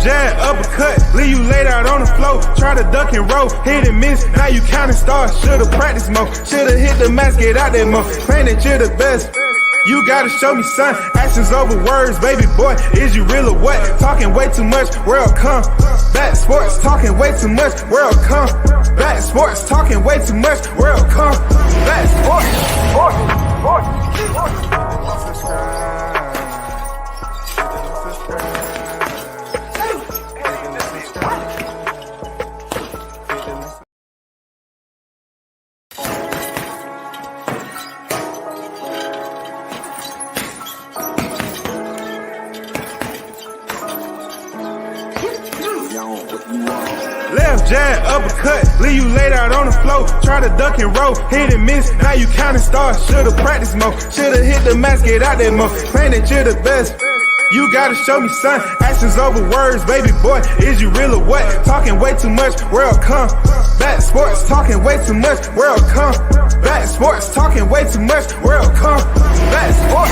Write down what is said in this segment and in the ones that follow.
jab, uppercut, leave you laid out on the floor. Try to duck and roll, hit and miss, now you counting stars. Should've practiced more, should've hit the mask, get out there more. Claim that you're the best. You gotta show me, son, actions over words, baby boy, is you real or what? Talking way too much, world come back sports, talking way too much, world come back sports, talking way too much, world come back Left jab, uppercut, leave you laid out on the floor. Try to duck and roll, hit and miss, now you counting stars. Should've practiced more, should've hit the mask, get out there more. Claim that you're the best. You gotta show me, son, actions over words, baby boy, is you real or what? Talking way too much, world come back sports, talking way too much, world come back sports, talking way too much, world come back sports.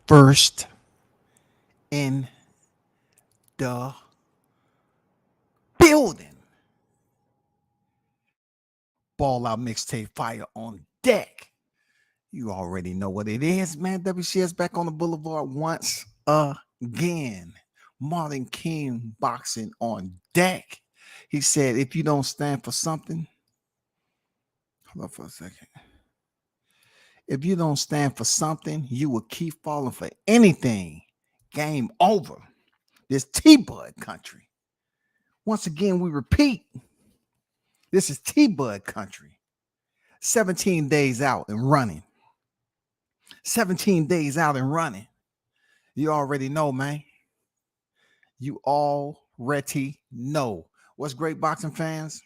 First in the building. Ball Out Mixtape Fire on deck. You already know what it is, man. WCS back on the boulevard once again. Martin King boxing on deck. He said, if you don't stand for something, hold on for a second. If you don't stand for something, you will keep falling for anything. Game over. This T-Bud country. Once again, we repeat. This is T-Bud country. 17 days out and running. 17 days out and running. You already know, man. You already know. What's great, boxing fans?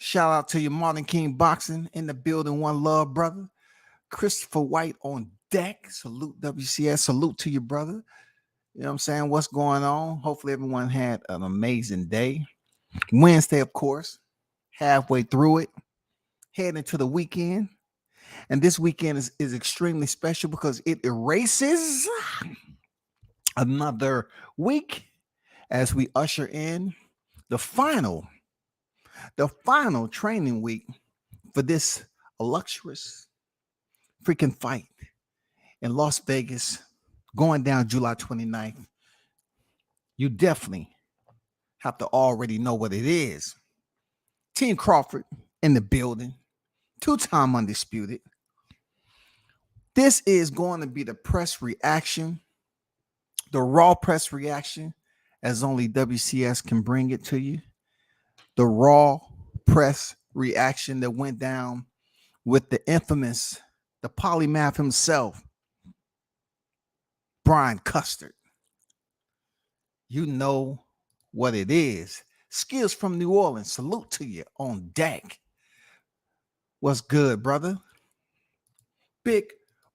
Shout out to your Martin King Boxing in the building. One love, brother. Christopher White on deck. Salute WCS. Salute to you, brother. You know what I'm saying? What's going on? Hopefully everyone had an amazing day. Wednesday, of course. Halfway through it. Heading into the weekend. And this weekend is extremely special because it erases another week as we usher in the final training week for this illustrious freaking fight in Las Vegas going down July 29th. You definitely have to already know what it is. Team Crawford in the building, 2-time undisputed. This is going to be the press reaction, the raw press reaction, as only WCS can bring it to you. The raw press reaction that went down with the infamous, the polymath himself, Brian Custard. You know what it is. Skills from New Orleans. Salute to you on deck. What's good, brother? Big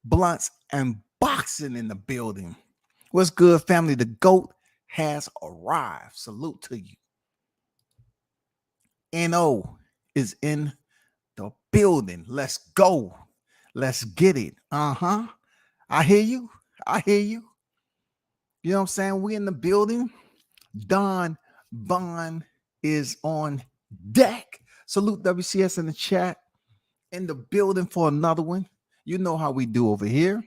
blunts and boxing in the building. What's good, family? The GOAT has arrived. Salute to you. NO is in the building. Let's go. Let's get it. I hear you. You know what I'm saying? We in the building. Don Bond is on deck. Salute WCS in the chat. In the building for another one. You know how we do over here.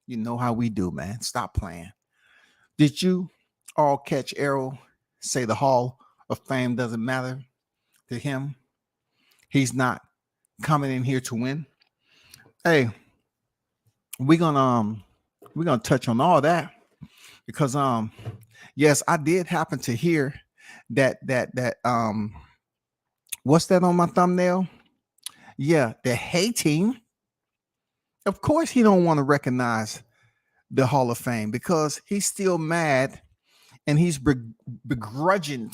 You know how we do, man. Stop playing. Did you all catch Errol say the Hall of Fame doesn't matter to him? He's not coming in here to win. Hey, we're gonna We're gonna touch on all that because yes, I did happen to hear that what's that on my thumbnail? Yeah, the hating. Of course, he don't want to recognize the Hall of Fame because he's still mad and he's begrudging,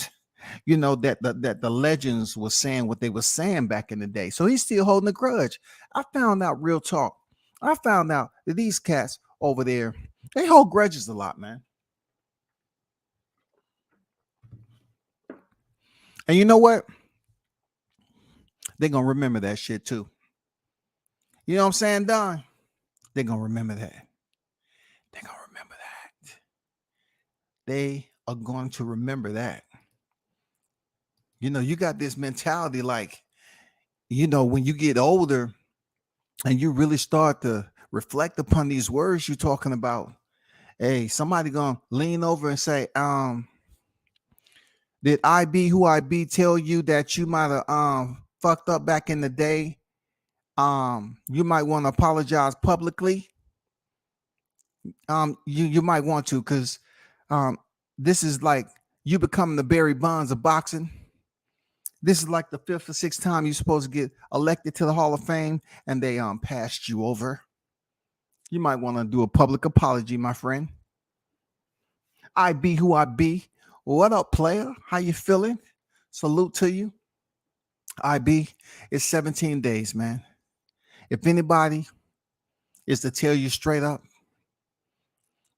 that the legends were saying what they were saying back in the day. So he's still holding a grudge. I found out real talk. I found out that these cats over there, they hold grudges a lot, man. And you know what? They're gonna remember that shit too. You know what I'm saying, Don? They're gonna remember that. They're gonna remember that. They are going to remember that. You got this mentality like, when you get older and you really start to reflect upon these words you're talking about, hey, somebody gonna lean over and say, did I be who I be tell you that you might have fucked up back in the day? You might want to apologize publicly. You might want to, because this is like you becoming the Barry Bonds of boxing. This is like the 5th or 6th time you're supposed to get elected to the Hall of Fame, and they passed you over. You might want to do a public apology, my friend. I be who I be. What up, player? How you feeling? Salute to you. I be. It's 17 days, man. If anybody is to tell you straight up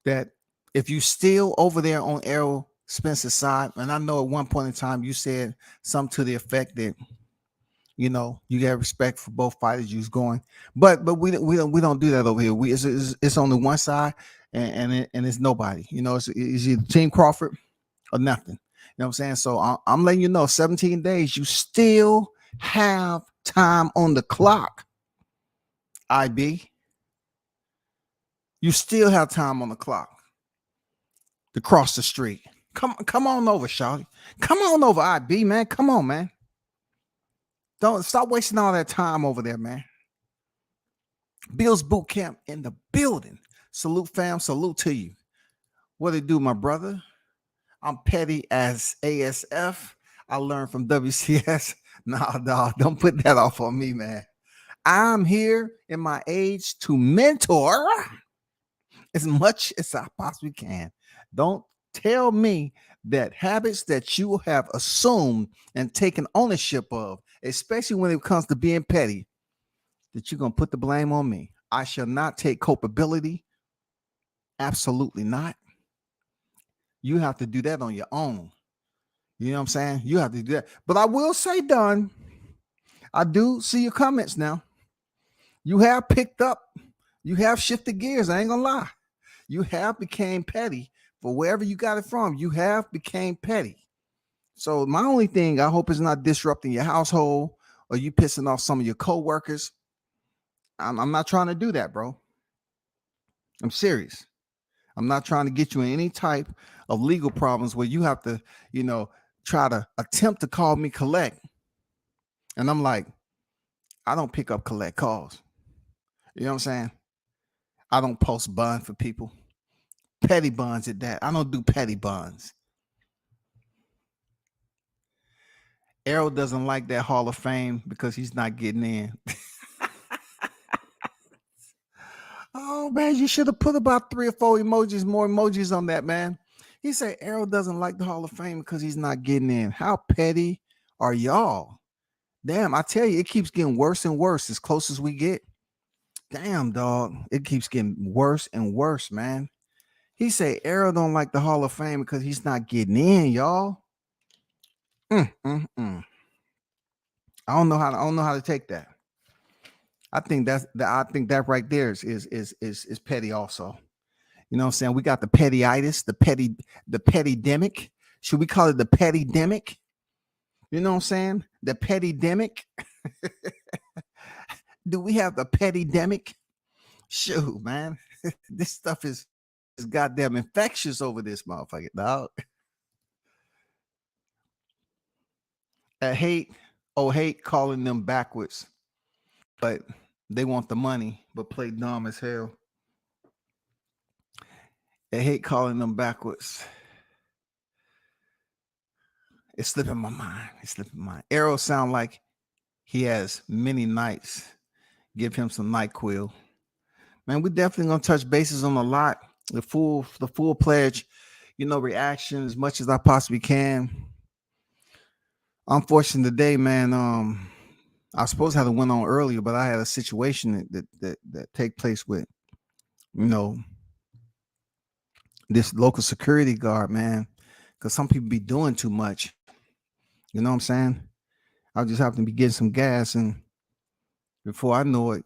that if you still over there on Errol Spence's side, and I know at one point in time you said something to the effect that you got respect for both fighters you was going, but we don't do that over here. It's on the one side, and it's nobody. It's either Team Crawford or nothing. You know what I'm saying? So I'm letting you know, 17 days, you still have time on the clock. IB, you still have time on the clock to cross the street. Come on over, Shawty. Come on over, IB, man. Come on, man. Don't stop wasting all that time over there, man. Bill's Boot Camp in the building. Salute, fam. Salute to you. What it do, my brother? I'm petty as ASF. I learned from WCS. Nah, dog, don't put that off on me, man. I'm here in my age to mentor as much as I possibly can. Don't tell me that habits that you have assumed and taken ownership of, especially when it comes to being petty, that you're going to put the blame on me. I shall not take culpability. Absolutely not. You have to do that on your own. You know what I'm saying? You have to do that. But I will say, Don, I do see your comments now. You have picked up. You have shifted gears. I ain't going to lie. You have became petty for wherever you got it from. You have became petty. So my only thing, I hope, is not disrupting your household or you pissing off some of your coworkers. I'm not trying to do that, bro. I'm serious. I'm not trying to get you in any type of legal problems where you have to, try to attempt to call me collect. And I'm like, I don't pick up collect calls. You know what I'm saying? I don't post bond for people. Petty bonds at that. I don't do petty bonds. Errol doesn't like that Hall of Fame because he's not getting in. Oh, man, you should have put about 3 or 4 more emojis on that, man. He said Errol doesn't like the Hall of Fame because he's not getting in. How petty are y'all? Damn, I tell you, it keeps getting worse and worse as close as we get. Damn, dog. It keeps getting worse and worse, man. He said Errol don't like the Hall of Fame because he's not getting in, y'all. I don't know how to take that. I think that right there is petty also. You know what I'm saying? We got the pettyitis, the pettydemic. Should we call it the pettydemic? You know what I'm saying? The pettydemic. Do we have the pettydemic? Shoot, man. This stuff is goddamn infectious over this motherfucker, dog. I hate calling them backwards, but they want the money, but play dumb as hell. They hate calling them backwards. It's slipping my mind. It's slipping my mind. Errol sound like he has many nights. Give him some NyQuil. Man, we definitely gonna touch bases on a lot. The full pledge, reaction as much as I possibly can. Unfortunately today, man, I was supposed to have went on earlier, but I had a situation that take place with, this local security guard, man, because some people be doing too much. You know what I'm saying? I just happen to be getting some gas, and before I know it,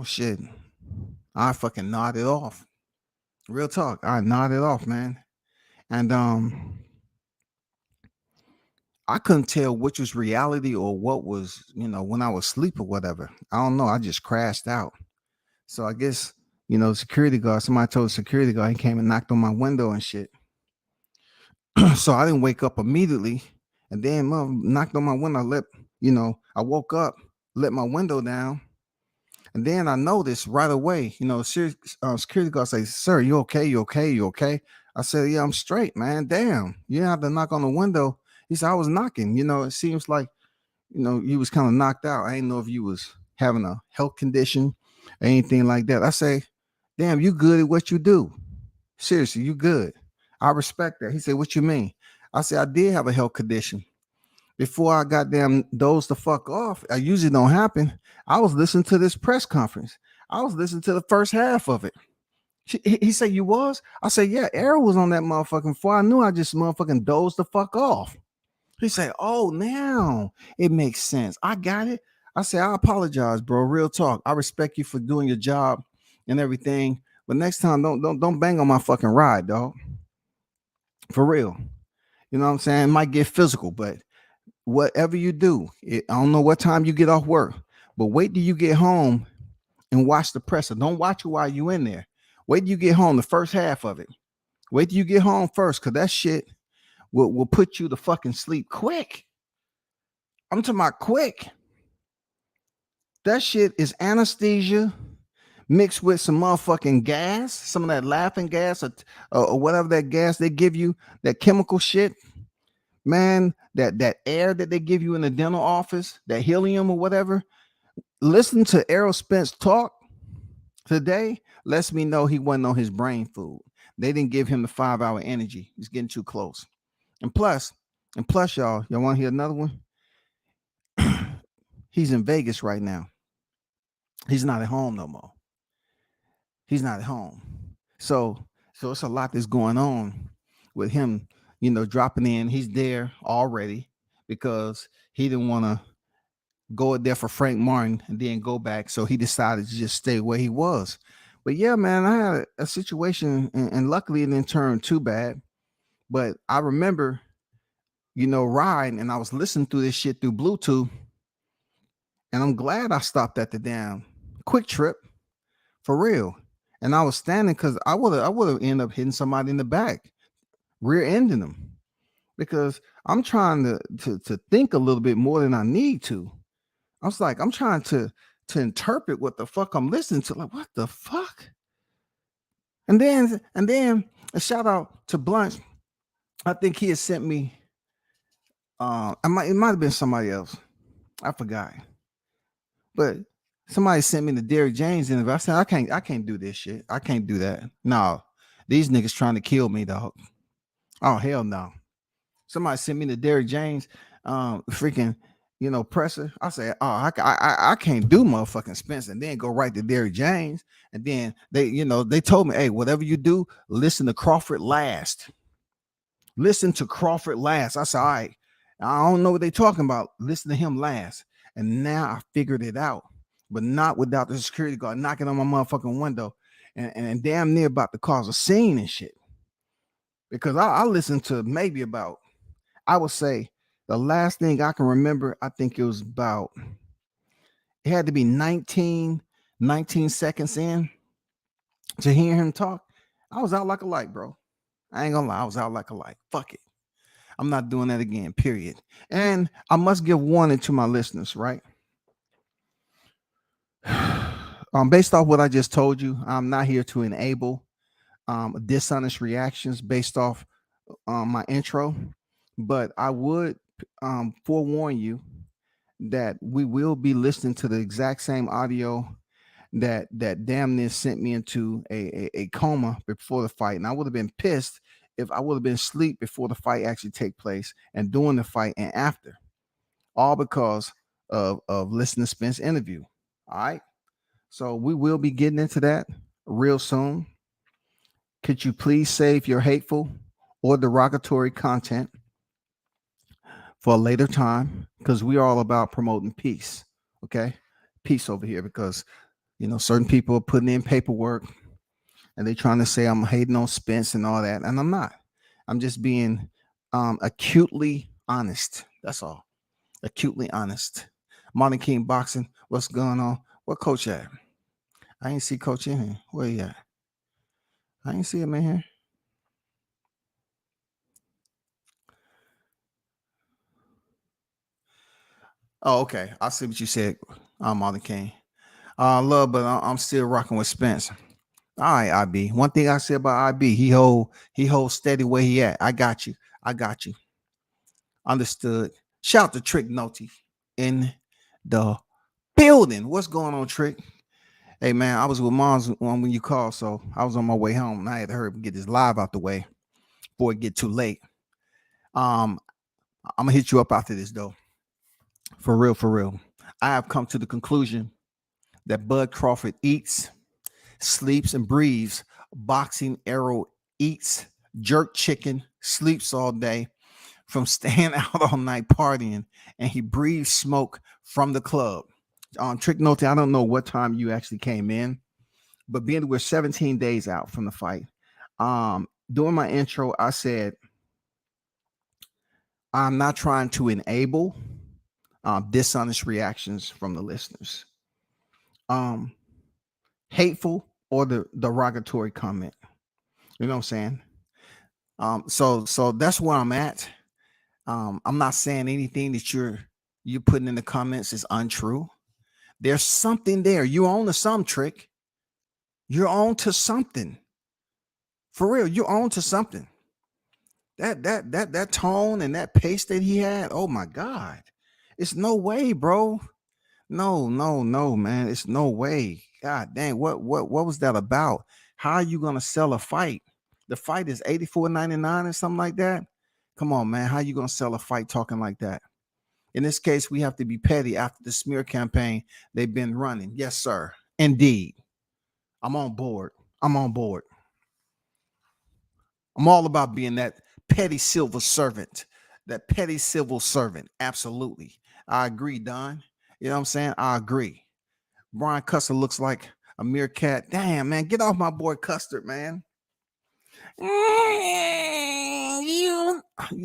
shit, I fucking nodded off. Real talk, I nodded off, man, and I couldn't tell which was reality or what was, when I was asleep or whatever. I don't know. I just crashed out. So I guess, security guard, somebody told the security guard, he came and knocked on my window and shit. So I didn't wake up immediately. And then knocked on my window. I woke up, let my window down. And then I noticed right away, security guard say, "Sir, you okay? You okay? You okay?" I said, "Yeah, I'm straight, man. Damn, you didn't have to knock on the window." He said, "I was knocking. It seems like, you was kind of knocked out. I didn't know if you was having a health condition or anything like that." I say, "Damn, you good at what you do. Seriously, you good. I respect that." He said, "What you mean?" I said, "I did have a health condition. Before I goddamn dozed the fuck off, I usually don't happen. I was listening to this press conference. I was listening to the first half of it." He said, "You was?" I said, "Yeah, Errol was on that motherfucking before I knew. I just motherfucking dozed the fuck off." He said, "Oh, now it makes sense. I got it." I said, "I apologize, bro. Real talk. I respect you for doing your job and everything. But next time, don't bang on my fucking ride, dog. For real. You know what I'm saying? It might get physical, but whatever you do, I don't know what time you get off work, but wait till you get home and watch the presser. Don't watch it while you in there. Wait till you get home, the first half of it. Wait till you get home first, because that shit will put you to fucking sleep quick. I'm talking about quick. That shit is anesthesia mixed with some motherfucking gas, some of that laughing gas or whatever that gas they give you, that chemical shit. Man, that air that they give you in the dental office, that helium or whatever. Listen to Errol Spence talk today lets me know he wasn't on his brain food. They didn't give him the 5-hour energy. He's getting too close. And plus, y'all want to hear another one? He's in Vegas right now. He's not at home no more. He's not at home. So it's a lot that's going on with him, dropping in. He's there already because he didn't want to go there for Frank Martin and then go back. So he decided to just stay where he was. But yeah, man, I had a situation, and luckily it didn't turn too bad. But I remember, riding, and I was listening to this shit through Bluetooth. And I'm glad I stopped at the damn Quick Trip for real. And I was standing because I would have ended up hitting somebody in the back, rear ending them, because I'm trying to think a little bit more than I need to. I was like, I'm trying to interpret what the fuck I'm listening to. Like, what the fuck? And then a shout out to Blunt. I think he had sent me. It might have been somebody else. I forgot. But somebody sent me the Derrick James interview. I said, I can't do this shit. I can't do that. No, these niggas trying to kill me, dog. Oh, hell no. Somebody sent me the Derrick James freaking, presser. I said, oh, I can't do motherfucking Spence and then go right to Derrick James. And then they told me, hey, whatever you do, listen to Crawford last. Listen to Crawford last. I said, all right, I don't know what they're talking about. Listen to him last. And now I figured it out, but not without the security guard knocking on my motherfucking window and damn near about to cause a scene and shit. Because I listened to maybe about, I would say the last thing I can remember, I think it was about, it had to be 19 seconds in to hear him talk. I was out like a light, bro. I ain't gonna lie. I was out like a light. Fuck it. I'm not doing that again, period. And I must give warning to my listeners, right? Based off what I just told you, I'm not here to enable dishonest reactions based off my intro, but I would forewarn you that we will be listening to the exact same audio that damn near sent me into a coma before the fight, and I would have been pissed if I would have been asleep before the fight actually take place and during the fight and after, all because of listening to Spence interview. All right, so we will be getting into that real soon. Could you please save your hateful or derogatory content for a later time? Because we are all about promoting peace. Okay, peace over here, because certain people are putting in paperwork and they trying to say I'm hating on Spence and all that, and I'm not. I'm just being acutely honest. That's all. Acutely honest. Martin King Boxing. What's going on? What coach at? I ain't see coach in here. Where he at? I ain't see him in here. Oh, okay. I see what you said. Martin King. Love, but I'm still rocking with Spence. All right, IB. One thing I said about IB, he holds steady where he at. I got you. I got you. Understood. Shout out to Trick Noty in the building. What's going on, Trick? Hey man, I was with Mom's when you called, so I was on my way home and I had to hurry up and get this live out the way before it get too late. I'm gonna hit you up after this though. For real, for real. I have come to the conclusion that Bud Crawford eats, sleeps, and breathes boxing. Errol eats jerk chicken, sleeps all day from staying out all night partying, and he breathes smoke from the club. Trick Note, I don't know what time you actually came in, but being we're 17 days out from the fight, during my intro, I said I'm not trying to enable dishonest reactions from the listeners, hateful or the derogatory comment. You know what I'm saying? So that's where I'm at. I'm not saying anything that you're putting in the comments is untrue. There's something there. You're on to some, Trick. You're on to something. For real, you're on to something. That tone and that pace that he had, oh my God. It's no way, bro. No, man. It's no way. God dang, what was that about? How are you gonna sell a fight? The fight is $84.99 or something like that. Come on, man. How you gonna sell a fight talking like that? In this case, we have to be petty after the smear campaign they've been running. Yes, sir. Indeed. I'm on board. I'm all about being that petty civil servant. That petty civil servant. Absolutely. I agree, Don. You know what I'm saying? I agree. Brian Custer looks like a meerkat. Damn, man. Get off my boy Custard, man. You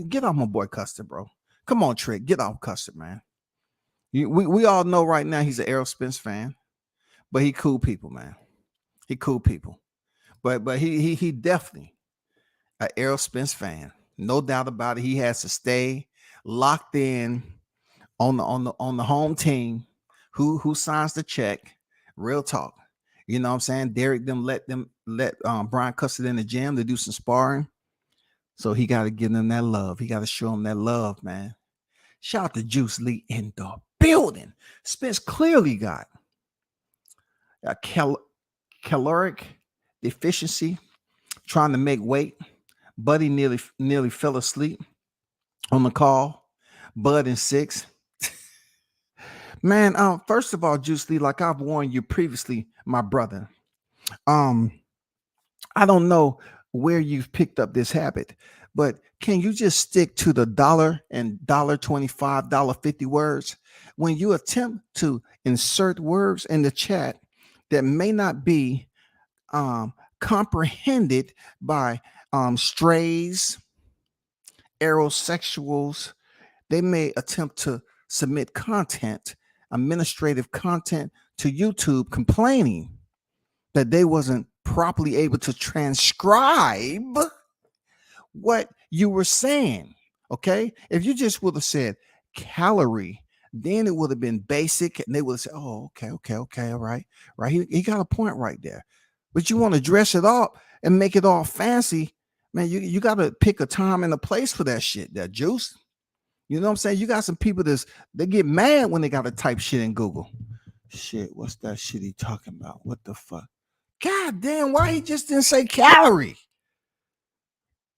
get off my boy Custard, bro. Come on, Trick. Get off Custard, man. We all know right now he's an Errol Spence fan, but he cool people, man. He cool people. But he definitely an Errol Spence fan. No doubt about it. He has to stay locked in on the home team. Who signs the check? Real talk. You know what I'm saying? Derek let Brian Custer in the gym to do some sparring. So he got to give them that love. He got to show them that love, man. Shout out to Juice Lee in the building. Spence clearly got a caloric deficiency, trying to make weight. Buddy nearly fell asleep on the call. Bud in 6. Man, first of all, Juice Lee, like I've warned you previously, my brother, I don't know where you've picked up this habit, but can you just stick to the $1 and $1.25, $1.50 words? When you attempt to insert words in the chat that may not be comprehended by strays, aerosexuals, they may attempt to submit content, administrative content to YouTube complaining that they wasn't properly able to transcribe what you were saying. Okay, if you just would have said calorie, then it would have been basic, and they would have said, "Oh, okay, all right, he got a point right there." But you want to dress it up and make it all fancy, man, you got to pick a time and a place for that shit, that juice. You know what I'm saying? You got some people they get mad when they got to type shit in Google. Shit, what's that shit he talking about? What the fuck? God damn, why he just didn't say calorie?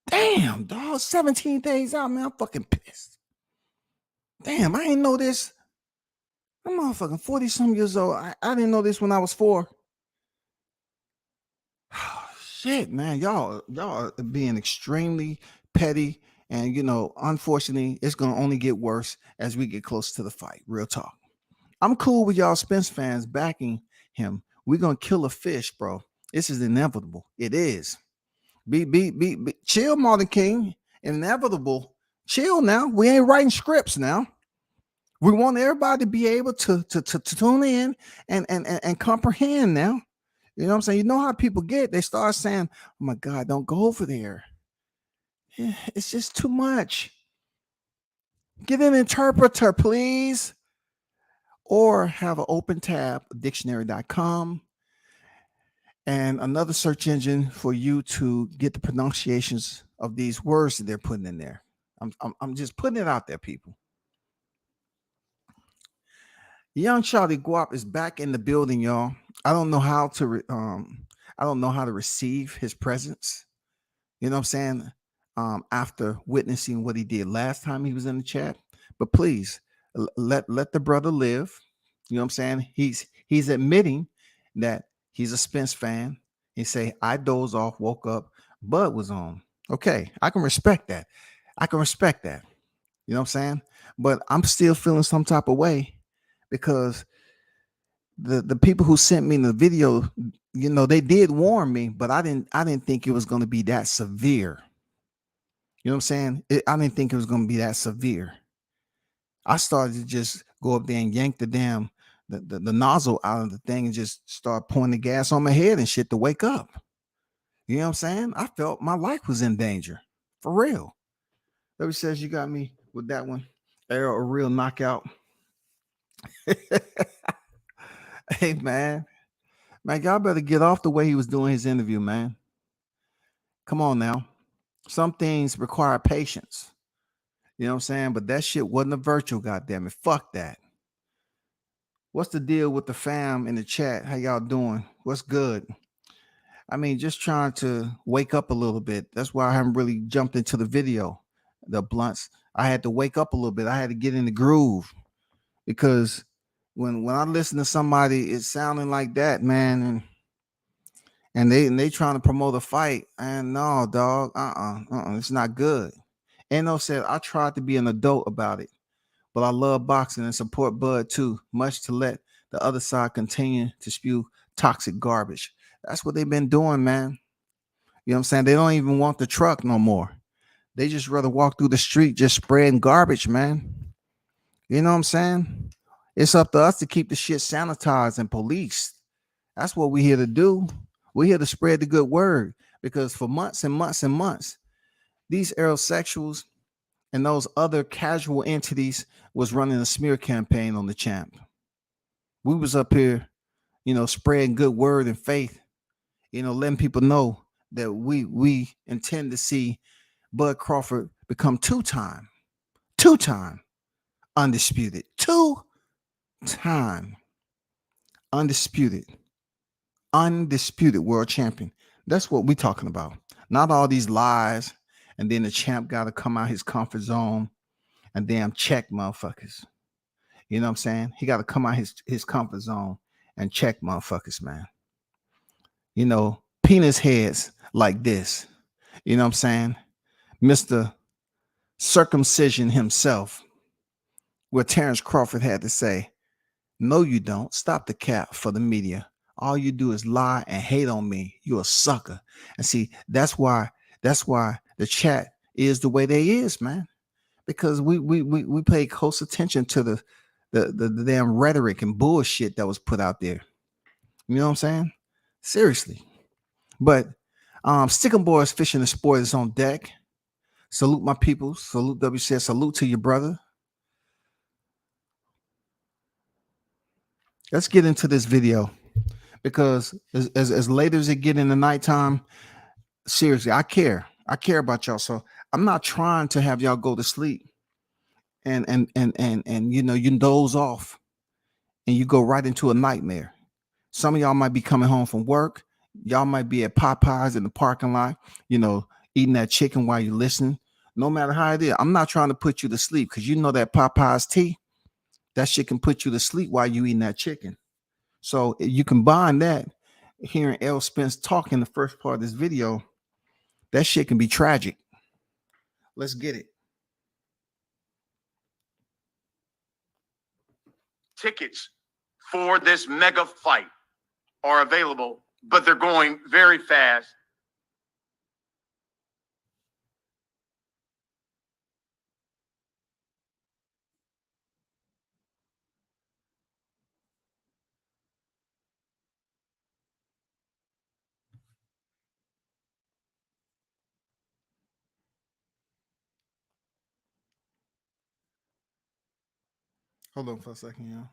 Damn, dog, 17 days out, man. I'm fucking pissed. Damn, I didn't know this. I'm motherfucking 40 some years old. I didn't know this when I was 4. Shit, man. Y'all are being extremely petty. And unfortunately, it's gonna only get worse as we get close to the fight. Real talk. I'm cool with y'all Spence fans backing him. We're gonna kill a fish, bro. This is inevitable. It is. Be chill, Martin King. Inevitable. Chill now. We ain't writing scripts now. We want everybody to be able to tune in and comprehend now. You know what I'm saying? You know how people get. They start saying, oh my God, don't go over there. Yeah, it's just too much. Get an interpreter, please. Or have an open tab, dictionary.com, and another search engine for you to get the pronunciations of these words that they're putting in there. I'm just putting it out there, people. Young Charlie Guap is back in the building, y'all. I don't know how to receive his presence. You know what I'm saying? After witnessing what he did last time he was in the chat, but please let the brother live. You know what I'm saying? He's admitting that he's a Spence fan. He say, I dozed off, woke up, Bud was on. Okay, I can respect that. You know what I'm saying? But I'm still feeling some type of way because the people who sent me the video, they did warn me, but I didn't think it was going to be that severe. You know what I'm saying? I didn't think it was going to be that severe. I started to just go up there and yank the damn the nozzle out of the thing and just start pouring the gas on my head and shit to wake up. You know what I'm saying? I felt my life was in danger. For real. Everybody says you got me with that one. Errol, a real knockout. Hey, man, y'all better get off the way he was doing his interview, man. Come on now. Some things require patience. You know what I'm saying? But that shit wasn't a virtual, goddammit. Fuck that. What's the deal with the fam in the chat? How y'all doing? What's good? I mean, just trying to wake up a little bit. That's why I haven't really jumped into the video, the blunts. I had to wake up a little bit. I had to get in the groove because when I listen to somebody, it's sounding like that, man, and they trying to promote a fight, and no, dog, it's not good. No said I tried to be an adult about it, but I love boxing and support Bud too, much to let the other side continue to spew toxic garbage. That's what they've been doing, man. You know what I'm saying? They don't even want the truck no more. They just rather walk through the street just spreading garbage, man. You know what I'm saying? It's up to us to keep the shit sanitized and policed. That's what we're here to do. We're here to spread the good word because for months and months and months, these aerosexuals and those other casual entities was running a smear campaign on the champ. We was up here, spreading good word and faith, letting people know that we intend to see Bud Crawford become two-time undisputed, two-time undisputed world champion. That's what we're talking about. Not all these lies, and then the champ got to come out his comfort zone and damn check motherfuckers. You know what I'm saying? He got to come out his comfort zone and check motherfuckers, man. Penis heads like this. You know what I'm saying? Mr. Circumcision himself, where Terence Crawford had to say, no, you don't. Stop the cap for the media. All you do is lie and hate on me. You're a sucker. And see, that's why the chat is the way they is, man. Because we pay close attention to the damn rhetoric and bullshit that was put out there. You know what I'm saying? Seriously. But Stickum Boys Fishing the Sport is on deck. Salute my people. Salute WCS. Salute to your brother. Let's get into this video because as late as it get in the nighttime, seriously, I care. I care about y'all. So I'm not trying to have y'all go to sleep and you doze off and you go right into a nightmare. Some of y'all might be coming home from work. Y'all might be at Popeyes in the parking lot, eating that chicken while you're listening. No matter how it is, I'm not trying to put you to sleep because you know that Popeyes tea, that shit can put you to sleep while you eating that chicken. So you combine that, hearing Errol Spence talk in the first part of this video, that shit can be tragic. Let's get it. Tickets for this mega fight are available, but they're going very fast. Hold on for a second, y'all.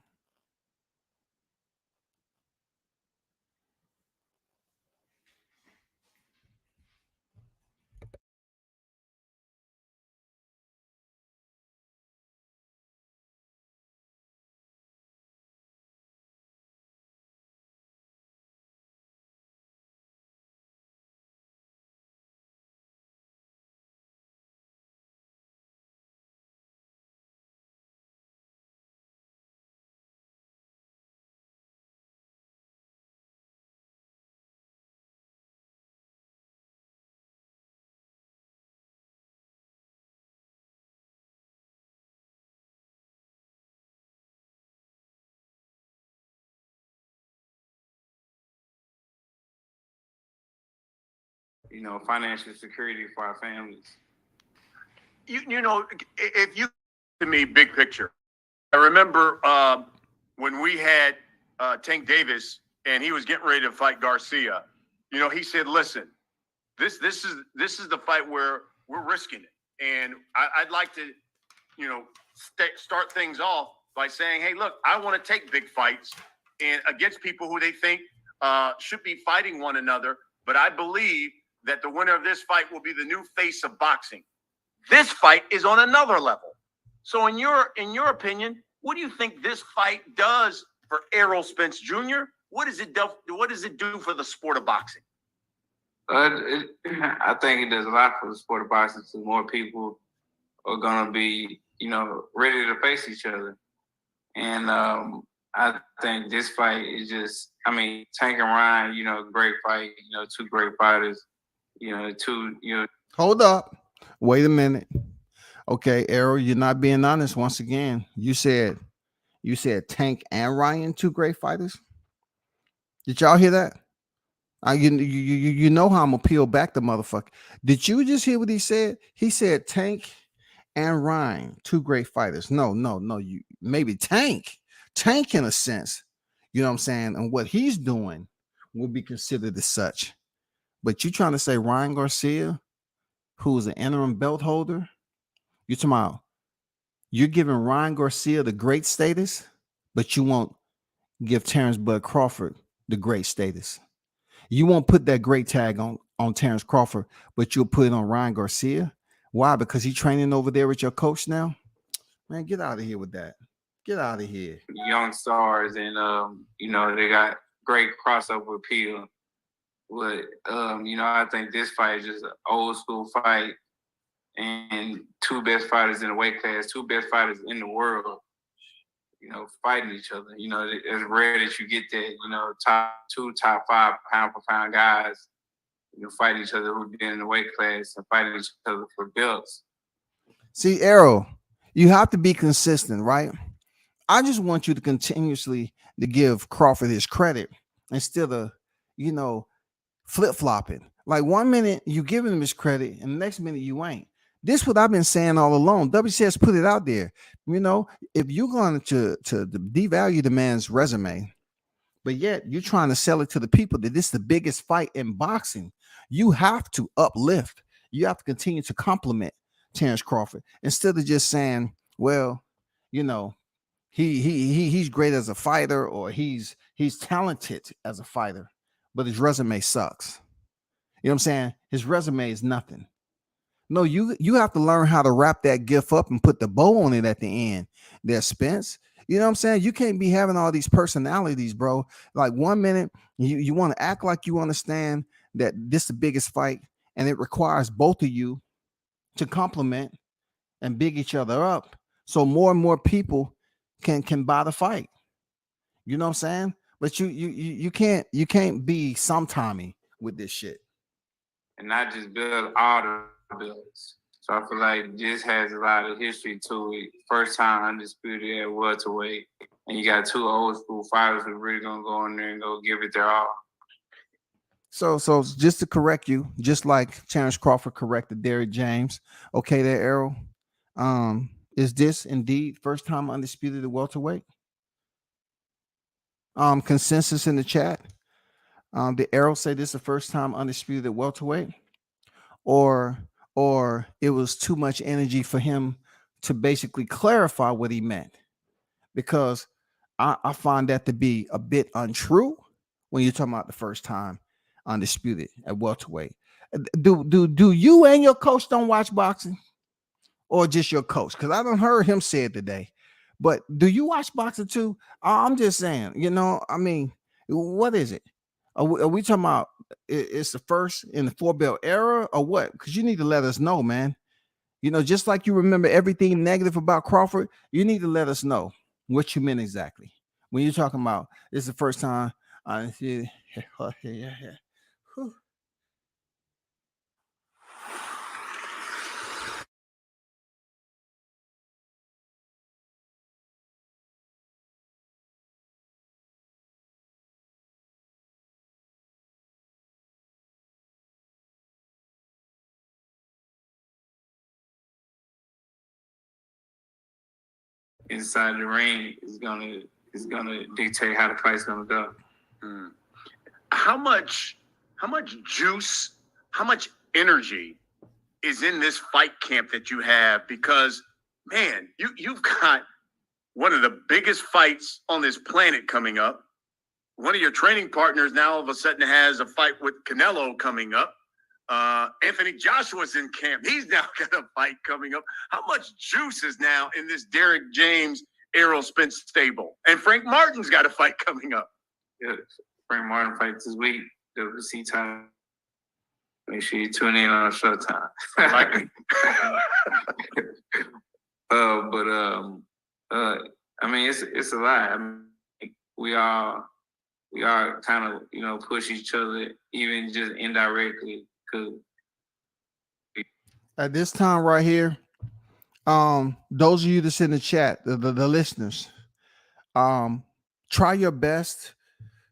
Financial security for our families. If you to me, big picture, I remember when we had Tank Davis and he was getting ready to fight Garcia. He said, "Listen, this is the fight where we're risking it, and I'd like to, start things off by saying, hey, look, I want to take big fights and against people who they think should be fighting one another, but I believe that the winner of this fight will be the new face of boxing. This fight is on another level. So in your opinion, what do you think this fight does for Errol Spence Jr.? What does it do for the sport of boxing? I think it does a lot for the sport of boxing. So more people are gonna be, ready to face each other. And I think this fight is just, Tank and Ryan, great fight. Two great fighters. Hold up. Wait a minute. Okay, Errol, you're not being honest once again. You said Tank and Ryan, two great fighters. Did y'all hear that? You know how I'm gonna peel back the motherfucker. Did you just hear what he said? He said Tank and Ryan, two great fighters. No, you maybe Tank in a sense. You know what I'm saying? And what he's doing will be considered as such. But you trying to say Ryan Garcia, who is an interim belt holder, you're giving Ryan Garcia the great status, but you won't give Terence Bud Crawford the great status. You won't put that great tag on Terence Crawford, but you'll put it on Ryan Garcia. Why? Because he's training over there with your coach now? Man, get out of here with that. Get out of here. Young stars, and they got great crossover appeal. But I think this fight is just an old school fight, and two best fighters in the weight class, two best fighters in the world, fighting each other. It's rare that you get that, top 5 pound for pound guys, fighting each other who've been in the weight class and fighting each other for belts. See, Errol, you have to be consistent, right? I just want you to continuously to give Crawford his credit instead of, flip-flopping. Like 1 minute you giving him his credit and the next minute you ain't. This is what I've been saying all along. WCS put it out there. If you're going to devalue the man's resume, but yet you're trying to sell it to the people that this is the biggest fight in boxing, you have to uplift. You have to continue to compliment Terence Crawford instead of just saying, well, he's great as a fighter, or he's talented as a fighter, but his resume sucks. You know what I'm saying? His resume is nothing. No, you have to learn how to wrap that gift up and put the bow on it at the end. There, Spence. You know what I'm saying? You can't be having all these personalities, bro. Like 1 minute you want to act like you understand that this is the biggest fight, and it requires both of you to complement and big each other up, so more and more people can buy the fight. You know what I'm saying? But you can't be sometimey with this shit. And not just build all the builds. So I feel like this has a lot of history to it. First time undisputed at welterweight, and you got two old school fighters who really gonna go in there and go give it their all. So just to correct you, just like Terence Crawford corrected Derrick James. Okay, there, Errol. Is this indeed first time undisputed at welterweight? Consensus in the chat. Did Errol say this is the first time undisputed at welterweight, or it was too much energy for him to basically clarify what he meant? Because I find that to be a bit untrue when you're talking about the first time undisputed at welterweight. Do you and your coach don't watch boxing, or just your coach? Because I don't heard him say it today. But do you watch boxing too? I'm just saying, I mean, what is it? Are we talking about it's the first in the 4-belt era or what? Because you need to let us know, man. Just like you remember everything negative about Crawford, you need to let us know what you meant exactly when you're talking about this is the first time. Inside the ring is gonna dictate how the fight's gonna go. How much juice, how much energy is in this fight camp that you have? Because man, you've got one of the biggest fights on this planet coming up. One of your training partners now all of a sudden has a fight with Canelo coming up. Anthony Joshua's in camp. He's now got a fight coming up. How much juice is now in this Derrick James, Errol Spence stable? And Frank Martin's got a fight coming up. Yeah, Frank Martin fights this week. WC time. Make sure you tune in on Showtime. I mean, it's a lot. I mean, we all kind of push each other, even just indirectly. Cause at this time right here, those of you that's in the chat, the listeners, try your best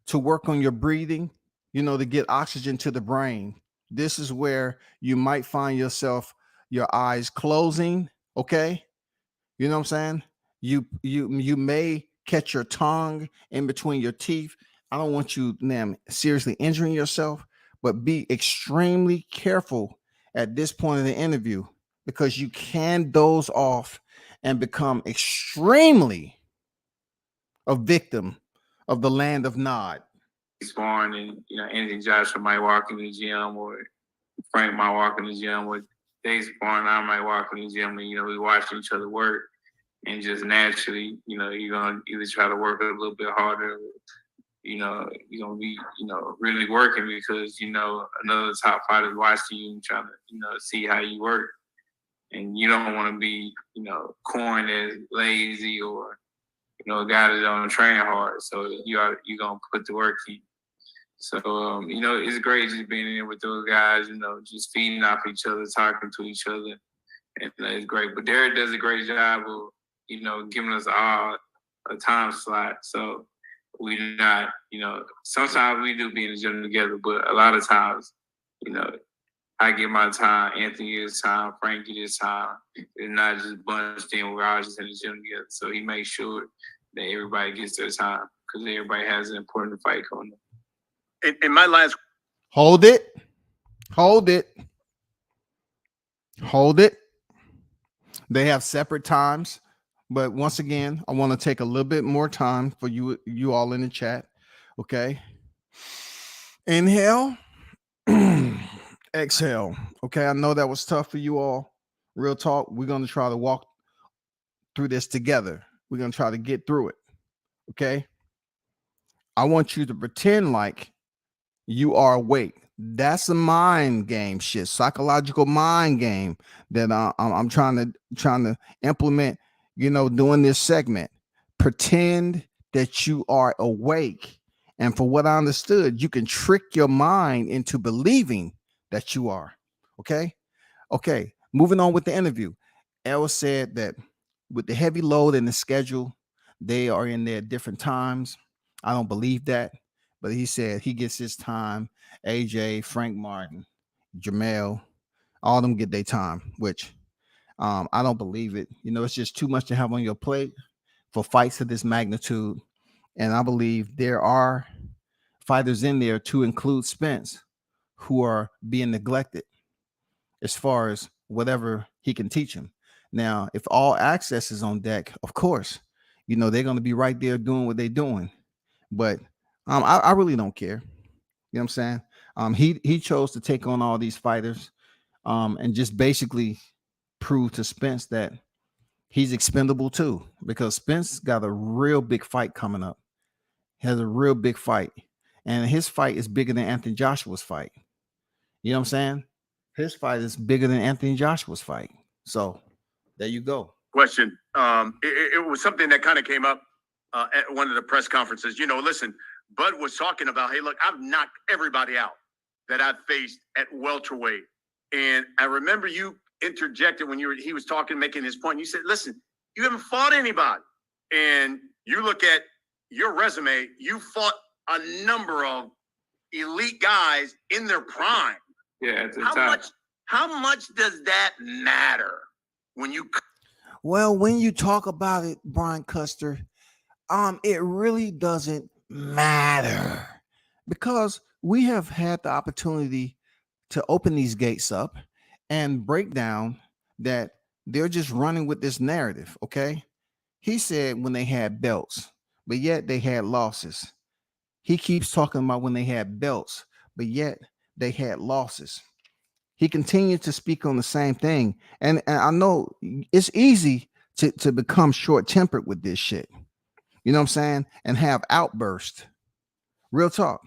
to work on your breathing, to get oxygen to the brain. This is where you might find yourself, your eyes closing. Okay. You know what I'm saying? You may catch your tongue in between your teeth. I don't want you seriously injuring yourself, but be extremely careful at this point in the interview, because you can doze off and become extremely a victim of the land of Nod. Sparring, and Anthony Joshua might walk in the gym, or Frank might walk in the gym, or they sparring, I might walk in the gym, and we watch each other work, and just naturally, you're gonna either try to work a little bit harder, or, you're gonna be, really working because another top fighter watching you and trying to, see how you work, and you don't want to be, corny as lazy or a guy that don't train hard. So you're gonna put the work in. So it's great just being in there with those guys, just feeding off each other, talking to each other, and it's great. But Derrick does a great job of giving us all a time slot. So we not, sometimes we do be in the gym together, but a lot of times, I get my time, Anthony gets time, Frank gets time. It's not just bunched in, we're all just in the gym together. So he makes sure that everybody gets their time, because everybody has an important fight coming up. In my last... Hold it. They have separate times. But once again, I want to take a little bit more time for you all in the chat. Okay. Inhale. exhale. Okay, I know that was tough for you all. Real talk. We're going to try to walk through this together. We're going to try to get through it. Okay. I want you to pretend like you are awake. That's a mind game shit, psychological mind game that I'm trying to implement, doing this segment. Pretend that you are awake. And for what I understood, you can trick your mind into believing that you are. Okay. Okay. Moving on with the interview. Errol said that with the heavy load in the schedule, they are in there at different times. I don't believe that, but he said he gets his time. AJ, Frank Martin, Jamel, all of them get their time, which I don't believe it. It's just too much to have on your plate for fights of this magnitude. And I believe there are fighters in there, to include Spence, who are being neglected as far as whatever he can teach him. Now, if all access is on deck, of course, they're going to be right there doing what they're doing. But I really don't care. You know what I'm saying? He chose to take on all these fighters and just basically prove to Spence that he's expendable too, because Spence got a real big fight coming up. He has a real big fight, and his fight is bigger than Anthony Joshua's fight. You know what I'm saying? His fight is bigger than Anthony Joshua's fight. So there you go. Question. It was something that kind of came up at one of the press conferences. Listen, Bud was talking about, hey, look, I've knocked everybody out that I've faced at welterweight. And I remember you interjected when he was talking, making his point. You said, listen, you haven't fought anybody. And you look at your resume, you fought a number of elite guys in their prime. Yeah, how much does that matter when you? Well, when you talk about it, Brian Custer, it really doesn't matter, because we have had the opportunity to open these gates up and break down that they're just running with this narrative. Okay. He said when they had belts, but yet they had losses. He keeps talking about when they had belts, but yet they had losses. He continued to speak on the same thing. And I know it's easy to become short-tempered with this shit. You know what I'm saying? And have outbursts. Real talk.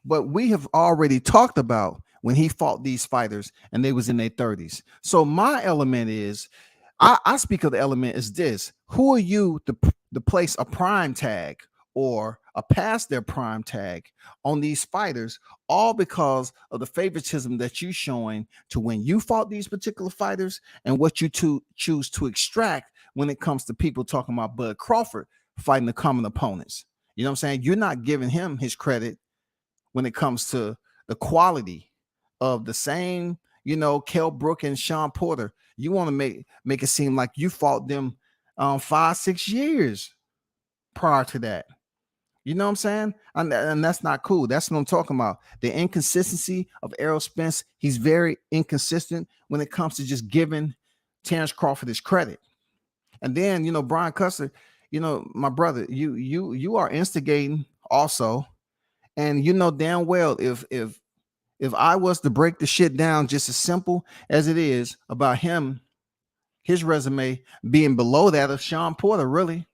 But we have already talked about when he fought these fighters and they was in their 30s. So my element is, I speak of the element as this: who are you to place a prime tag or a past their prime tag on these fighters, all because of the favoritism that you showing to when you fought these particular fighters and what you choose to extract when it comes to people talking about Bud Crawford fighting the common opponents. You know what I'm saying? You're not giving him his credit when it comes to the quality of the same, Kell Brook and Sean Porter. You want to make it seem like you fought them 5-6 years prior to that. You know what I'm saying? And that's not cool. That's what I'm talking about. The inconsistency of Errol Spence. He's very inconsistent when it comes to just giving Terence Crawford his credit. And then, Brian Custer, my brother, you are instigating also. And damn well, if I was to break the shit down just as simple as it is about him, his resume being below that of Sean Porter, really.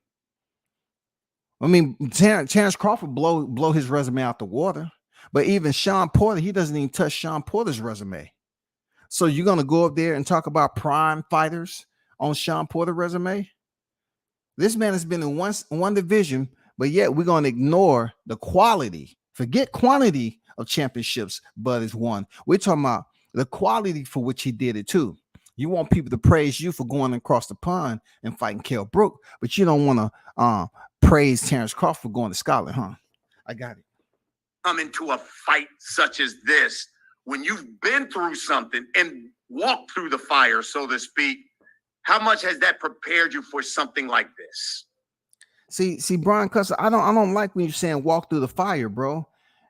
I mean, Terence Crawford blow his resume out the water, but even Sean Porter, he doesn't even touch Sean Porter's resume. So you're gonna go up there and talk about prime fighters on Sean Porter's resume? This man has been in one division, but yet we're gonna ignore the quality. Forget quantity of championships Bud has won. We're talking about the quality for which he did it too. You want people to praise you for going across the pond and fighting Kell Brook, but you don't want to praise Terence Crawford for going to Scotland, huh? I got it. Come into a fight such as this, when you've been through something and walked through the fire, so to speak, how much has that prepared you for something like this? See, Brian Custer, I don't like when you're saying walk through the fire, bro.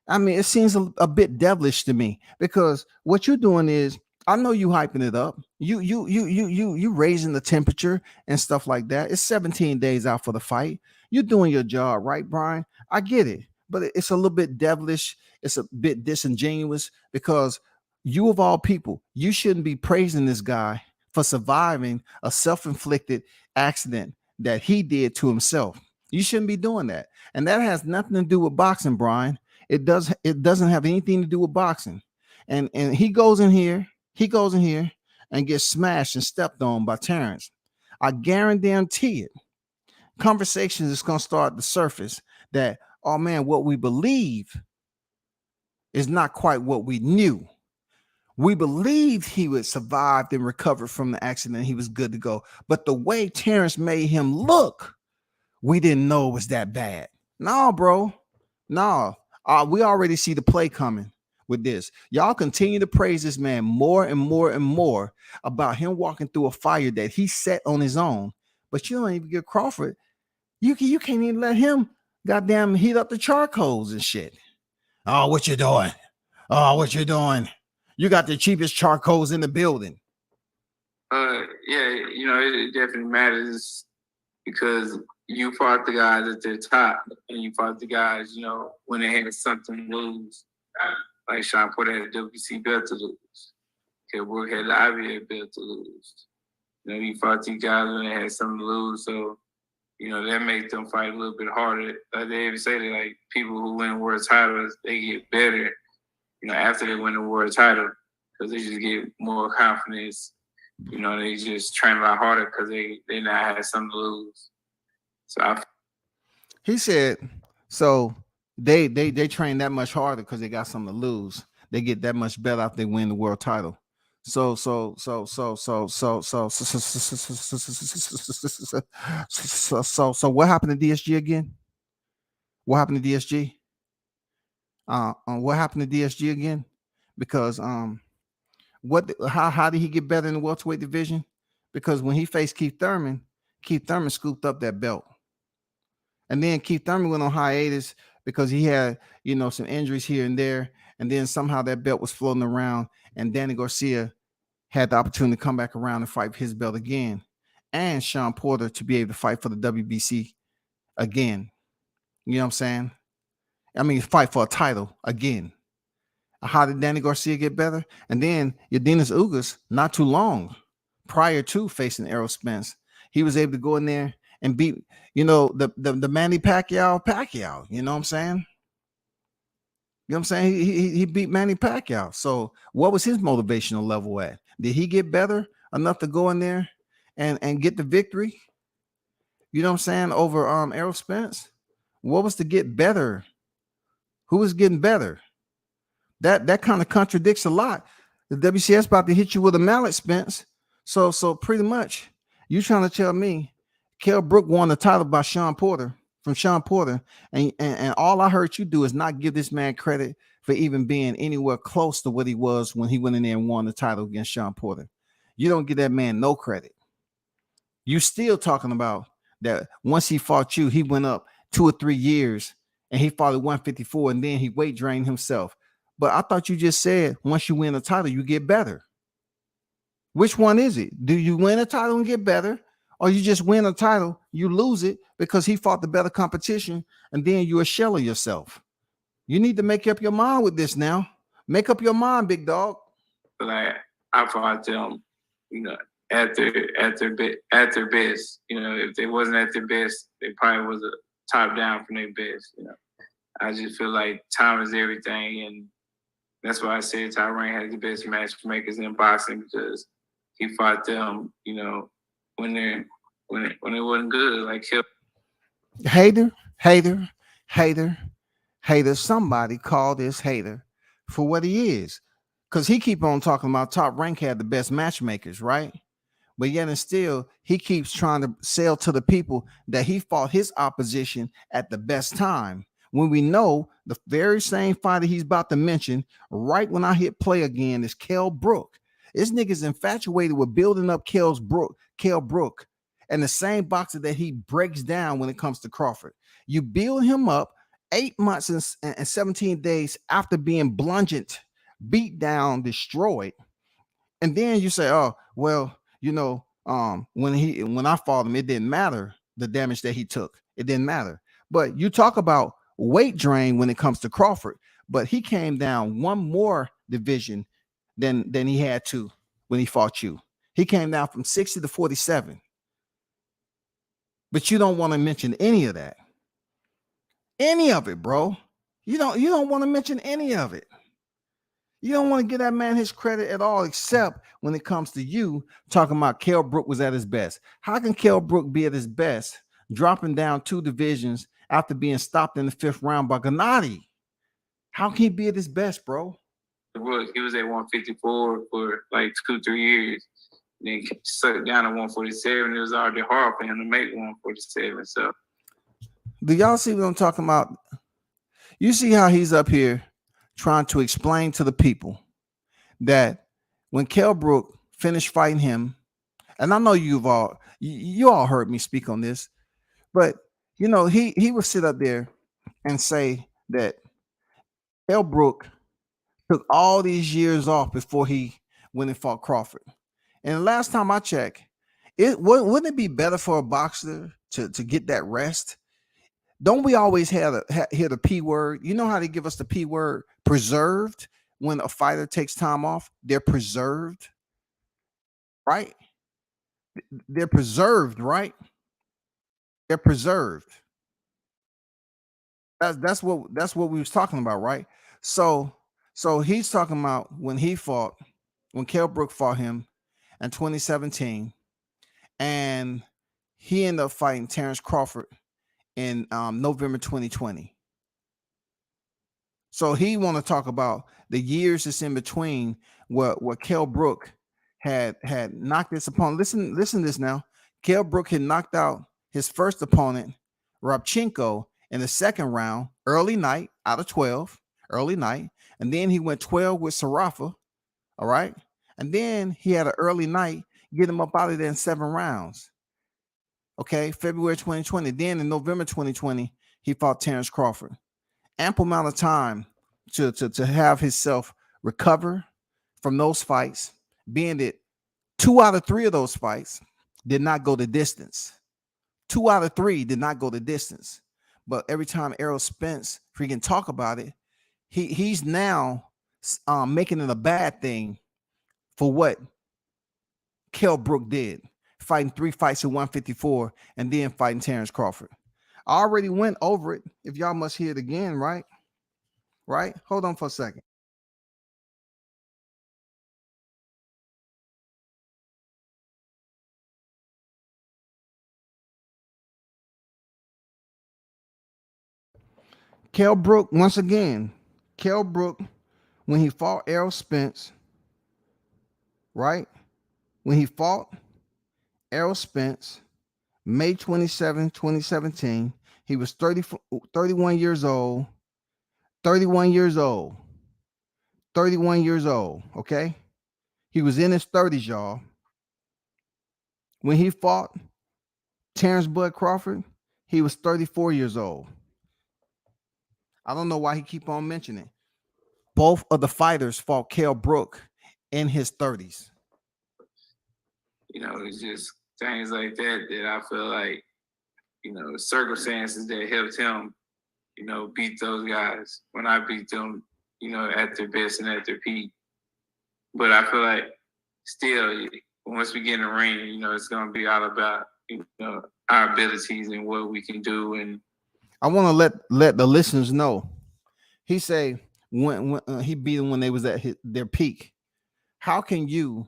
I mean, it seems a bit devilish to me, because what you're doing is, I know you hyping it up. You raising the temperature and stuff like that. It's 17 days out for the fight. You're doing your job, right, Brian? I get it, but it's a little bit devilish. It's a bit disingenuous, because you of all people, you shouldn't be praising this guy for surviving a self-inflicted accident that he did to himself. You shouldn't be doing that. And that has nothing to do with boxing, Brian. It doesn't have anything to do with boxing. And he goes in here and gets smashed and stepped on by Terence. I guarantee it. Conversations is going to start to surface that, oh man, what we believe is not quite what we knew. We believed he would survive and recover from the accident. He was good to go. But the way Terence made him look, we didn't know it was that bad. No, bro. No. We already see the play coming with this. Y'all continue to praise this man more and more and more about him walking through a fire that he set on his own. But you don't even give Crawford. You can't even let him goddamn heat up the charcoals and shit. Oh, what you doing? Oh, what you doing? You got the cheapest charcoals in the building. Yeah, it definitely matters because you fought the guys at their top and you fought the guys, when they had something to lose. Like Sean Porter had a WBC belt to lose. Kell Brook had the IBF belt to lose. You fought these guys when they had something to lose. So, that makes them fight a little bit harder. Like they even say that, like, people who win world titles, they get better, after they win the world title because they just get more confidence. They just train a lot harder because they now have something to lose. So he said, so they train that much harder because they got something to lose. They get that much better after they win the world title. So what happened to DSG again? What happened to DSG? What happened to DSG again? Because how did he get better in the welterweight division? Because when he faced Keith Thurman scooped up that belt. And then Keith Thurman went on hiatus because he had, some injuries here and there. And then somehow that belt was floating around and Danny Garcia had the opportunity to come back around and fight his belt again. And Sean Porter to be able to fight for the WBC again. You know what I'm saying? I mean, fight for a title again. How did Danny Garcia get better? And then Yordenis Ugas, not too long prior to facing Errol Spence, he was able to go in there and beat, the Manny Pacquiao. You know what I'm saying? You know what I'm saying? He beat Manny Pacquiao. So what was his motivational level at? Did he get better enough to go in there and get the victory? You know what I'm saying? Over Errol Spence? What was to get better? Who was getting better? That kind of contradicts a lot. The WCS about to hit you with a mallet, Spence. So pretty much you trying to tell me Kell Brook won the title by Sean Porter, and all I heard you do is not give this man credit for even being anywhere close to what he was when he went in there and won the title against Sean Porter. You don't give that man no credit. You still talking about that once he fought you, he went up 2 or 3 years and he fought at 154 and then he weight drained himself. But I thought you just said once you win a title, you get better. Which one is it? Do you win a title and get better? Or you just win a title, you lose it because he fought the better competition, and then you're a shell of yourself. You need to make up your mind with this now. Make up your mind, big dog. Like I fought them, at their best. If they wasn't at their best, they probably was a top down from their best. I just feel like time is everything, and that's why I said Tyron has the best matchmakers in boxing because he fought them, when it wasn't good, like hater. Somebody call this hater for what he is, because he keep on talking about Top Rank had the best matchmakers, right? But yet and still, he keeps trying to sell to the people that he fought his opposition at the best time. When we know the very same fighter he's about to mention, right when I hit play again, is Kell Brook. This nigga's infatuated with building up Kell Brook, and the same boxer that he breaks down when it comes to Crawford. You build him up 8 months and 17 days after being bludgeoned, beat down, destroyed. And then you say, oh, well, when I fought him, it didn't matter the damage that he took. It didn't matter. But you talk about weight drain when it comes to Crawford, but he came down one more division than he had to when he fought you. He came down from 60 to 47. But you don't want to mention any of that. Any of it, bro. You don't want to mention any of it. You don't want to give that man his credit at all, except when it comes to you talking about Kell Brook was at his best. How can Kell Brook be at his best, dropping down 2 divisions after being stopped in the 5th round by Gennady? How can he be at his best, bro? He was at 154 for like 2-3 years. Then he sucked down to 147. It was already hard for him to make 147. So, do y'all see what I'm talking about? You see how he's up here trying to explain to the people that when Kell Brook finished fighting him, and I know you all heard me speak on this, but you know, he would sit up there and say that Kell Brook took all these years off before he went and fought Crawford. And the last time I checked, wouldn't it be better for a boxer to get that rest? Don't we always hear the P word? You know how they give us the P word, preserved, when a fighter takes time off? They're preserved, right? They're preserved, right? They're preserved. That's what we was talking about, right? So he's talking about when Kell Brook fought him in 2017, and he ended up fighting Terence Crawford in November 2020. So he want to talk about the years that's in between what Kell Brook had knocked his opponent. Listen to this now. Kell Brook had knocked out his first opponent, Rabchenko, in the 2nd round, early night, out of 12, early night. And then he went 12 with Sarafa, all right? And then he had an early night, get him up out of there in 7 rounds. Okay, February 2020. Then in November 2020, he fought Terence Crawford. Ample amount of time to have himself recover from those fights, being that 2 out of 3 of those fights did not go the distance. 2 out of 3 did not go the distance. But every time Errol Spence freaking talk about it, he's now making it a bad thing for what Kell Brook did, fighting 3 fights at 154 and then fighting Terence Crawford. I already went over it. If y'all must hear it again, right? Right? Hold on for a second. Kell Brook, once again, Kell Brook, when he fought Errol Spence, right? When he fought Errol Spence, May 27, 2017, he was 31 years old. 31 years old. 31 years old, okay? He was in his 30s, y'all. When he fought Terence Bud Crawford, he was 34 years old. I don't know why he keep on mentioning. Both of the fighters fought Kell Brook in his 30s. You know, it's just things like that I feel like, you know, circumstances that helped him, you know, beat those guys when I beat them, you know, at their best and at their peak. But I feel like still, once we get in the ring, you know, it's going to be all about, you know, our abilities and what we can do. And I want to let the listeners know. He say when he beat them when they was at their peak. How can you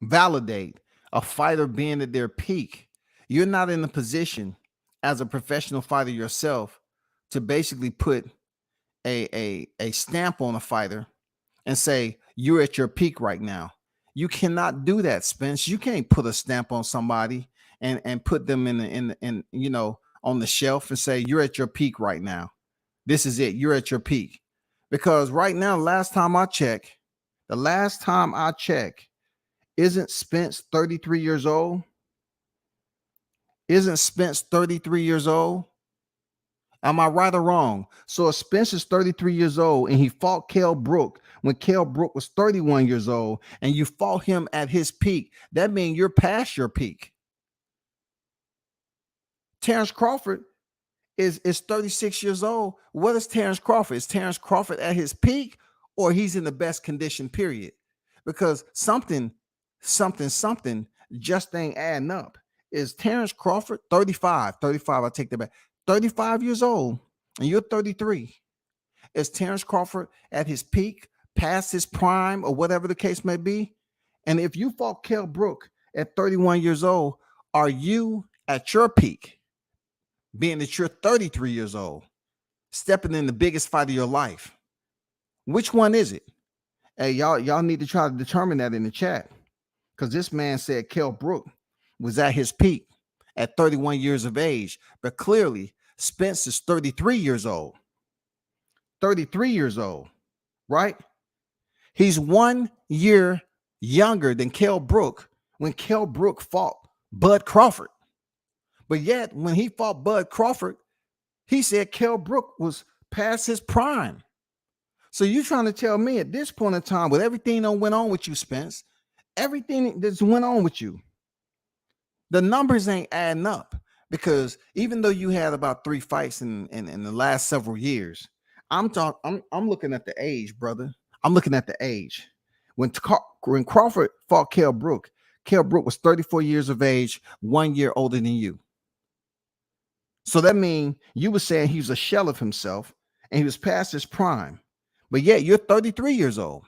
validate a fighter being at their peak? You're not in a position as a professional fighter yourself to basically put a stamp on a fighter and say you're at your peak right now. You cannot do that, Spence. You can't put a stamp on somebody and put them in you know, on the shelf and say you're at your peak right now. This is it. You're at your peak. Because right now, the last time I check, isn't Spence 33 years old? Isn't Spence 33 years old? Am I right or wrong? So if Spence is 33 years old and he fought Kell Brook when Kell Brook was 31 years old and you fought him at his peak, that means you're past your peak. Terence Crawford is 36 years old. What is Terence Crawford? Is Terence Crawford at his peak or he's in the best condition, period. Because something just ain't adding up. Is Terence Crawford 35? 35, I take that back. 35 years old, and you're 33. Is Terence Crawford at his peak, past his prime, or whatever the case may be? And if you fought Kell Brook at 31 years old, are you at your peak, being that you're 33 years old, stepping in the biggest fight of your life? Which one is it? Hey, y'all need to try to determine that in the chat, because this man said Kell Brook was at his peak at 31 years of age, but clearly Spence is 33 years old. 33 years old, right? He's 1 year younger than Kell Brook when Kell Brook fought Bud Crawford. But yet, when he fought Bud Crawford, he said Kell Brook was past his prime. So you trying to tell me at this point in time, with everything that went on with you, Spence, everything that's went on with you, the numbers ain't adding up. Because even though you had about 3 fights in the last several years, I'm looking at the age, brother. I'm looking at the age. When Crawford fought Kell Brook was 34 years of age, 1 year older than you. So that means you were saying he was a shell of himself and he was past his prime. But yet you're 33 years old.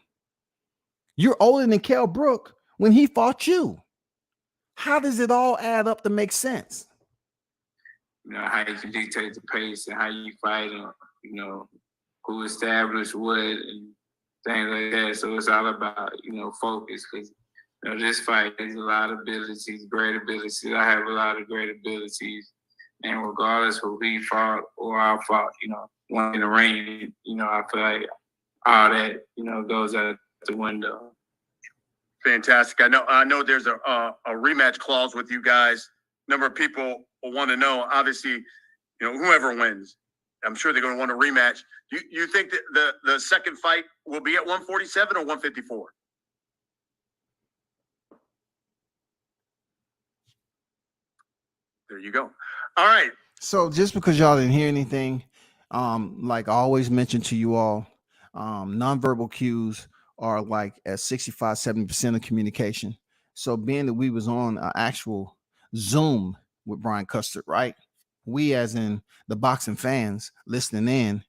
You're older than Kell Brook when he fought you. How does it all add up to make sense? You know, how you can dictate the pace and how you fight, and, you know, who established what and things like that. So it's all about, you know, focus, because, you know, this fight has a lot of abilities, great abilities. I have a lot of great abilities. And regardless of who he fought or I fought, you know, one in the ring, you know, I feel like all that, you know, goes out the window. Fantastic. I know there's a rematch clause with you guys. Number of people want to know, obviously, you know, whoever wins, I'm sure they're going to want a rematch. You think that the second fight will be at 147 or 154? There you go. All right. So just because y'all didn't hear anything, like I always mention to you all, nonverbal cues are like at 65-70% of communication. So being that we was on an actual Zoom with Brian Custer, right? We, as in the boxing fans listening in,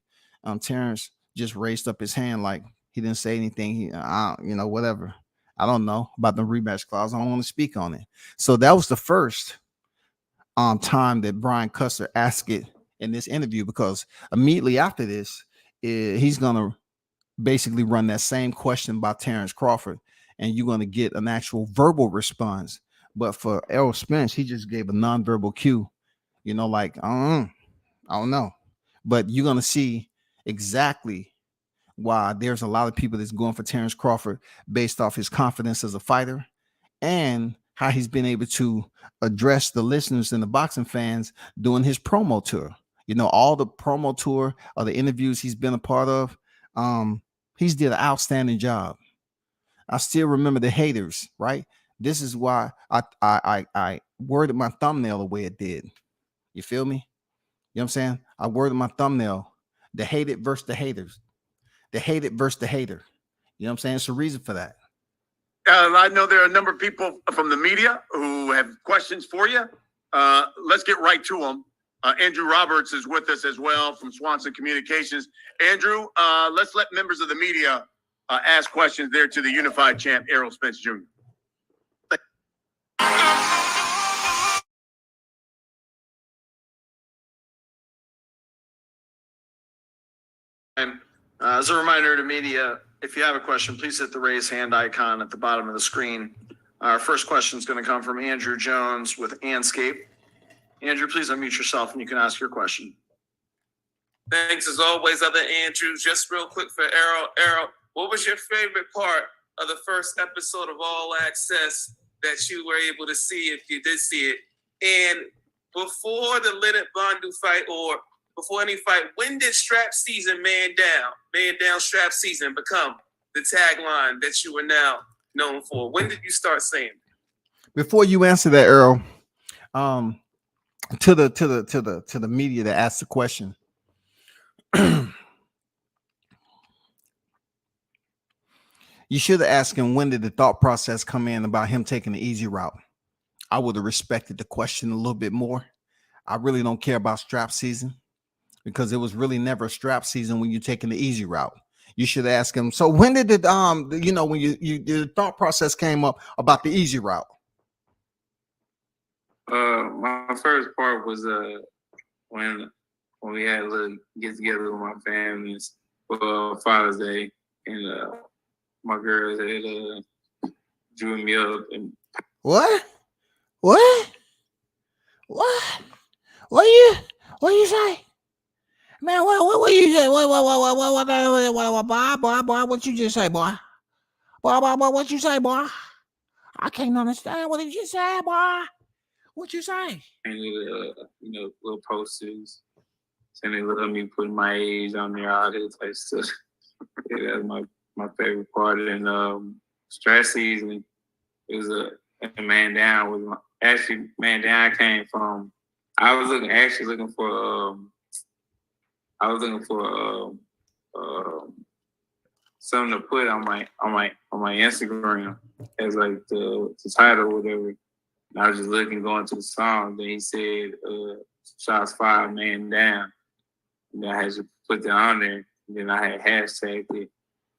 Terence just raised up his hand like he didn't say anything. He, you know, whatever. I don't know about the rematch clause. I don't want to speak on it. So that was the first time that Brian Custer asked it in this interview, because immediately after this, he's gonna basically run that same question by Terence Crawford, and you're gonna get an actual verbal response. But for Errol Spence, he just gave a nonverbal cue, you know, like I don't know. But you're gonna see exactly why there's a lot of people that's going for Terence Crawford based off his confidence as a fighter, and how he's been able to address the listeners and the boxing fans doing his promo tour. You know, all the promo tour or the interviews he's been a part of, he's did an outstanding job. I still remember the haters, right? This is why I worded my thumbnail the way it did. You feel me? You know what I'm saying? I worded my thumbnail, the hated versus the haters, the hated versus the hater. You know what I'm saying? It's a reason for that. I know there are a number of people from the media who have questions for you. Let's get right to them. Andrew Roberts is with us as well from Swanson Communications. Andrew, let's let members of the media ask questions there to the unified champ, Errol Spence Jr. As a reminder to media, if you have a question, please hit the raise hand icon at the bottom of the screen. Our first question is going to come from Andrew Jones with Anscape. Andrew, please unmute yourself and you can ask your question. Thanks as always, other Andrew. Just real quick for Errol. Errol, what was your favorite part of the first episode of All Access that you were able to see, if you did see it? And before the Leonard Bondu fight, or before any fight, when did strap season, man down strap season become the tagline that you are now known for? When did you start saying that? Before you answer that, Errol, to the media that asked the question, You should have asked him when did the thought process come in about him taking the easy route. I would have respected the question a little bit more. I really don't care about strap season because it was really never a strap season when you're taking the easy route. You should ask him. So when did it when the thought process came up about the easy route? My first part was when we had a little get together with my families for Father's Day, and my girls had drew me up and What you say? Man, what you say? What, boy, what you just say, boy? Boy, what you say, boy? I can't understand. What did you say, boy? What you say? painted, little posters, saying they love me, putting my age on there, all that type of stuff. Yeah, that's my favorite part. And strat season, it was a man down. Man down came from. I was looking for something to put on my Instagram as like the title or whatever. And I was just going to the song. Then he said, "Shots fired, man down." And I had to put that on there. And then I had hashtagged it.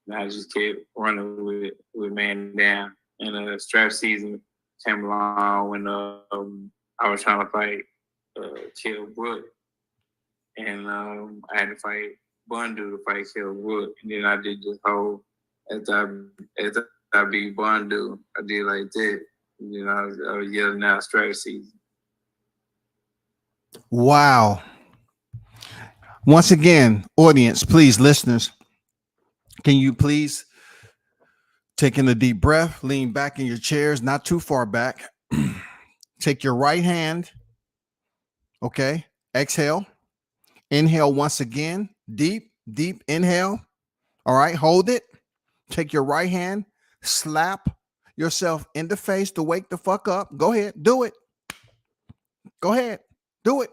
And I just kept running with man down. And strap season came along when I was trying to fight Kill Brook. And I had to fight Bundu to fight Kill Brook. And then I did this whole, as I beat Bundu, I did like that. And then I was yelling out strap season. Wow. Once again, audience, please, listeners, can you please take in a deep breath, lean back in your chairs, not too far back. Take your right hand. Okay. Exhale. Inhale once again. Deep inhale. All right. Hold it. Take your right hand. Slap yourself in the face to wake the fuck up. Go ahead. Do it. Go ahead. Do it.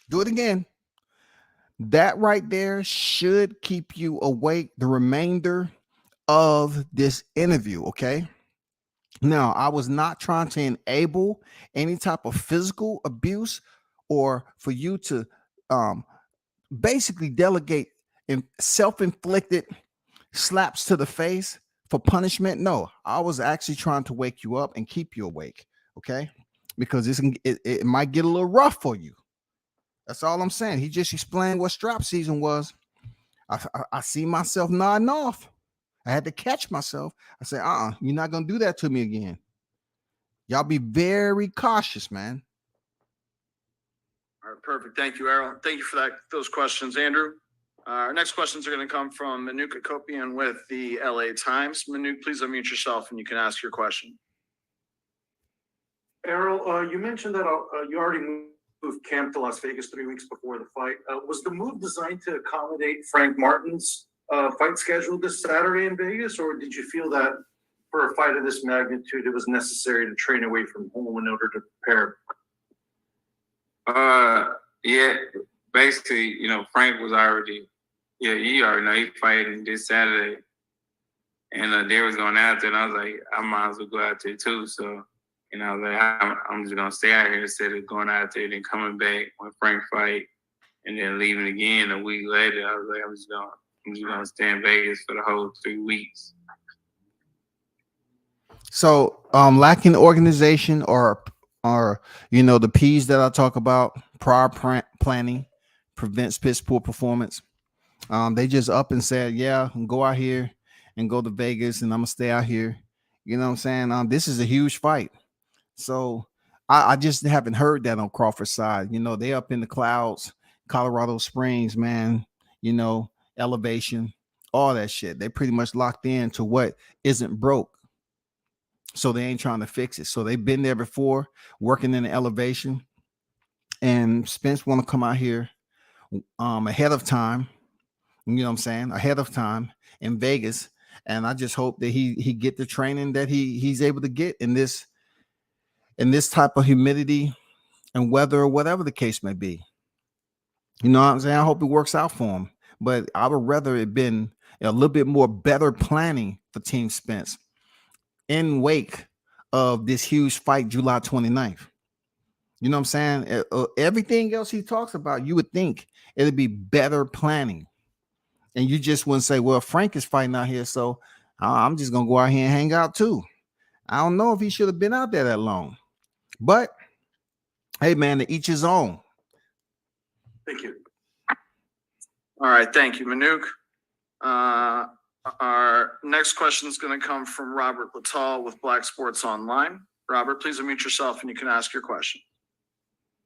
Do it again. That right there should keep you awake the remainder of this interview. Okay. Now, I was not trying to enable any type of physical abuse or for you to basically delegate in self-inflicted slaps to the face for punishment. No, I was actually trying to wake you up and keep you awake. Okay. Because it might get a little rough for you. That's all I'm saying. He just explained what strap season was. I see myself nodding off. I had to catch myself. I said, you're not going to do that to me again. Y'all be very cautious, man. All right, perfect. Thank you, Errol. Thank you for those questions, Andrew. Our next questions are going to come from Manuk Akopian with the LA Times. Manuk, please unmute yourself and you can ask your question. Errol, you mentioned that you already moved camp to Las Vegas 3 weeks before the fight. Was the move designed to accommodate Frank Martin's fight schedule this Saturday in Vegas, or did you feel that for a fight of this magnitude, it was necessary to train away from home in order to prepare? Yeah, basically, Frank was already, you already know, he fighting this Saturday. And they was going out there, and I was like, I might as well go out there too. So, I was like, I'm just going to stay out here instead of going out there and then coming back when Frank fight and then leaving again a week later. I was like, I'm just going to stay in Vegas for the whole 3 weeks. So, lacking organization or the P's that I talk about, prior planning prevents piss poor performance. They just up and said, yeah, go out here and go to Vegas and I'm gonna stay out here. You know what I'm saying? This is a huge fight. So I just haven't heard that on Crawford's side. They up in the clouds, Colorado Springs, man, elevation, all that shit. They pretty much locked in to what isn't broke. So they ain't trying to fix it. So they've been there before, working in the elevation. And Spence want to come out here ahead of time. You know what I'm saying? Ahead of time in Vegas. And I just hope that he get the training that he's able to get in this type of humidity and weather or whatever the case may be. You know what I'm saying? I hope it works out for him. But I would rather it been a little bit more better planning for Team Spence in wake of this huge fight July 29th. You know what I'm saying? Everything else he talks about, you would think it'd be better planning. And you just wouldn't say, well, Frank is fighting out here, so I'm just going to go out here and hang out too. I don't know if he should have been out there that long. But, hey, man, to each his own. Thank you. All right. Thank you, Manuk. Our next question is going to come from Robert Littall with Black Sports Online. Robert, please unmute yourself and you can ask your question.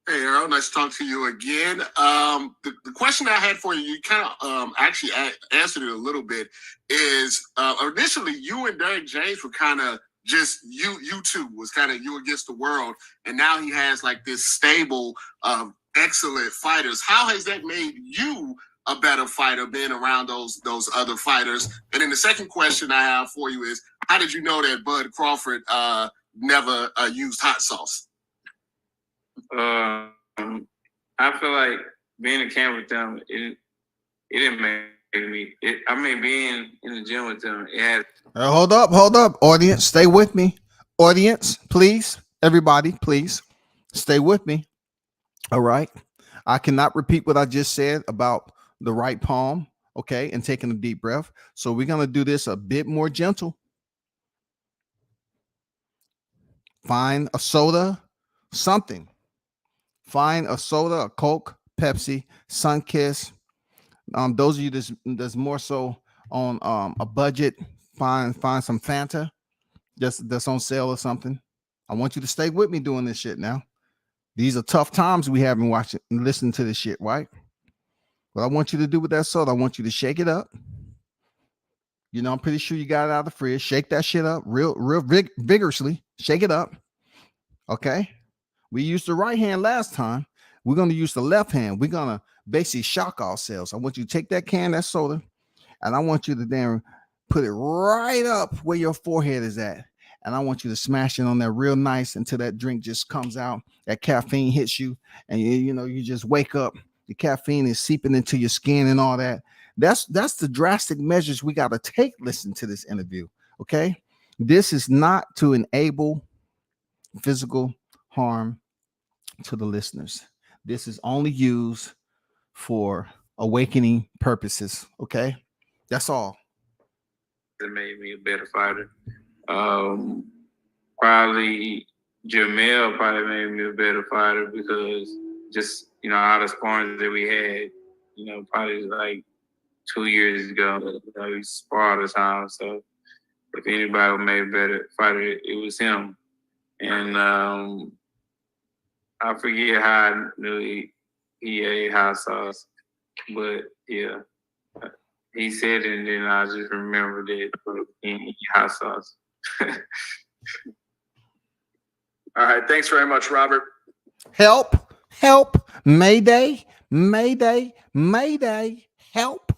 Hey, Errol, nice to talk to you again. The question I had for you, you kind of actually answered it a little bit, is initially you and Derek James were kind of just you two was kind of you against the world, and now he has like this stable of excellent fighters. How has that made you a better fighter being around those other fighters? And then the second question I have for you is, how did you know that Bud Crawford never used hot sauce? I feel like being in camp with them, it didn't make me. Being in the gym with them, it had. Hold up, audience, stay with me. Audience, please, everybody, please stay with me. All right, I cannot repeat what I just said about the right palm, okay, and taking a deep breath. So we're gonna do this a bit more gentle. Find a soda, something. Find a soda, a Coke, Pepsi, Sunkiss. Those of you that's more so on a budget, find some Fanta that's on sale or something. I want you to stay with me doing this shit now. These are tough times we have been watching and listening to this shit, right? What I want you to do with that soda, I want you to shake it up. You know, I'm pretty sure you got it out of the fridge. Shake that shit up real vigorously. Shake it up. Okay. We used the right hand last time. We're going to use the left hand. We're going to basically shock ourselves. I want you to take that can, that soda, and I want you to then put it right up where your forehead is at. And I want you to smash it on there real nice until that drink just comes out. That caffeine hits you, and you just wake up. The caffeine is seeping into your skin and all that. That's the drastic measures we got to take. Listen to this interview, okay? This is not to enable physical harm to the listeners. This is only used for awakening purposes. Okay, that's all. It made me a better fighter. Probably Jamel probably made me a better fighter because just all the sparring that we had, probably like 2 years ago, we sparred all the time. So if anybody made a better fighter, it was him. And I forget how I knew he ate hot sauce, but yeah, he said it, and then I just remembered it. He ate hot sauce. All right, thanks very much, Robert. Help! Mayday! Help!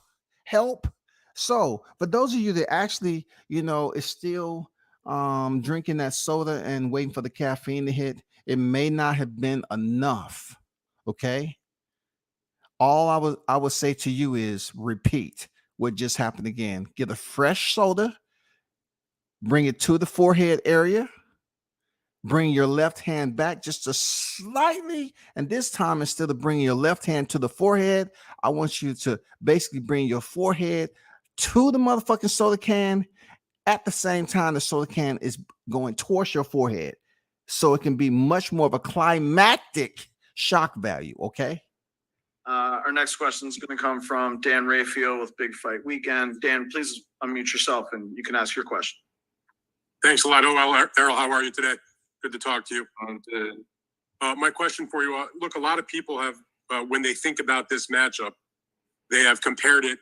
So, for those of you that actually, is still drinking that soda and waiting for the caffeine to hit, it may not have been enough. Okay. All I would say to you is repeat what just happened again. Get a fresh soda, bring it to the forehead area, bring your left hand back just a slightly, and this time instead of bringing your left hand to the forehead, I want you to basically bring your forehead to the motherfucking soda can at the same time the soda can is going towards your forehead, so it can be much more of a climactic shock value. Okay. Our next question is going to come from Dan Rayfield with Big Fight Weekend. Dan, please unmute yourself and you can ask your question. Thanks a lot. Errol, how are you today? Good to talk to you. I'm good. My question for you, look, a lot of people have, when they think about this matchup, they have compared it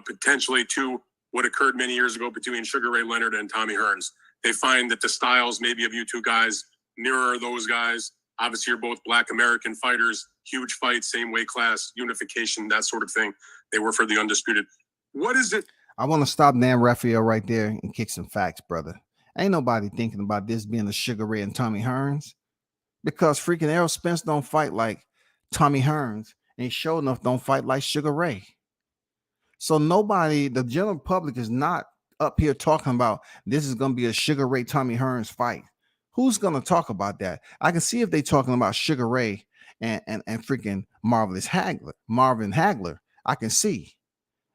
potentially to what occurred many years ago between Sugar Ray Leonard and Tommy Hearns. They find that the styles maybe of you two guys mirror those guys. Obviously, you're both Black American fighters, huge fight, same weight class, unification, that sort of thing. They were for the undisputed. What is it? I want to stop Dan Raphael right there and kick some facts, brother. Ain't nobody thinking about this being a Sugar Ray and Tommy Hearns, because freaking Errol Spence don't fight like Tommy Hearns, and sure enough don't fight like Sugar Ray. So nobody, the general public, is not up here talking about this is going to be a Sugar Ray Tommy Hearns fight. Who's going to talk about that? I can see if they're talking about Sugar Ray and freaking Marvin Hagler. I can see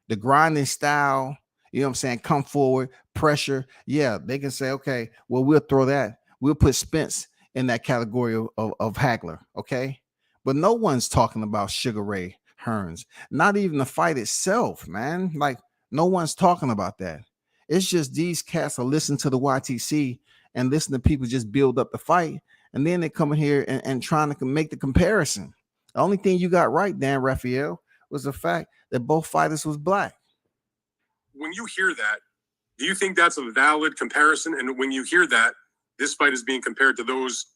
the grinding style. You know what I'm saying? Come forward, pressure. Yeah, they can say, okay, well, we'll throw that. We'll put Spence in that category of Hagler. Okay. But no one's talking about Sugar Ray Hearns. Not even the fight itself, man. Like, no one's talking about that. It's just these cats are listening to the YTC and listen to people just build up the fight. And then they come in here and trying to make the comparison. The only thing you got right, Dan Raphael, was the fact that both fighters was black. When you hear that, do you think that's a valid comparison? And when you hear that, this fight is being compared to those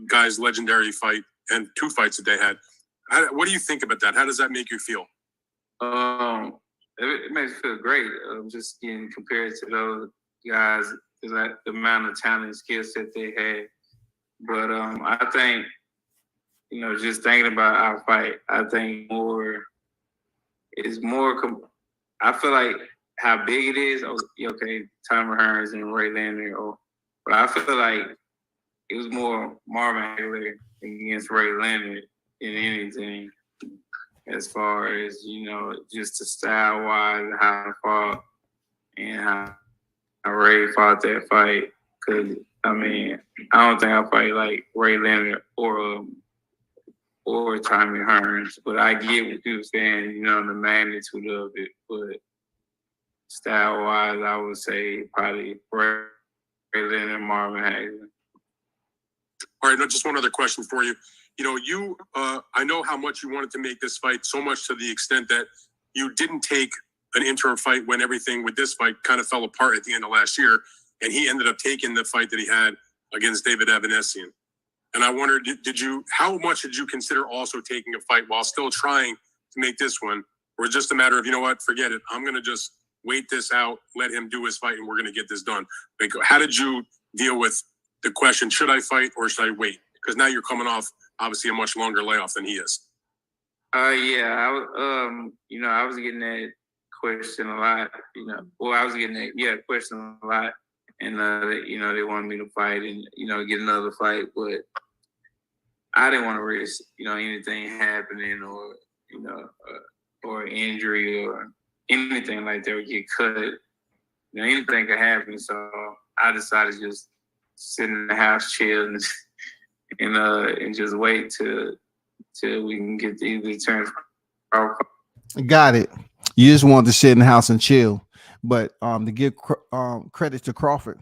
guys' legendary fight and 2 fights that they had. What do you think about that? How does that make you feel? It makes me feel great. Just getting compared to those guys, like the amount of talent and skill set they had. But I think, just thinking about our fight, I think I feel like how big it is. Okay, Tommy Hearns and Ray Leonard. But I feel like it was more Marvin Hagler against Ray Leonard than anything, as far as, just the style wise, how I fought and how Ray fought that fight. Because, I don't think I fight like Ray Leonard or Tommy Hearns, but I get what you're saying, the magnitude of it. But style wise, I would say probably Ray Leonard and Marvin Hagler. All right, now just one other question for you. I know how much you wanted to make this fight, so much to the extent that you didn't take an interim fight when everything with this fight kind of fell apart at the end of last year, and he ended up taking the fight that he had against David Evanesian. And I wondered, how much did you consider also taking a fight while still trying to make this one, or just a matter of, forget it, I'm going to just wait this out, let him do his fight, and we're going to get this done? Like, how did you deal with the question, should I fight or should I wait? Because now you're coming off, obviously, a much longer layoff than he is. I was getting that question a lot, I was getting that question a lot, and they wanted me to fight and get another fight, but I didn't want to risk anything happening or injury or anything like that, or get cut. Anything could happen, so I decided to just sit in the house, chill, and just wait till we can get the Terence Crawford. Got it. You just wanted to sit in the house and chill. But to give credit to Crawford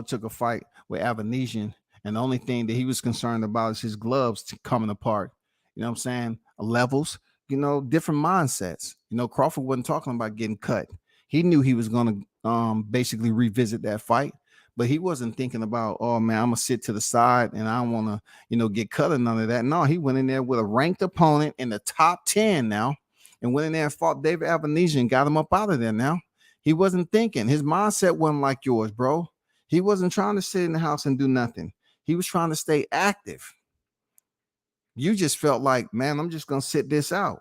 took a fight with Avanesian, and the only thing that he was concerned about is his gloves coming apart. You know what I'm saying? Levels, different mindsets. Crawford wasn't talking about getting cut. He knew he was going to basically revisit that fight, but he wasn't thinking about, oh man, I'm gonna sit to the side and I don't want to, get cut or none of that. No, he went in there with a ranked opponent in the top 10 now, and went in there and fought David Avanesian and got him up out of there now. He wasn't thinking. His mindset wasn't like yours, bro. He wasn't trying to sit in the house and do nothing. He was trying to stay active. You just felt like, man, I'm just going to sit this out.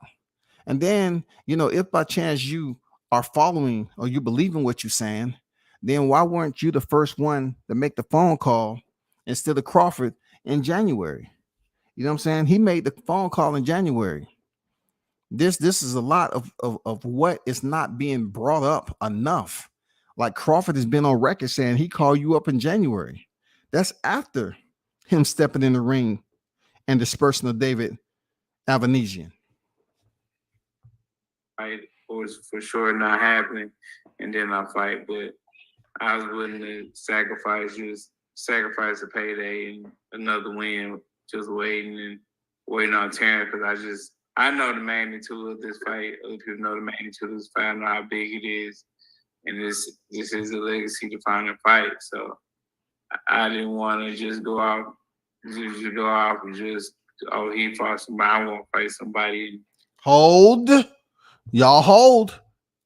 And then, if by chance you are following or you believe in what you're saying, then why weren't you the first one to make the phone call instead of Crawford in January? You know what I'm saying? He made the phone call in January. This is a lot of what is not being brought up enough. Like Crawford has been on record saying he called you up in January. That's after him stepping in the ring and dispersing of David Avanesian. Fight was for sure not happening, and then I fight, but I was willing to sacrifice a payday and another win, just waiting on Terence, because I know the magnitude of this fight. Other people know the magnitude of this fight. I know how big it is, and this is a legacy-defining fight. So I didn't want to just go out and he fought somebody. I want to fight somebody. Hold, y'all hold.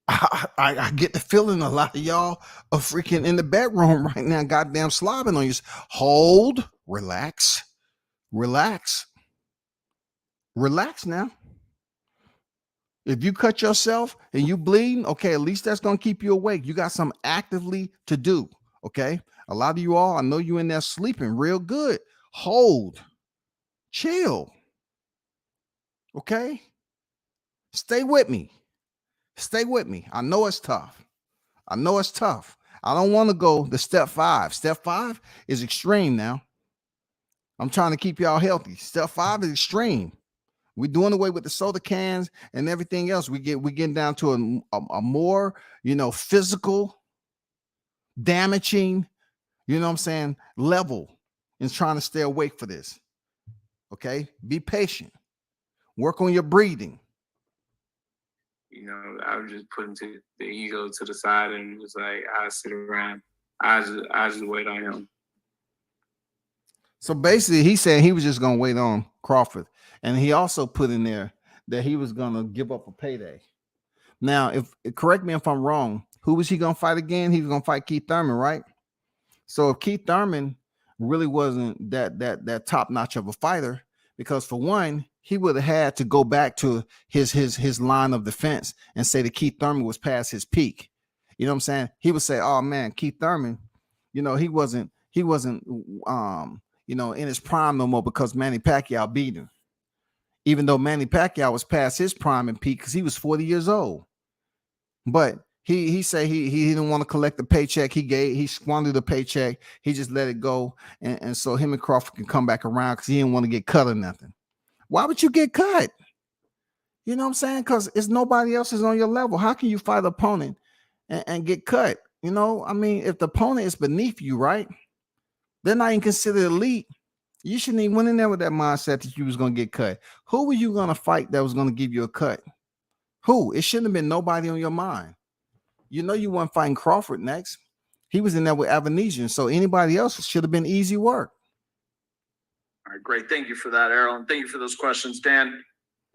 I get the feeling a lot of y'all are freaking in the bedroom right now, goddamn slobbing on you. Hold, relax now. If you cut yourself and you bleeding, okay, at least that's gonna keep you awake. You got something actively to do. Okay. A lot of you all, I know you in there sleeping real good. Hold, chill. Okay. Stay with me. Stay with me. I know it's tough. I know it's tough. I don't want to go to step 5. Step 5 is extreme now. I'm trying to keep y'all healthy. Step 5 is extreme. We're doing away with the soda cans and everything else. We're getting down to a more, physical, damaging, level and trying to stay awake for this. Okay. Be patient. Work on your breathing. I was just putting the ego to the side and was like, I sit around. I just wait on him. So basically, he said he was just going to wait on Crawford. And he also put in there that he was going to give up a payday. Now, correct me if I'm wrong, who was he going to fight again? He was going to fight Keith Thurman, right? So if Keith Thurman really wasn't that top notch of a fighter, because for one, he would have had to go back to his line of defense and say that Keith Thurman was past his peak. You know what I'm saying? He would say, "Oh man, Keith Thurman, he wasn't in his prime no more because Manny Pacquiao beat him." Even though Manny Pacquiao was past his prime and peak because he was 40 years old. But he said he didn't want to collect the paycheck he squandered the paycheck. He just let it go. And so him and Crawford can come back around because he didn't want to get cut or nothing. Why would you get cut? You know what I'm saying? Because it's nobody else is on your level. How can you fight an opponent and get cut? If the opponent is beneath you, right? They're not even considered elite. You shouldn't even went in there with that mindset that you was going to get cut. Who were you going to fight that was going to give you a cut? Who? It shouldn't have been nobody on your mind. You weren't fighting Crawford next. He was in there with Avanesian. So anybody else should have been easy work. All right, great. Thank you for that, Errol. And thank you for those questions, Dan.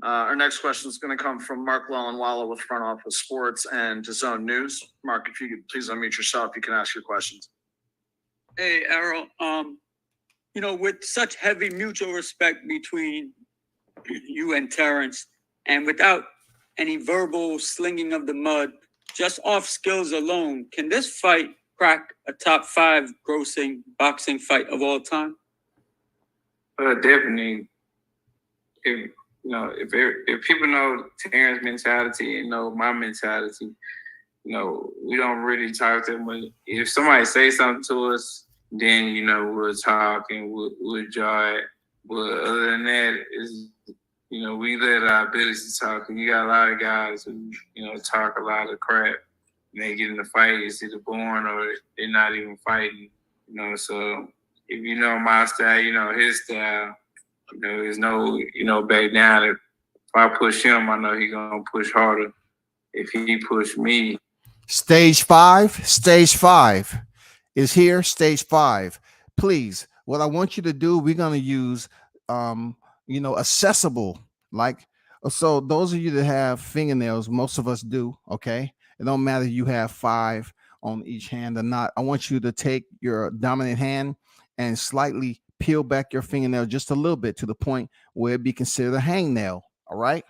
Our next question is going to come from Mark Lellenwalla with Front Office Sports and DAZN News. Mark, if you could please unmute yourself, you can ask your questions. Hey, Errol. With such heavy mutual respect between you and Terence, and without any verbal slinging of the mud, just off skills alone, can this fight crack a top 5 grossing boxing fight of all time? Definitely. If people know Terrence's mentality and know my mentality, we don't really talk to them. If somebody says something to us, then we'll talk and we'll jar it. But other than that, we let our abilities talk. And you got a lot of guys who talk a lot of crap. And they get in the fight, it's either born or they're not even fighting. So if you know my style, his style, there's no back down. If I push him, I know he's gonna push harder. If he push me, Stage 5 is here. Stage 5. Please, what I want you to do, we're going to use, accessible. So those of you that have fingernails, most of us do. Okay. It don't matter if you have 5 on each hand or not. I want you to take your dominant hand and slightly peel back your fingernail just a little bit to the point where it be considered a hangnail. All right.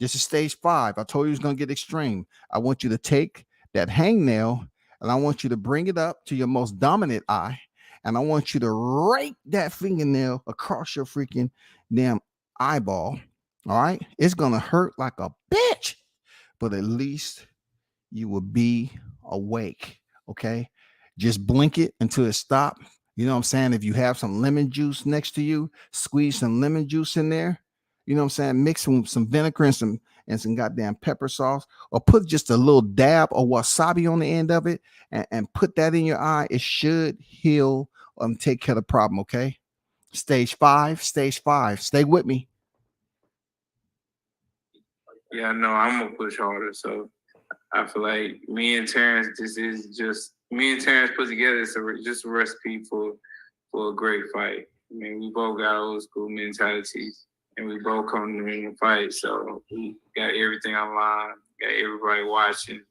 This is stage 5. I told you it's going to get extreme. I want you to take that hangnail and I want you to bring it up to your most dominant eye. And I want you to rake that fingernail across your freaking damn eyeball. All right. It's going to hurt like a bitch, but at least you will be awake. Okay. Just blink it until it stops. You know what I'm saying? If you have some lemon juice next to you, squeeze some lemon juice in there. You know what I'm saying? Mix some vinegar and some goddamn pepper sauce, or put just a little dab of wasabi on the end of it and put that in your eye. It should heal take care of the problem. Okay. Stage 5. Stay with me. Yeah, no, I'm gonna push harder. So I feel like me and Terence put together. It's just a recipe for a great fight. I mean, we both got old school mentalities, and we both come in the fight. So we got everything online, got everybody watching.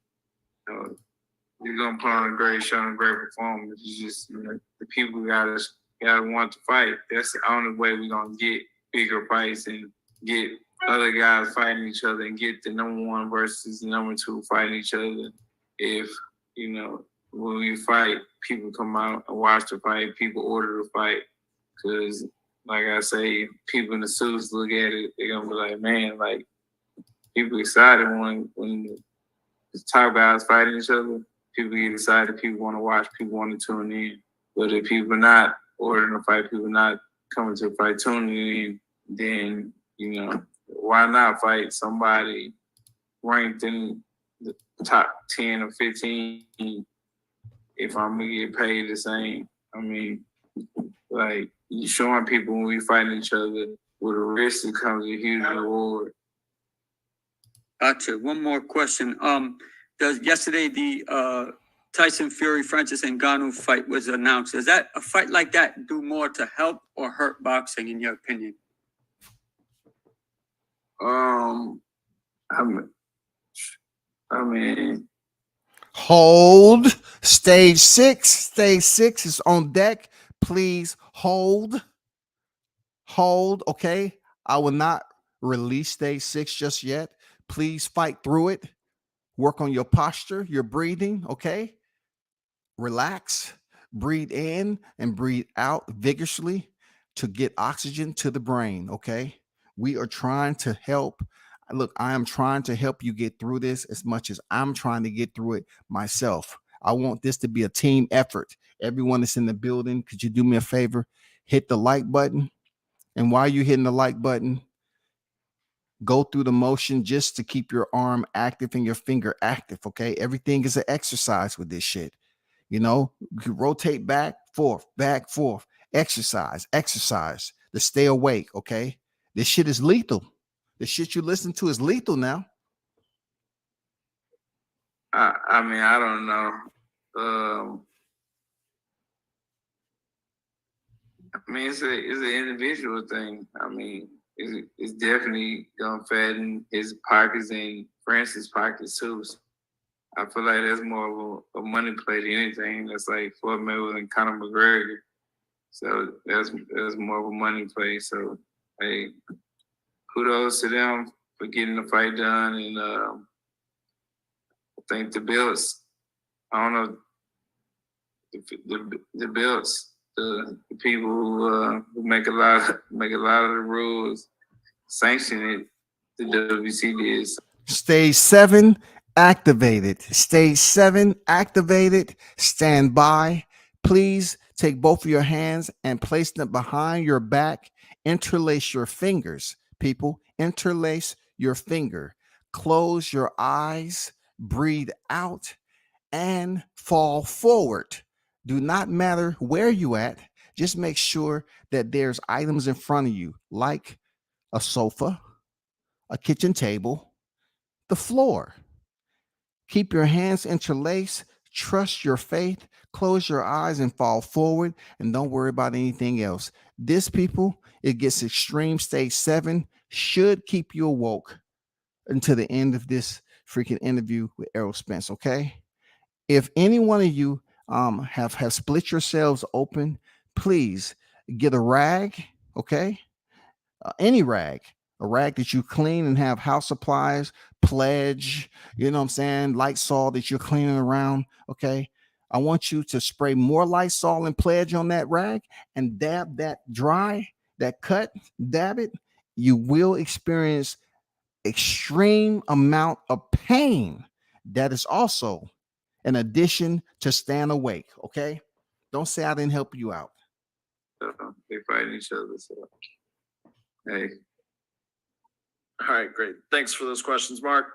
We're gonna put on a great show and a great performance. It's just the people gotta want to fight. That's the only way we're gonna get bigger fights and get other guys fighting each other and get the number one versus the number two fighting each other. If, you know, when we fight, people come out and watch the fight, people order the fight. Because, like I say, people in the suits look at it, they're going to be like, man, like, people excited when the top guys fighting each other. People get excited, people want to watch, people want to tune in. But if people not ordering a fight, people not coming to the fight, tuning in, then, you know, why not fight somebody ranked in the top 10 or 15 if I'm going to get paid the same? I mean, like, you showing people when we fighting each other with a risk, it comes a huge reward. Gotcha. One more question. Yesterday the Tyson Fury Francis Ngannou fight was announced. Does that a fight like that do more to help or hurt boxing in your opinion? I mean, Hold. Stage 6. Stage 6 is on deck. Please hold. Hold. Okay. I will not release stage 6 just yet. Please fight through it. Work on your posture, your breathing. Okay. Relax. Breathe in and breathe out vigorously to get oxygen to the brain. Okay. We are trying to help. Look, I am trying to help you get through this as much as I'm trying to get through it myself. I want this to be a team effort. Everyone that's in the building, could you do me a favor? Hit the like button. And while you're hitting the like button, go through the motion just to keep your arm active and your finger active. Okay. Everything is an exercise with this shit. You know, you can rotate back, forth, exercise to stay awake. Okay. This shit is lethal. The shit you listen to is lethal now. I mean, I don't know. I mean, it's an individual thing. I mean, it's definitely gonna fatten his pockets and Francis' pockets too. So I feel like that's more of a money play than anything. That's like Floyd Mayweather and Conor McGregor. So that's more of a money play. So hey, kudos to them for getting the fight done. And I think the belts, I don't know, the belts, the people who make a lot of the rules, sanction it. The WC did. Stage 7 activated. Stage 7 activated. Stand by. Please take both of your hands and place them behind your back. Interlace your fingers, people. Interlace your finger. Close your eyes. Breathe out and fall forward. Do not matter where you at. Just make sure that there's items in front of you, like a sofa, a kitchen table, the floor. Keep your hands interlaced. Trust your faith. Close your eyes and fall forward, and don't worry about anything else. This, people, it gets extreme. Stage 7 should keep you awoke until the end of this freaking interview with Errol Spence. Okay. If any one of you have split yourselves open, please get a rag. Okay. Any rag, a rag that you clean and have house supplies, pledge, you know what I'm saying, Lysol that you're cleaning around. Okay. I want you to spray more Lysol and pledge on that rag and dab that dry, that cut, dab it. You will experience extreme amount of pain. That is also an addition to staying awake. Okay. Don't say I didn't help you out. They fight each other. So, hey. All right, great. Thanks for those questions, Mark.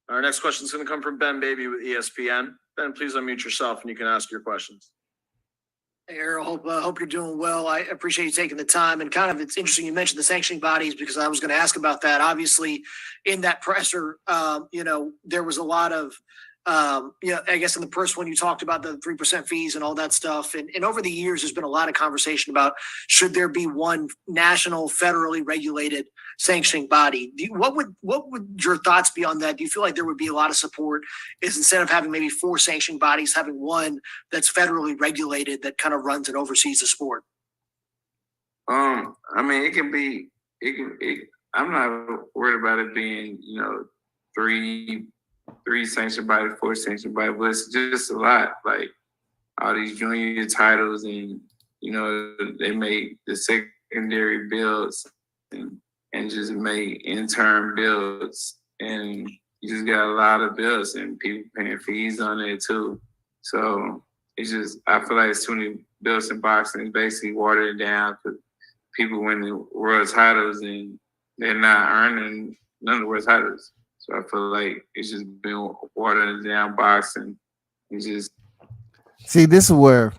Our next question is going to come from Ben Baby with ESPN. Ben, please unmute yourself and you can ask your questions. Hey, Errol, hope you're doing well. I appreciate you taking the time. And kind of, it's interesting you mentioned the sanctioning bodies because I was going to ask about that. Obviously, in that presser, there was a lot of, I guess in the first one you talked about the 3% fees and all that stuff. And over the years, there's been a lot of conversation about should there be one national, federally regulated sanctioning body? What would your thoughts be on that? Do you feel like there would be a lot of support is instead of having maybe 4 sanctioning bodies, having one that's federally regulated that kind of runs and oversees the sport? I mean, I'm not worried about it being, three sanctioned bodies, 4 sanctioned bodies, but it's just a lot. Like all these junior titles, and they make the secondary builds and just make intern builds, and you just got a lot of bills and people paying fees on it too. So it's just, I feel like it's too many bills in boxing. It's basically watered it down because people win the world titles and they're not earning none of the world titles. So I feel like it's just been watering down boxing. It's just, See, this is where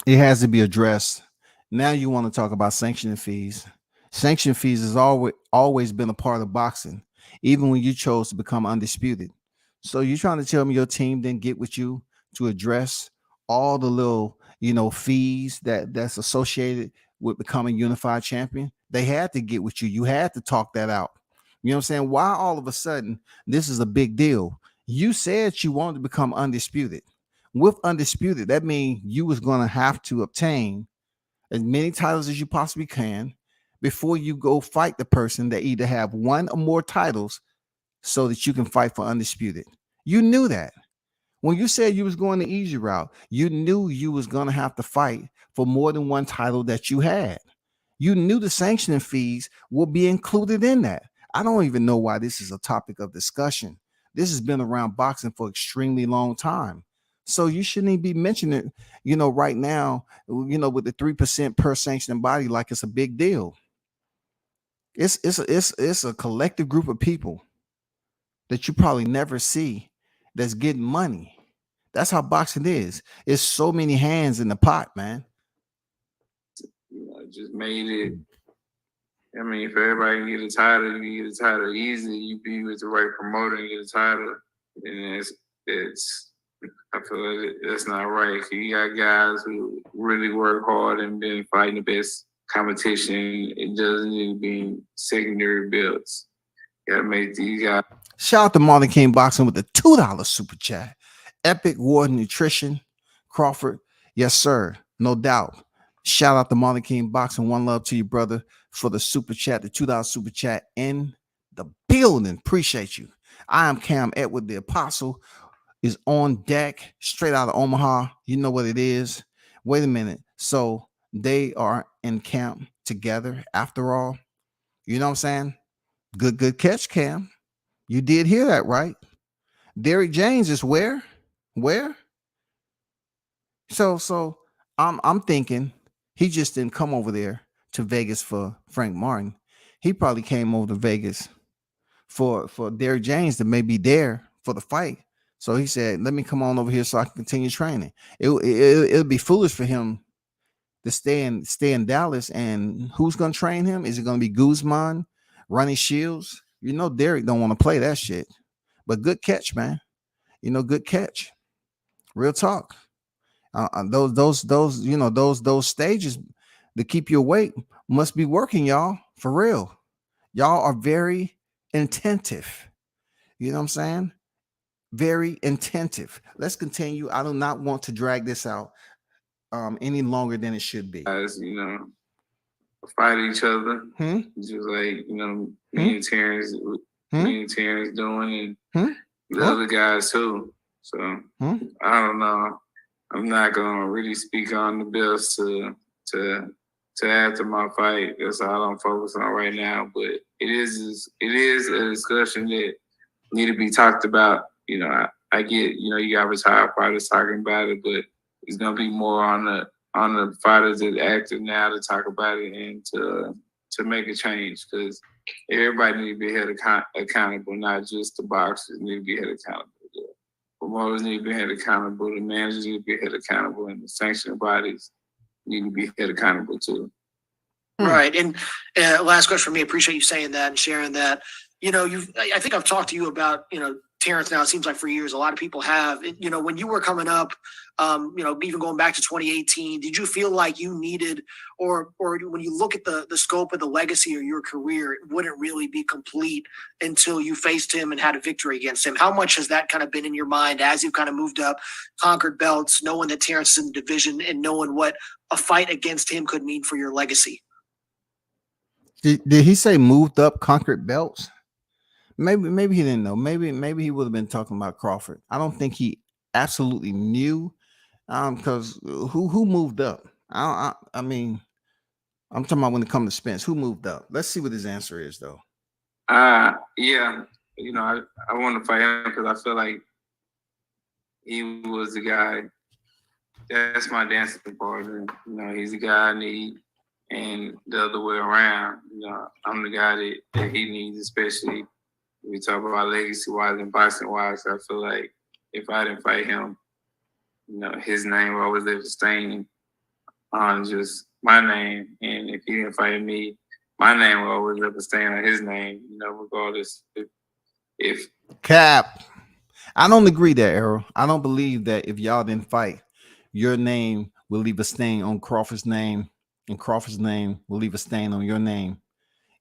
it has to be addressed. Now you want to talk about sanctioning fees. Sanction fees has always been a part of boxing, even when you chose to become undisputed. So you're trying to tell me your team didn't get with you to address all the little, fees that's associated with becoming unified champion? They had to get with you. You had to talk that out. You know what I'm saying? Why all of a sudden this is a big deal? You said you wanted to become undisputed. With undisputed, that means you was going to have to obtain as many titles as you possibly can before you go fight the person that either have one or more titles so that you can fight for undisputed. You knew that. When you said you was going the easy route, you knew you was going to have to fight for more than one title that you had. You knew the sanctioning fees will be included in that. I don't even know why this is a topic of discussion. This has been around boxing for extremely long time. So you shouldn't even be mentioning it, right now, with the 3% per sanctioning body, like it's a big deal. It's a collective group of people that you probably never see that's getting money. That's how boxing is. It's so many hands in the pot, man. Just made it. I mean, for everybody to get a title, you get a title easy. You be with the right promoter and get a title, and it's. I feel like that's not right. You got guys who really work hard and been fighting the best competition. It doesn't need to be secondary builds. You gotta make these guys. Shout out to Marlon King Boxing with the $2 super chat. Epic War Nutrition, Crawford. Yes, sir. No doubt. Shout out to Marlon King Boxing. One love to you, brother, for the super chat, the $2 super chat in the building. Appreciate you. I am Cam Edward, the Apostle, is on deck, straight out of Omaha. You know what it is. Wait a minute. So they are in camp together after all. You know what I'm saying? Good catch, Cam. You did hear that, right? Derrick James is where? So I'm thinking he just didn't come over there to Vegas for Frank Martin. He probably came over to Vegas for Derrick James to maybe there for the fight. So he said, let me come on over here so I can continue training. It'll be foolish for him to stay in Dallas. And who's going to train him? Is it going to be Guzman, Ronnie Shields? Derrick don't want to play that shit. But good catch, man. Good catch. Real talk. Those stages to keep you awake must be working, y'all. For real. Y'all are very attentive. You know what I'm saying? Very attentive. Let's continue. I do not want to drag this out any longer than it should be. Guys, fight each other. Just like, me and Terence doing, and the other guys too. So I don't know. I'm not gonna really speak on the bills to after my fight. That's all I'm focused on right now. But it is a discussion that need to be talked about. I get, you got retired fighters talking about it, but it's gonna be more on the fighters that are active now to talk about it and to make a change, because everybody need to be held accountable, not just the boxers need to be held accountable. The promoters need to be held accountable. The managers need to be held accountable, and the sanctioning bodies need to be held accountable too. Right. And last question for me. Appreciate you saying that and sharing that. I think I've talked to you about, Terence now, it seems like for years, a lot of people have, when you were coming up, even going back to 2018, did you feel like you needed, or when you look at the scope of the legacy of your career, it wouldn't really be complete until you faced him and had a victory against him? How much has that kind of been in your mind as you've kind of moved up, conquered belts, knowing that Terence is in the division and knowing what a fight against him could mean for your legacy? Did he say moved up, conquered belts? Maybe he didn't know. Maybe he would have been talking about Crawford. I don't think he absolutely knew. Because who moved up? I mean, I'm talking about when it comes to Spence. Who moved up? Let's see what his answer is, though. Yeah, I want to fight him because I feel like he was the guy. That's my dancing partner. He's the guy I need, and the other way around. I'm the guy that he needs, especially when we talk about legacy wise and boxing wise. I feel like if I didn't fight him, his name will always live a stain on just my name, and if he didn't fight me, my name will always live a stain on his name. Regardless if Cap. I don't agree there, Errol. I don't believe that if y'all didn't fight, your name will leave a stain on Crawford's name, and Crawford's name will leave a stain on your name.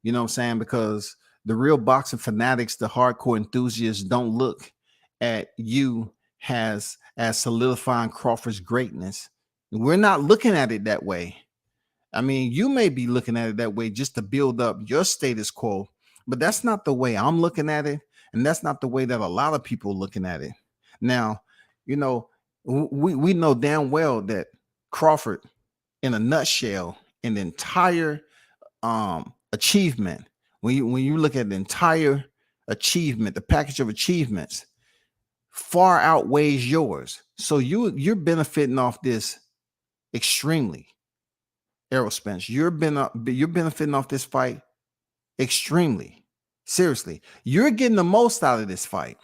You know what I'm saying? Because the real boxing fanatics, the hardcore enthusiasts, don't look at you as solidifying Crawford's greatness. We're not looking at it that way. I mean, you may be looking at it that way just to build up your status quo, but that's not the way I'm looking at it. And that's not the way that a lot of people are looking at it. Now, we know damn well that Crawford, in a nutshell, in the entire achievement, when you look at the entire achievement, the package of achievements far outweighs yours. So you're benefiting off this extremely. Errol Spence, you're benefiting off this fight extremely. Seriously, you're getting the most out of this fight.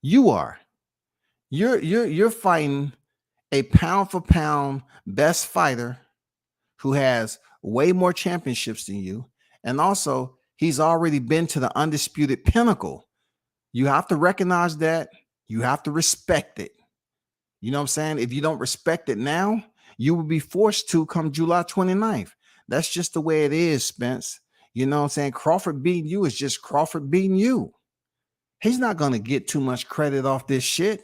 You are. You're fighting a pound for pound best fighter who has way more championships than you, and also he's already been to the undisputed pinnacle. You have to recognize that. You have to respect it. You know what I'm saying? If you don't respect it now, you will be forced to come July 29th. That's just the way it is, Spence. You know what I'm saying? Crawford beating you is just Crawford beating you. He's not going to get too much credit off this shit.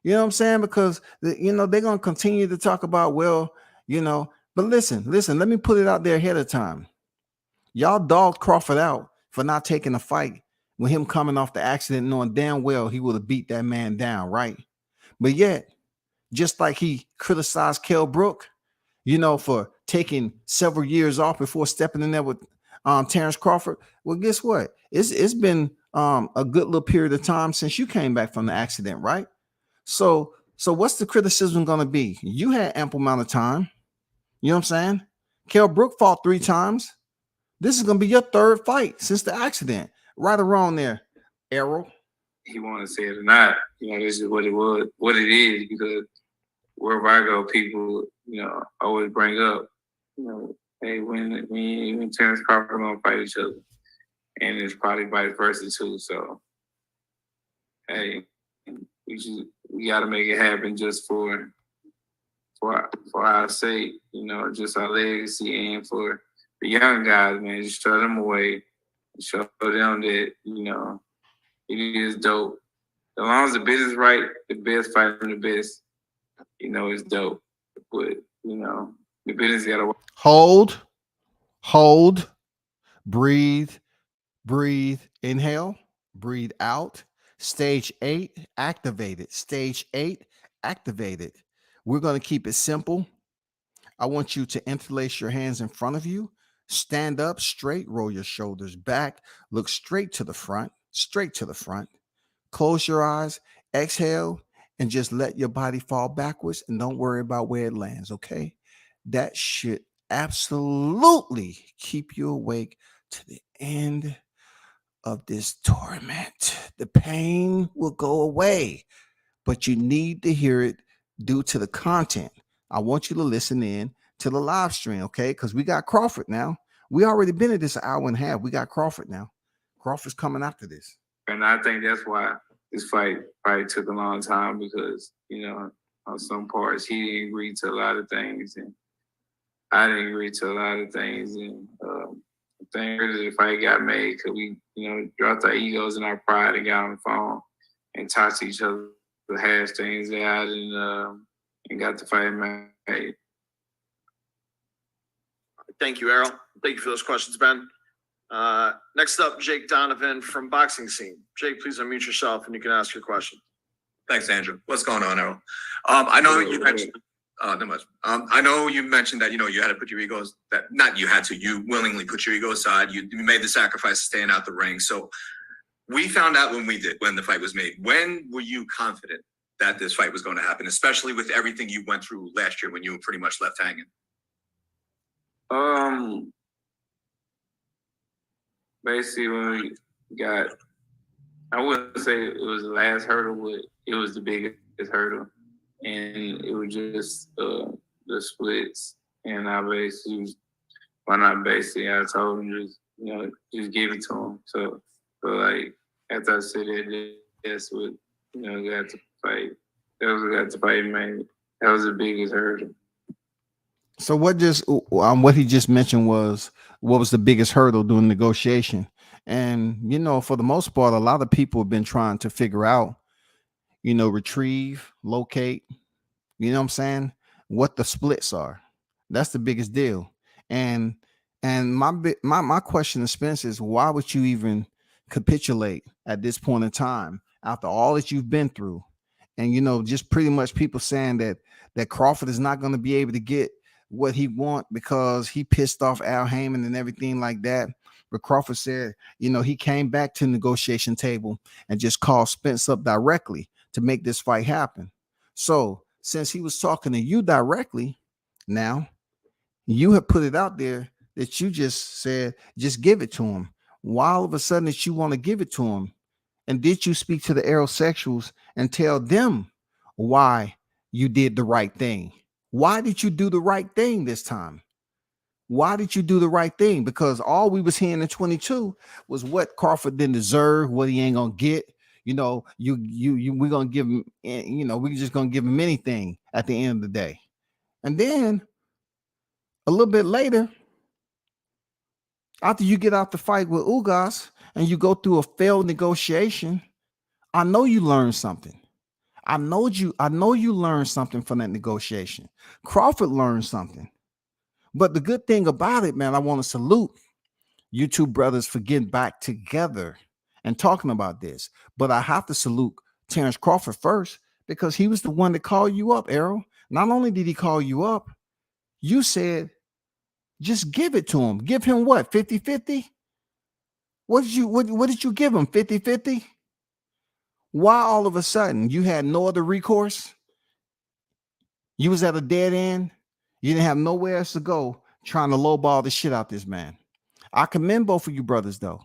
You know what I'm saying? Because, they're going to continue to talk about, but listen, let me put it out there ahead of time. Y'all dogged Crawford out for not taking a fight with him coming off the accident, knowing damn well he would have beat that man down, right? But yet, just like he criticized Kell Brook, for taking several years off before stepping in there with Terence Crawford. Well, guess what? It's been a good little period of time since you came back from the accident, right? So what's the criticism going to be? You had ample amount of time. You know what I'm saying? Kell Brook fought 3 times. This is going to be your 3rd fight since the accident. Right or wrong there, Errol? He want to say it or not, this is what it is, because wherever I go, people, always bring up, hey, when Terence Crawford gonna fight each other, and it's probably vice versa too. So, hey, we got to make it happen just for our sake, just our legacy, and for the young guys, man. Just show them away, show them that it is dope. As long as the business right, the best fighting the best, it's dope. But the business gotta work. Hold, breathe, inhale, breathe out. Stage 8 activated. Stage 8 activated. We're going to keep it simple. I want you to interlace your hands in front of you. Stand up straight, roll your shoulders back, look straight to the front. Close your eyes, exhale, and just let your body fall backwards, and don't worry about where it lands, okay? That should absolutely keep you awake to the end of this torment. The pain will go away, but you need to hear it due to the content. I want you to listen in to the live stream, okay? Because we got Crawford now. We already been at this an hour and a half. We got Crawford now. Crawford's coming after this. And I think that's why this fight probably took a long time, because, on some parts, he didn't agree to a lot of things, and I didn't agree to a lot of things. And I think the fight got made because we, dropped our egos and our pride and got on the phone and talked to each other, hash things out, and got the fight made. Thank you, Errol. Thank you for those questions, Ben. Next up, Jake Donovan from Boxing Scene. Jake, please unmute yourself and you can ask your question. Thanks, Andrew. What's going on, Errol? I know you mentioned. Not much. I know you mentioned that you had to put your egos. You willingly put your ego aside. You made the sacrifice of staying out the ring. So we found out when the fight was made. When were you confident that this fight was going to happen, especially with everything you went through last year when you were pretty much left hanging? Basically when we got, I wouldn't say it was the last hurdle, but it was the biggest hurdle. And it was just the splits. And I told him just give it to him. So like, after I said that, that's what, got to fight. That was what got to fight, man. That was the biggest hurdle. So what he just mentioned was, what was the biggest hurdle during negotiation? And, for the most part, a lot of people have been trying to figure out, retrieve, locate, what the splits are. That's the biggest deal. And my question to Spence is, why would you even capitulate at this point in time after all that you've been through? And, just pretty much people saying that Crawford is not going to be able to get what he want because he pissed off Al Heyman and everything like that. But Crawford said, he came back to the negotiation table and just called Spence up directly to make this fight happen. So since he was talking to you directly, now you have put it out there that you just said, just give it to him. Why all of a sudden that you want to give it to him? And did you speak to the aerosexuals and tell them why you did the right thing? Why did you do the right thing this time? Why did you do the right thing? Because all we was hearing in 22 was what Crawford didn't deserve, what he ain't gonna get. We're gonna give him, we're just gonna give him anything at the end of the day. And then a little bit later, after you get out the fight with Ugas and you go through a failed negotiation, I know you learned something. I know you learned something from that negotiation. Crawford learned something. But the good thing about it, man, I want to salute you two brothers for getting back together and talking about this. But I have to salute Terence Crawford first because he was the one that called you up, Errol. Not only did he call you up, you said, just give it to him. Give him what, 50-50? What did you give him, 50-50? Why all of a sudden you had no other recourse? You was at a dead end. You didn't have nowhere else to go trying to lowball the shit out this man. I commend both of you brothers, though.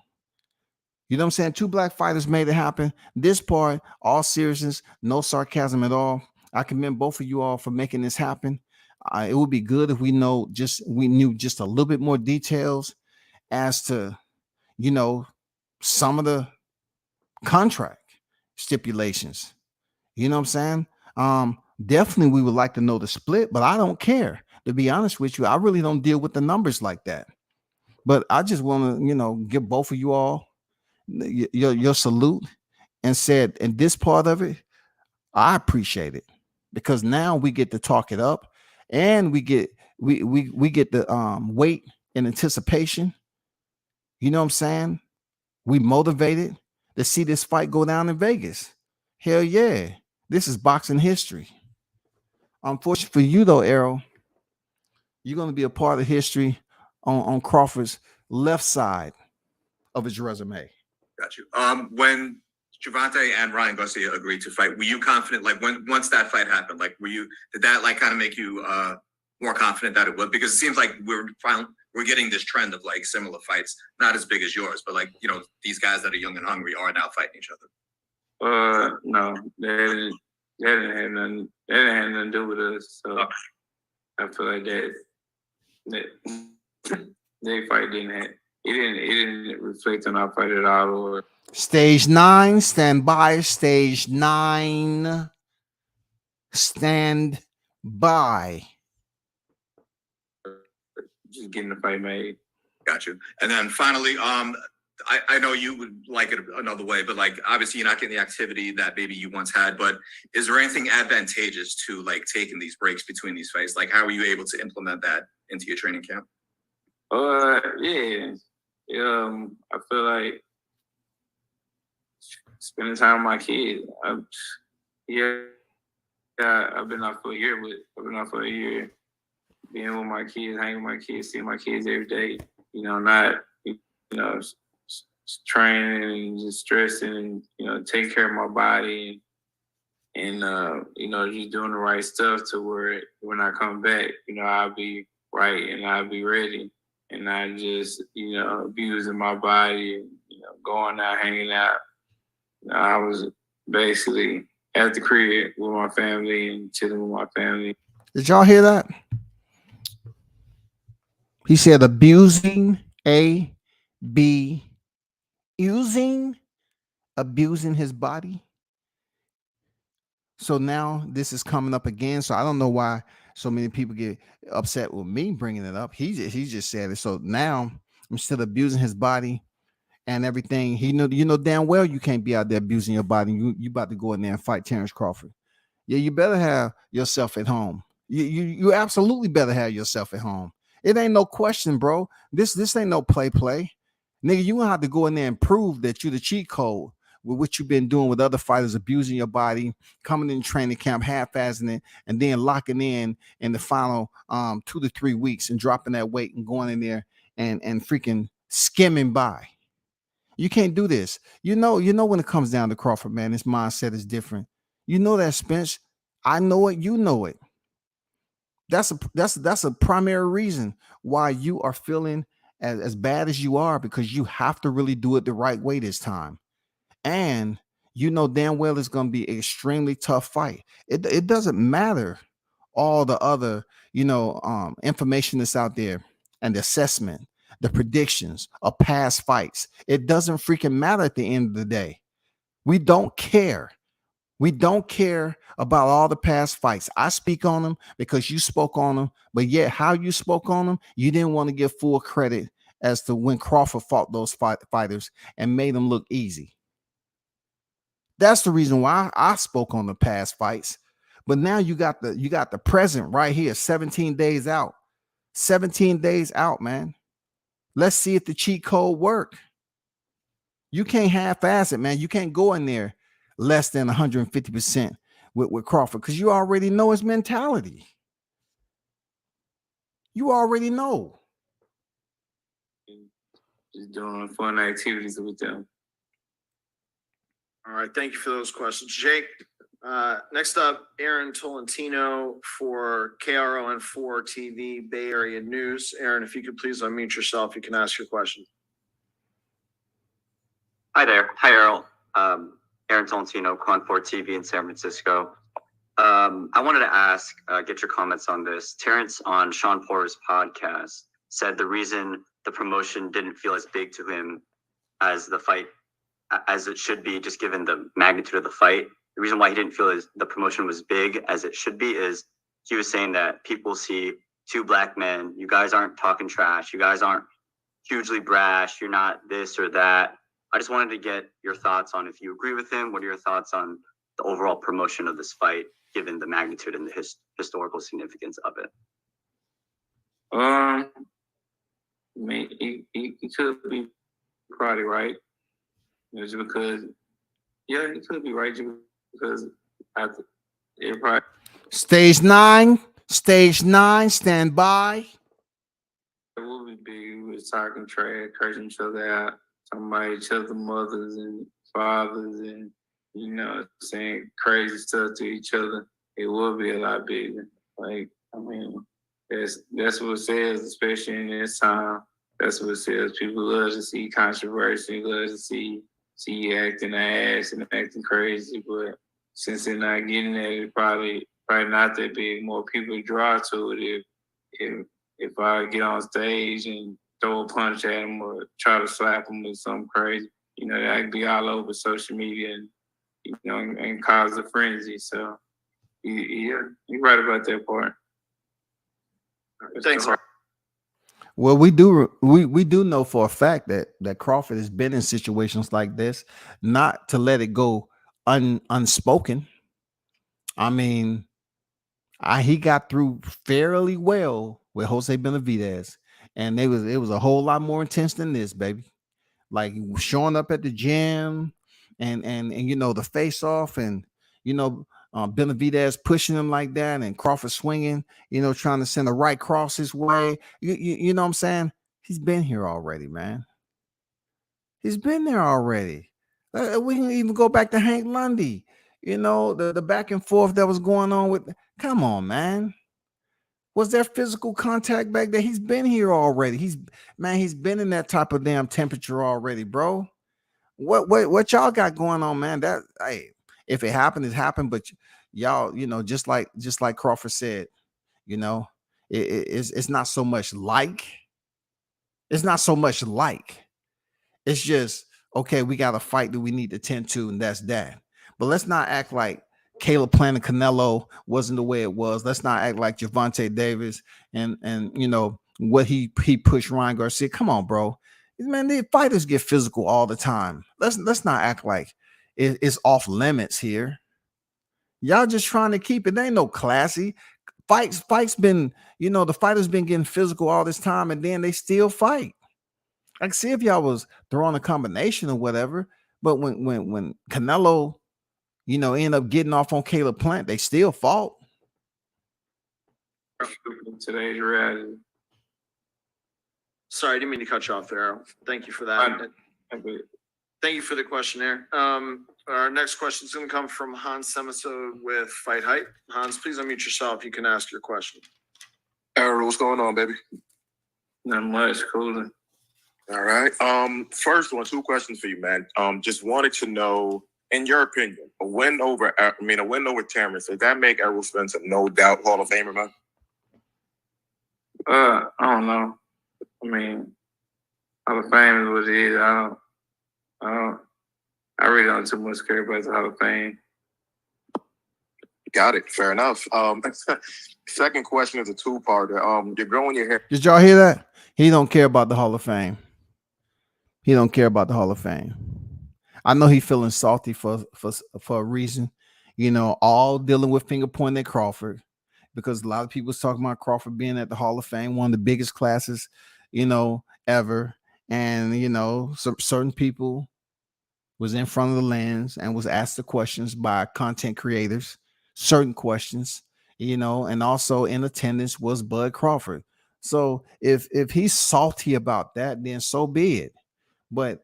You know what I'm saying? Two black fighters made it happen. This part, all seriousness, no sarcasm at all. I commend both of you all for making this happen. It would be good if we knew just a little bit more details as to, some of the contract stipulations. You know what I'm saying? Definitely we would like to know the split, but I don't care. To be honest with you, I really don't deal with the numbers like that. But I just want to, give both of you all your salute and said, in this part of it, I appreciate it because now we get to talk it up and we get the wait and anticipation. You know what I'm saying? We motivated to see this fight go down in Vegas. Hell yeah. This is boxing history. Unfortunately for you though, Errol, you're going to be a part of history on Crawford's left side of his resume. Got you. When Gervonta and Ryan Garcia agreed to fight, were you confident? Like once that fight happened, like did that like kind of make you more confident that it would? Because it seems like we're getting this trend of like similar fights, not as big as yours, but like these guys that are young and hungry are now fighting each other. No, that didn't have nothing. That didn't have nothing to do with us. So okay. I feel like that fight didn't reflect on our fight at all. Or Stage 9, stand by. Stage 9, stand by. Just getting the fight made. Got you. And then finally, I know you would like it another way, but like obviously you're not getting the activity that maybe you once had. But is there anything advantageous to like taking these breaks between these fights? Like how are you able to implement that into your training camp? Yeah. I feel like spending time with my kids. I've been out for a year being with my kids, hanging with my kids, seeing my kids every day. Not training and just stressing and taking care of my body and just doing the right stuff to where when I come back, I'll be right and I'll be ready and not just abusing my body and going out hanging out. I was basically at the crib with my family and chilling with my family. Did y'all hear that? He said abusing abusing his body. So now this is coming up again. So I don't know why so many people get upset with me bringing it up. He just said it. So now I'm still abusing his body and everything. You know damn well you can't be out there abusing your body. You about to go in there and fight Terence Crawford. Yeah, you better have yourself at home. You absolutely better have yourself at home. It ain't no question, bro. This ain't no play. Nigga, you gonna have to go in there and prove that you the cheat code with what you've been doing with other fighters, abusing your body, coming in training camp, half-assing it, and then locking in the final 2 to 3 weeks and dropping that weight and going in there and freaking skimming by. You can't do this. You know when it comes down to Crawford, man, his mindset is different. You know that, Spence. I know it. You know it. That's a primary reason why you are feeling as bad as you are, because you have to really do it the right way this time. And you know damn well it's going to be an extremely tough fight. It doesn't matter all the other, information that's out there and the assessment, the predictions of past fights. It doesn't freaking matter at the end of the day. We don't care. We don't care about all the past fights. I speak on them because you spoke on them, but yet how you spoke on them, you didn't want to give full credit as to when Crawford fought those fighters and made them look easy. That's the reason why I spoke on the past fights. But now you got the present right here, 17 days out. 17 days out, man. Let's see if the cheat code work. You can't half-ass it, man. You can't go in there less than 150% with Crawford because you already know his mentality. You already know. Just doing fun activities with them. All right, thank you for those questions, Jake. Next up, Aaron Tolentino for KRON4 TV Bay Area News. Aaron, if you could please unmute yourself, you can ask your question. Hi there. Hi, Errol. Aaron Tolentino, KRON4 TV in San Francisco. I wanted to ask, get your comments on this. Terence on Sean Porter's podcast said the reason the promotion didn't feel as big to him as the fight, as it should be, just given the magnitude of the fight. The reason why he didn't feel as the promotion was big as it should be is he was saying that people see two black men. You guys aren't talking trash. You guys aren't hugely brash. You're not this or that. I just wanted to get your thoughts on if you agree with him. What are your thoughts on the overall promotion of this fight, given the magnitude and the historical significance of it? I mean, he could be probably right. Just because, yeah, he could be right because it probably. Stage 9, stand by. It would be big. We was talking trash, cursing each other out, talking about each other mothers and fathers and, saying crazy stuff to each other. It would be a lot bigger. Like, I mean, that's what sells, especially in this time. That's what sells. People love to see controversy, love to see you acting ass and acting crazy. But since they're not getting that, it's probably not that big. More people draw to it if I get on stage and throw a punch at them or try to slap them with something crazy. That could be all over social media and cause a frenzy. So, yeah, you're right about that part. Thanks. Well, we do know for a fact that Crawford has been in situations like this, not to let it go unspoken. I mean, he got through fairly well with Jose Benavidez, and it was a whole lot more intense than this, baby. Like showing up at the gym, and you know the face off, and you know Benavidez pushing him like that, and Crawford swinging, you know, trying to send a right cross his way. You know what I'm saying? He's been here already, man. He's been there already. We can even go back to Hank Lundy. You know, the back and forth that was going on with. Come on, man. Was there physical contact back there? He's been here already. He's been in that type of damn temperature already, bro. What y'all got going on, man? That hey, if it happened, it happened. But y'all, you know, just like Crawford said, you know, it's not so much like. It's not so much like. It's just, okay, we got a fight that we need to tend to, and that's that. But let's not act like Caleb Plant and Canelo wasn't the way it was. Let's not act like Gervonta Davis and you know what he pushed Ryan Garcia. Come on, bro. Man, the fighters get physical all the time. Let's not act like it's off limits here. Y'all just trying to keep it. There ain't no classy. Fights been, you know, the fighters been getting physical all this time, and then they still fight. I can see if y'all was throwing a combination or whatever, but when Canelo, you know, end up getting off on Caleb Plant, they still fought. Today's reality. Sorry, I didn't mean to cut you off there, Errol. Thank you for that. Thank you for the questionnaire. Our next question is going to come from Hans Semiso with Fight Hype. Hans, please unmute yourself. You can ask your question. Errol, what's going on, baby? Not much, cooler. All right. First one, 2 questions for you, man. Just wanted to know, in your opinion, a win over Terence, does that make Errol Spence a no doubt Hall of Famer, man? I don't know. I mean, Hall of Fame is what it is. I really don't too much care about the Hall of Fame. Got it. Fair enough. Second question is a 2-parter. You're growing your hair. Did y'all hear that? He don't care about the Hall of Fame. He don't care about the Hall of Fame. I know he's feeling salty for a reason. You know, all dealing with finger pointing at Crawford, because a lot of people was talking about Crawford being at the Hall of Fame, one of the biggest classes, you know, ever. And, you know, certain people was in front of the lens and was asked the questions by content creators, certain questions, you know, and also in attendance was Bud Crawford. So if he's salty about that, then so be it. But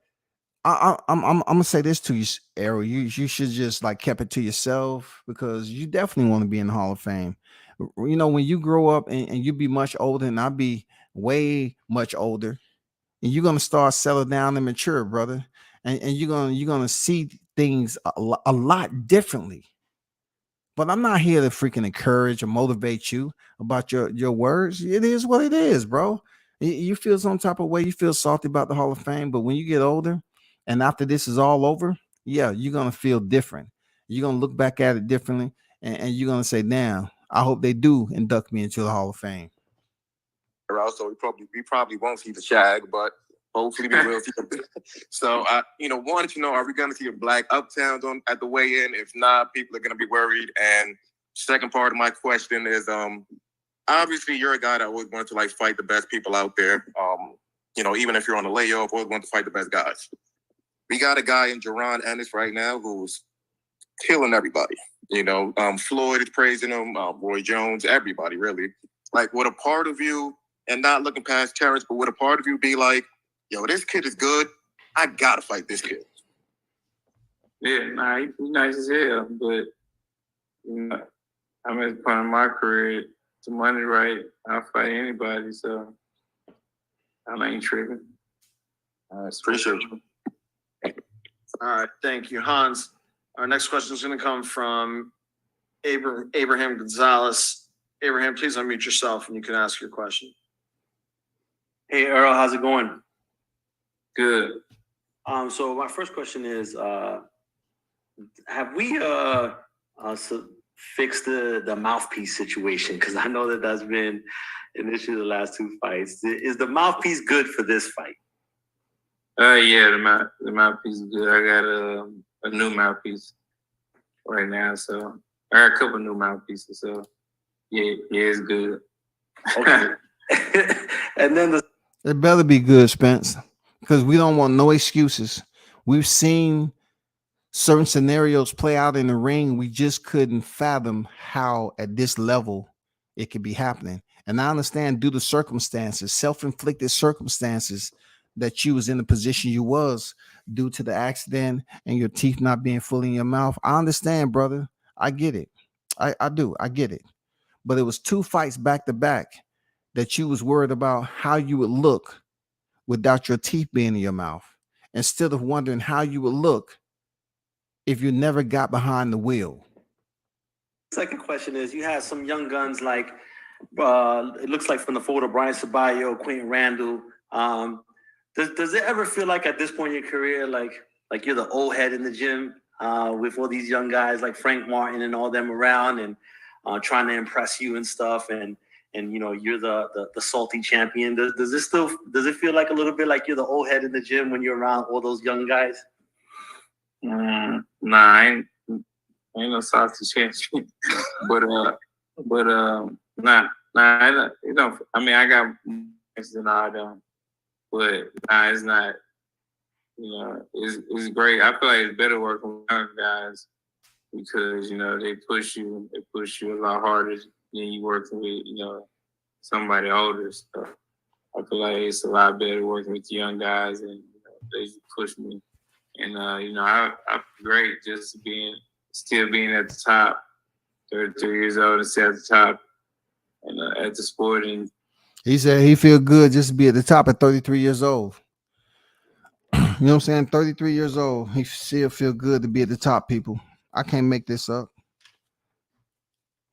I'm gonna say this to you, Errol. You should just like kept it to yourself, because you definitely want to be in the Hall of Fame. You know, when you grow up and you be much older, and I'll be way much older, and you're gonna start settle down and mature, brother, and you're gonna see things a lot differently. But I'm not here to freaking encourage or motivate you about your words. It is what it is, bro. You feel some type of way. You feel salty about the Hall of Fame, but when you get older, and after this is all over, yeah, you're gonna feel different. You're gonna look back at it differently, and you're gonna say, "Damn, I hope they do induct me into the Hall of Fame." Also, we probably won't see the Shag, but hopefully we will see them. So, wanted to know, are we going to see a Black Uptowns at the weigh-in? If not, people are going to be worried. And second part of my question is, obviously you're a guy that always wanted to like fight the best people out there. Even if you're on a layoff, always want to fight the best guys. We got a guy in Jerron Ennis right now who's killing everybody. Floyd is praising him, Roy Jones, everybody really. Like, would a part of you, and not looking past Terence, but would a part of you be like, yo, this kid is good, I gotta fight this kid? Yeah, he's nice as hell, but I'm at the point in my career, the money right, I'll fight anybody, so I ain't tripping. Appreciate you. All right, thank you, Hans. Our next question is going to come from Abraham Gonzalez. Abraham, please unmute yourself and you can ask your question. Hey, Errol, how's it going? Good. So my first question is, have we fixed the mouthpiece situation? Because I know that's been an issue the last 2 fights. Is the mouthpiece good for this fight? Yeah, the mouthpiece is good. I got a new mouthpiece right now, so I got a couple new mouthpieces. So yeah, it's good. Okay. And then It better be good, Spence, because we don't want no excuses. We've seen certain scenarios play out in the ring. We just couldn't fathom how at this level it could be happening. And I understand due to circumstances, self-inflicted circumstances, that you was in the position you was due to the accident and your teeth not being fully in your mouth. I understand, brother. I get it. I do. I get it. But it was 2 fights back to back that you was worried about how you would look without your teeth being in your mouth, instead of wondering how you would look if you never got behind the wheel. Second question is, you had some young guns like, it looks like from the photo, Brian Sabayo, Quentin Randall. Does it ever feel like at this point in your career, like you're the old head in the gym with all these young guys like Frank Martin and all them around and trying to impress you and stuff, and you know you're the salty champion? Does it feel like a little bit like you're the old head in the gym when you're around all those young guys? Nah, I ain't no salty champion. but nah, you know, I mean, I got than all them, but nah, it's not. You know, it's great. I feel like it's better working with young guys because, you know, they push you a lot harder than you working with, you know, somebody older. So I feel like it's a lot better working with the young guys, and, you know, they push me. And you know, I feel great just still being at the top, 33 years old, and still at the top, and at the sport. And He said he feel good just to be at the top at 33 years old. You know what I'm saying? 33 years old. He still feel good to be at the top, people. I can't make this up.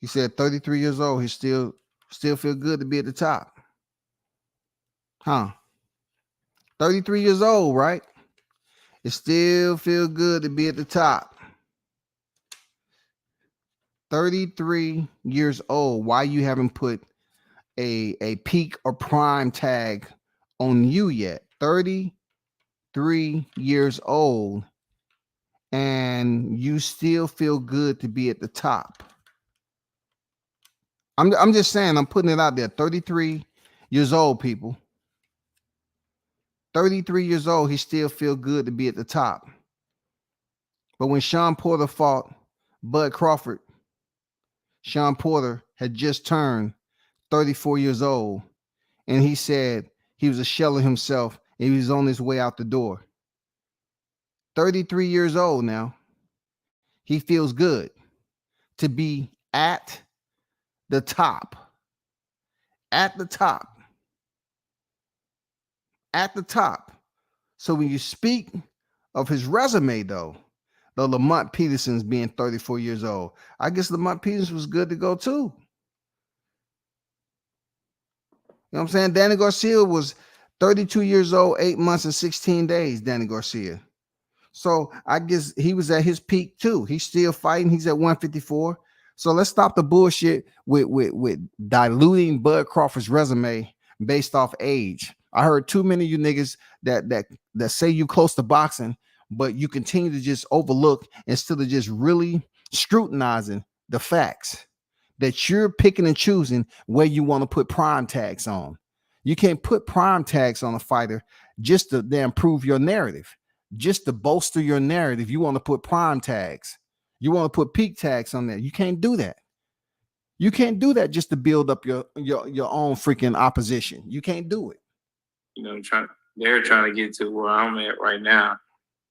He said 33 years old, he still feel good to be at the top. Huh? 33 years old, right? It still feel good to be at the top. 33 years old. Why you haven't put a peak or prime tag on you yet? 33 years old, and you still feel good to be at the top. I'm just saying, I'm putting it out there. 33 years old, people. 33 years old, he still feel good to be at the top. But when Sean Porter fought Bud Crawford, Sean Porter had just turned 34 years old, and he said he was a shell of himself and he was on his way out the door. 33 years old now. He feels good to be at the top. At the top. At the top. So when you speak of his resume, though Lamont Peterson's being 34 years old, I guess Lamont Peterson was good to go too. You know what I'm saying? Danny Garcia was 32 years old, 8 months and 16 days, Danny Garcia. So I guess he was at his peak too. He's still fighting. He's at 154. So let's stop the bullshit with diluting Bud Crawford's resume based off age. I heard too many of you niggas that say you close to boxing, but you continue to just overlook instead of just really scrutinizing the facts that you're picking and choosing where you want to put prime tags on. You can't put prime tags on a fighter just to then prove your narrative, just to bolster your narrative. You want to put prime tags. You want to put peak tags on there. You can't do that. You can't do that just to build up your own freaking opposition. You can't do it. You know, they're trying to get to where I'm at right now.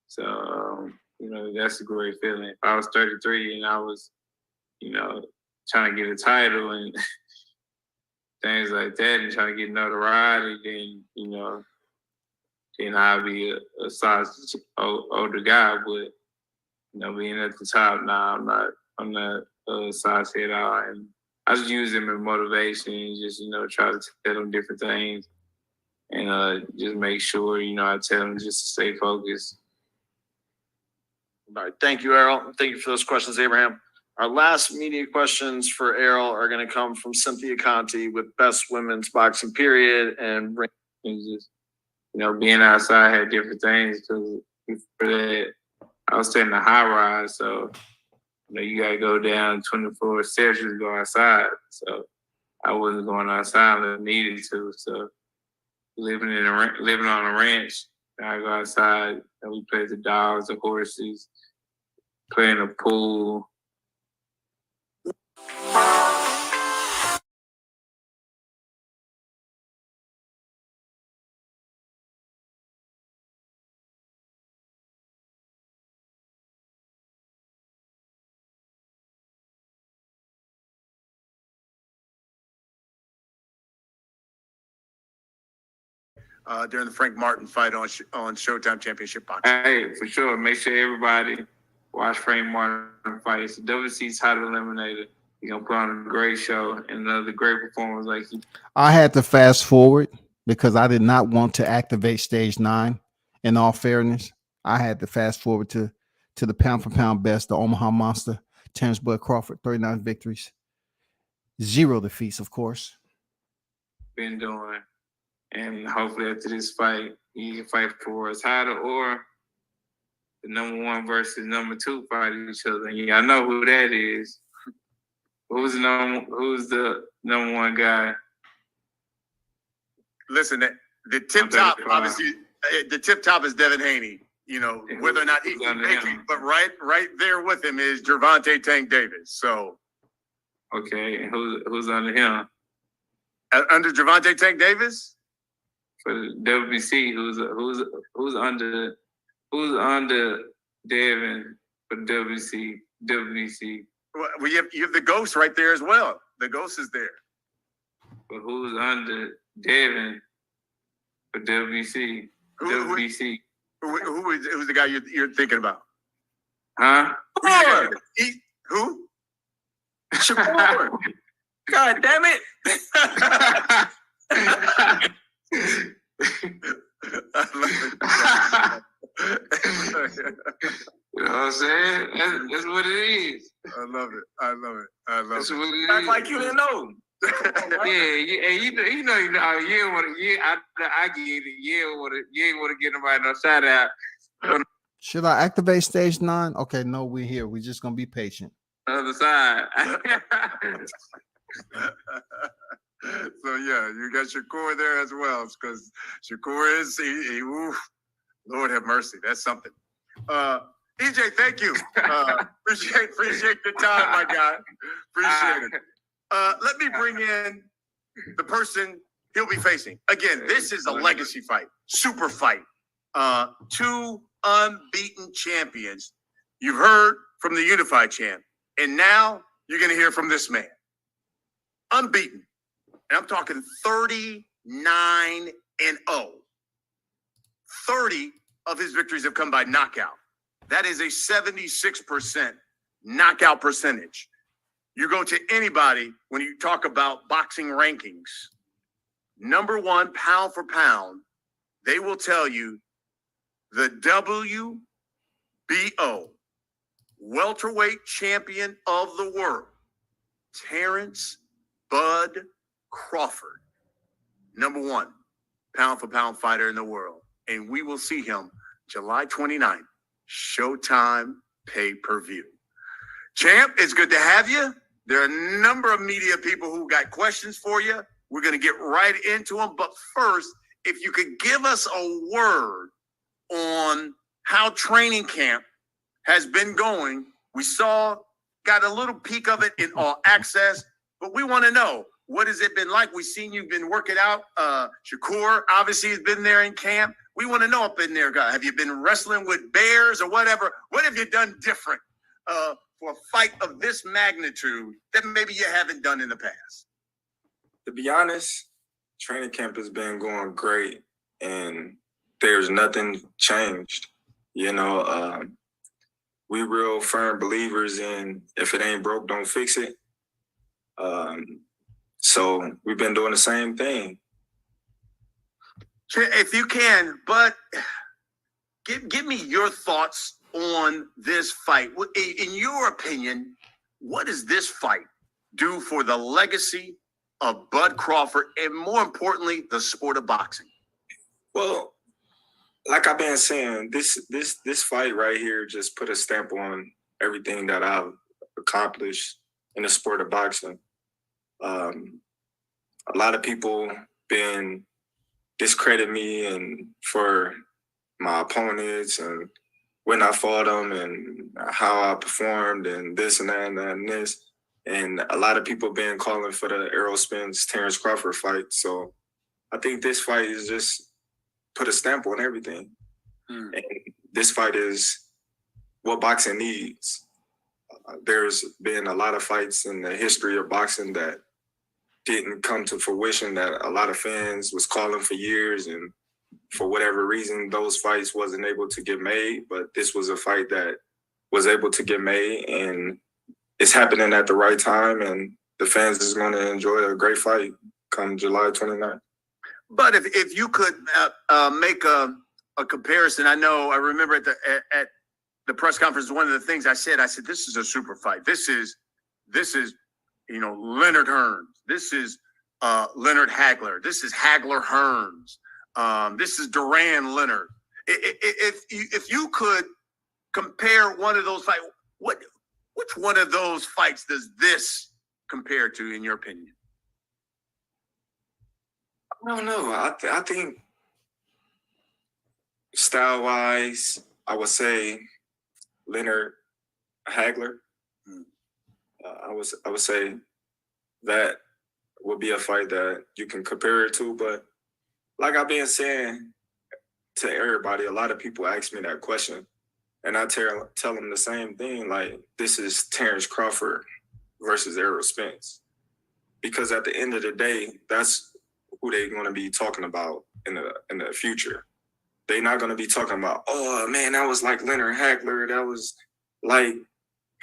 So, you know, that's a great feeling. If I was 33 and I was, you know, trying to get a title and things like that and trying to get notoriety, then, you know, then I'll be a size older guy. But, you know, being at the top now, I'm not a size head out. And I just use them as motivation and just, you know, try to tell them different things and just make sure, you know, I tell them just to stay focused. All right. Thank you, Errol. Thank you for those questions, Abraham. Our last media questions for Errol are going to come from Cynthia Conti with Best Women's Boxing Period and just, you know, being outside had different things because before that I was staying in a high rise, so you know you gotta go down 24 steps to go outside. So I wasn't going outside unless I needed to. So living on a ranch. I go outside and we play the dogs, the horses, play in the pool. During the Frank Martin fight on Showtime Championship Boxing. Hey, for sure. Make sure everybody watch Frank Martin fight. It's a WC title eliminator. He's gonna put on a great show and another great performance like he. I had to fast forward because I did not want to activate stage 9. In all fairness, I had to fast forward to the pound for pound best, the Omaha Monster, Terence Crawford, 39 victories, 0 defeats, of course. Been doing. And hopefully after this fight, he can fight for his title or the number 1 versus number 2 fight each other. And yeah, I know who that is. Who's the number 1 guy? Listen, the tip top, obviously, the tip top is Devin Haney. You know, whether or not he's making, but right there with him is Gervonta Tank Davis. So, okay, and who's under him? Under Gervonta Tank Davis? For WBC, who's under Devin for WBC? Well, you have the Ghost right there as well. The Ghost is there. But who's under Devin for WBC? WBC. Who's the guy you're thinking about? Huh? Who? Shakur. God damn it. You know what I'm saying? That's what it is. I love it. That's what it is. Act like you didn't know. You know, you ain't want to. I get it. You ain't want to get nobody no shout out. Should I activate stage 9? Okay, no, we're here. We're just gonna be patient. Other side. So yeah, you got Shakur there as well, because Shakur is Lord have mercy, that's something. EJ, thank you. Appreciate the time, my guy. Appreciate it. Let me bring in the person he'll be facing. Again, this is a legacy fight, super fight. 2 unbeaten champions. You've heard from the unified champ, and now you're going to hear from this man. Unbeaten. And I'm talking 39-0. 30 of his victories have come by knockout. That is a 76% knockout percentage. You go to anybody when you talk about boxing rankings, number 1 pound for pound, they will tell you the WBO welterweight champion of the world, Terence Bud Crawford, number 1 pound for pound fighter in the world. And we will see him July 29th, Showtime pay-per-view. Champ, it's good to have you. There are a number of media people who got questions for you. We're going to get right into them. But first, if you could give us a word on how training camp has been going. We got a little peek of it in All Access, but we want to know, what has it been like? We've seen you've been working out. Shakur obviously has been there in camp. We want to know up in there, guy. Have you been wrestling with bears or whatever? What have you done different for a fight of this magnitude that maybe you haven't done in the past? To be honest, training camp has been going great, and there's nothing changed. You know, we real firm believers in if it ain't broke, don't fix it. So we've been doing the same thing. If you can, but give me your thoughts on this fight. In your opinion, what does this fight do for the legacy of Bud Crawford and, more importantly, the sport of boxing? Well, like I've been saying, this fight right here just put a stamp on everything that I've accomplished in the sport of boxing. A lot of people been discredit me and for my opponents and when I fought them and how I performed and this and that and that and this. And a lot of people been calling for the Errol Spence, Terence Crawford fight. So I think this fight is just put a stamp on everything. And this fight is what boxing needs. There's been a lot of fights in the history of boxing that didn't come to fruition, that a lot of fans was calling for years, and for whatever reason, those fights wasn't able to get made. But this was a fight that was able to get made, and it's happening at the right time, and the fans is going to enjoy a great fight come July 29th. But if you could make a comparison, I remember at the press conference, one of the things I said, this is a super fight. This is Leonard Hearns. This is Leonard Hagler. This is Hagler Hearns. This is Duran Leonard. If you could compare one of those fights, which one of those fights does this compare to, in your opinion? I don't know. I think style-wise, I would say Leonard Hagler. I would say that would be a fight that you can compare it to. But like I've been saying to everybody, a lot of people ask me that question, and I tell them the same thing. Like, this is Terence Crawford versus Errol Spence, because at the end of the day, that's who they're going to be talking about in the future. They're not going to be talking about, oh man, that was like Leonard Hagler, that was like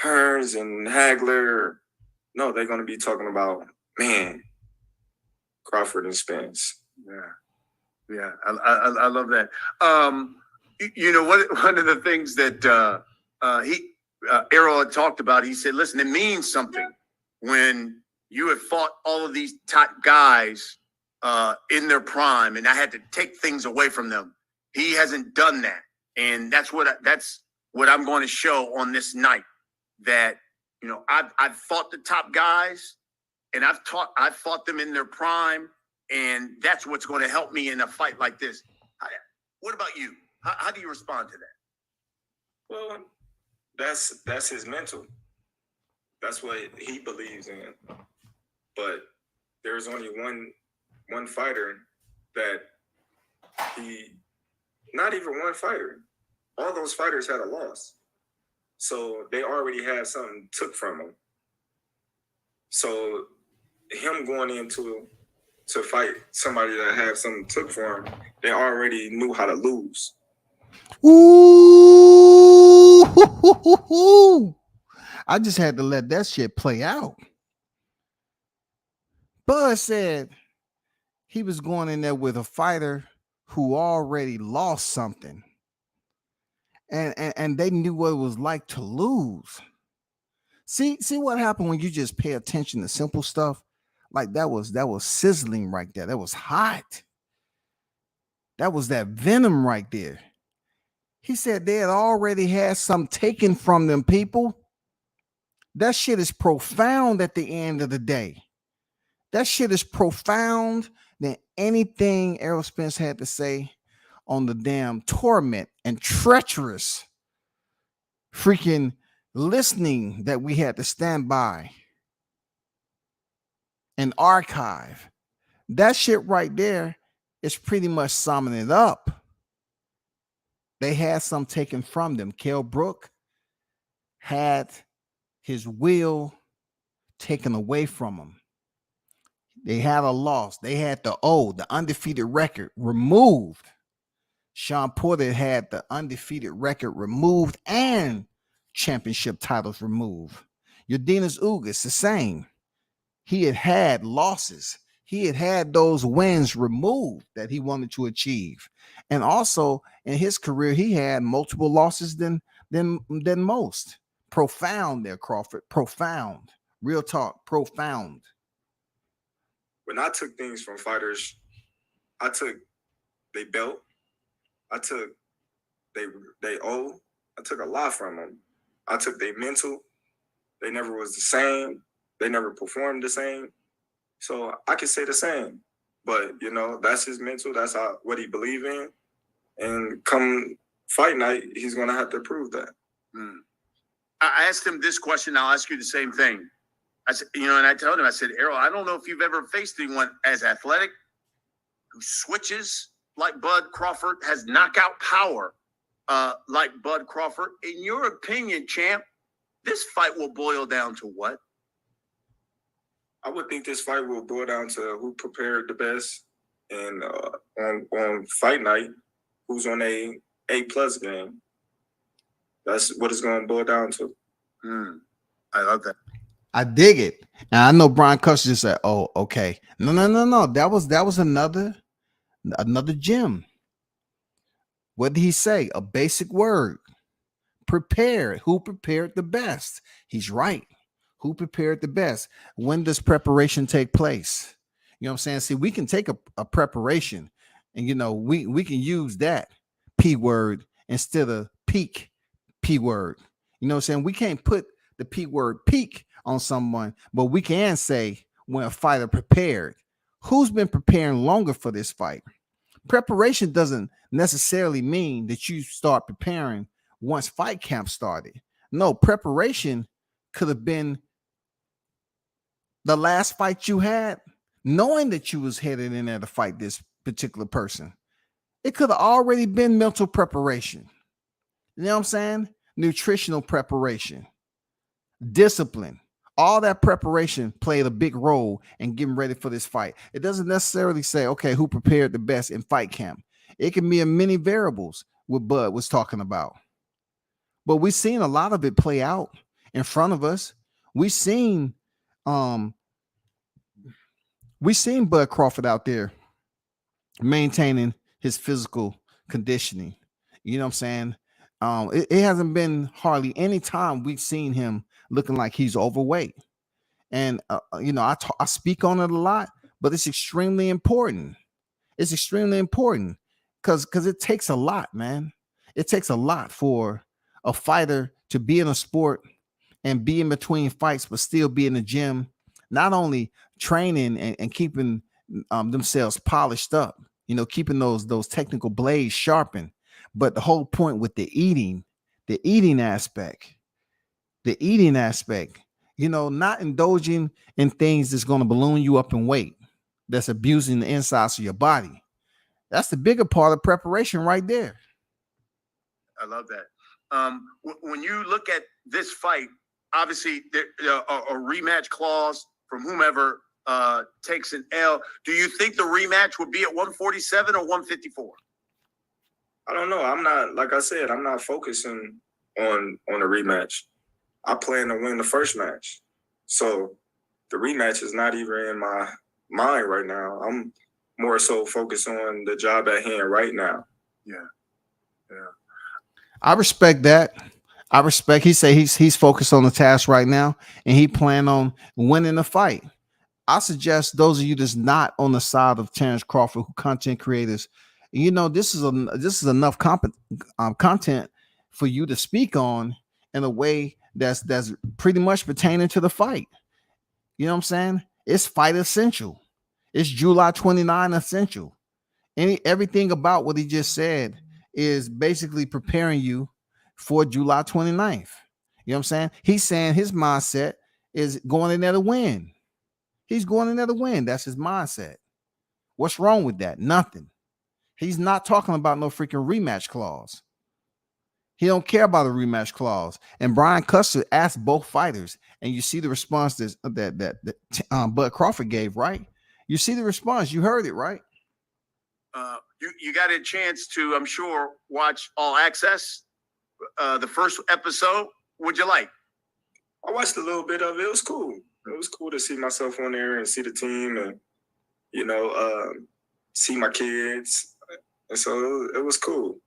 Hearns and Hagler. No, they're going to be talking about, man, Crawford and Spence. Yeah, I love that. One of the things that Errol had talked about, he said, listen, it means something when you have fought all of these top guys in their prime, and I had to take things away from them. He hasn't done that, and that's what I'm going to show on this night. That I've fought the top guys, and I've fought them in their prime, and that's what's going to help me in a fight like this. What about you? How do you respond to that? Well, that's his mental. That's what he believes in. But there's only one fighter that not even one fighter. All those fighters had a loss. So they already had something took from him. So him going into to fight somebody that had something took for him, they already knew how to lose. Ooh, I just had to let that shit play out. Bud said he was going in there with a fighter who already lost something. And they knew what it was like to lose. See what happened when you just pay attention to simple stuff? Like that was sizzling right there. That was hot. That was that venom right there. He said they had already had some taken from them, people. That shit is profound at the end of the day. That shit is profound than anything Errol Spence had to say on the damn torment and treacherous freaking listening that we had to stand by and archive. That shit right there is pretty much summing it up. They had some taken from them. Kell Brook had his will taken away from him. They had a loss. They had the undefeated record removed. Sean Porter had the undefeated record removed and championship titles removed. Yordenis Ugas, the same. He had losses. He had those wins removed that he wanted to achieve. And also in his career, he had multiple losses than most. Profound there, Crawford. Profound. Real talk. Profound. When I took things from fighters, I took their belt. I took they I took a lot from them. I took their mental. They never was the same. They never performed the same. So I can say the same. But that's his mental. That's what he believe in. And come fight night, he's gonna have to prove that. I asked him this question. I'll ask you the same thing. I said, and I told him, I said, Errol, I don't know if you've ever faced anyone as athletic who switches like Bud Crawford, has knockout power like Bud Crawford. In your opinion, champ, this fight will boil down to what? I would think this fight will boil down to who prepared the best, and on fight night, who's on a A+ game. That's what it's going to boil down to. I love that. I dig it. And I know Brian Custer just said, "Oh, okay, no. That was another gem." What did he say? A basic word. Prepared. Who prepared the best? He's right. Who prepared the best? When does preparation take place? You know what I'm saying? See, we can take a preparation and, we can use that P word instead of peak P word. You know what I'm saying? We can't put the P word peak on someone, but we can say when a fighter prepared. Who's been preparing longer for this fight? Preparation doesn't necessarily mean that you start preparing once fight camp started. No, preparation could have been the last fight you had, knowing that you was headed in there to fight this particular person. It could have already been mental preparation. You know what I'm saying? Nutritional preparation, discipline. All that preparation played a big role in getting ready for this fight. It doesn't necessarily say, okay, who prepared the best in fight camp. It can be in many variables what Bud was talking about. But we've seen a lot of it play out in front of us. We've seen Bud Crawford out there maintaining his physical conditioning. You know what I'm saying? It hasn't been hardly any time we've seen him looking like he's overweight. And, I speak on it a lot, but it's extremely important. It's extremely important because it takes a lot, man. It takes a lot for a fighter to be in a sport and be in between fights, but still be in the gym, not only training and keeping themselves polished up, keeping those technical blades sharpened, but the whole point with the eating aspect, not indulging in things that's going to balloon you up in weight, that's abusing the insides of your body. That's the bigger part of preparation right there. I love that. When you look at this fight, obviously there a rematch clause from whomever takes an L. Do you think the rematch would be at 147 or 154? I don't know. I'm not, like I said, I'm not focusing on a rematch. I plan to win the first match. So the rematch is not even in my mind right now. I'm more so focused on the job at hand right now. Yeah. I respect that. He say he's focused on the task right now and he plan on winning the fight. I suggest those of you that's not on the side of Terence Crawford, who content creators, this is enough content for you to speak on in a way that's pretty much pertaining to the fight. You know what I'm saying? It's fight essential. It's July 29 essential. Everything about what he just said is basically preparing you for July 29th. You know what I'm saying? He's saying his mindset is going in there to win. He's going in there to win. That's his mindset. What's wrong with that? Nothing. He's not talking about no freaking rematch clause. He don't care about a rematch clause. And Brian Custer asked both fighters, and you see the response that Bud Crawford gave, right? You see the response. You heard it, right? You got a chance to, I'm sure, watch All Access, the first episode. What'd you like? I watched a little bit of it. It was cool. It was cool to see myself on there and see the team and, see my kids. And so it was cool.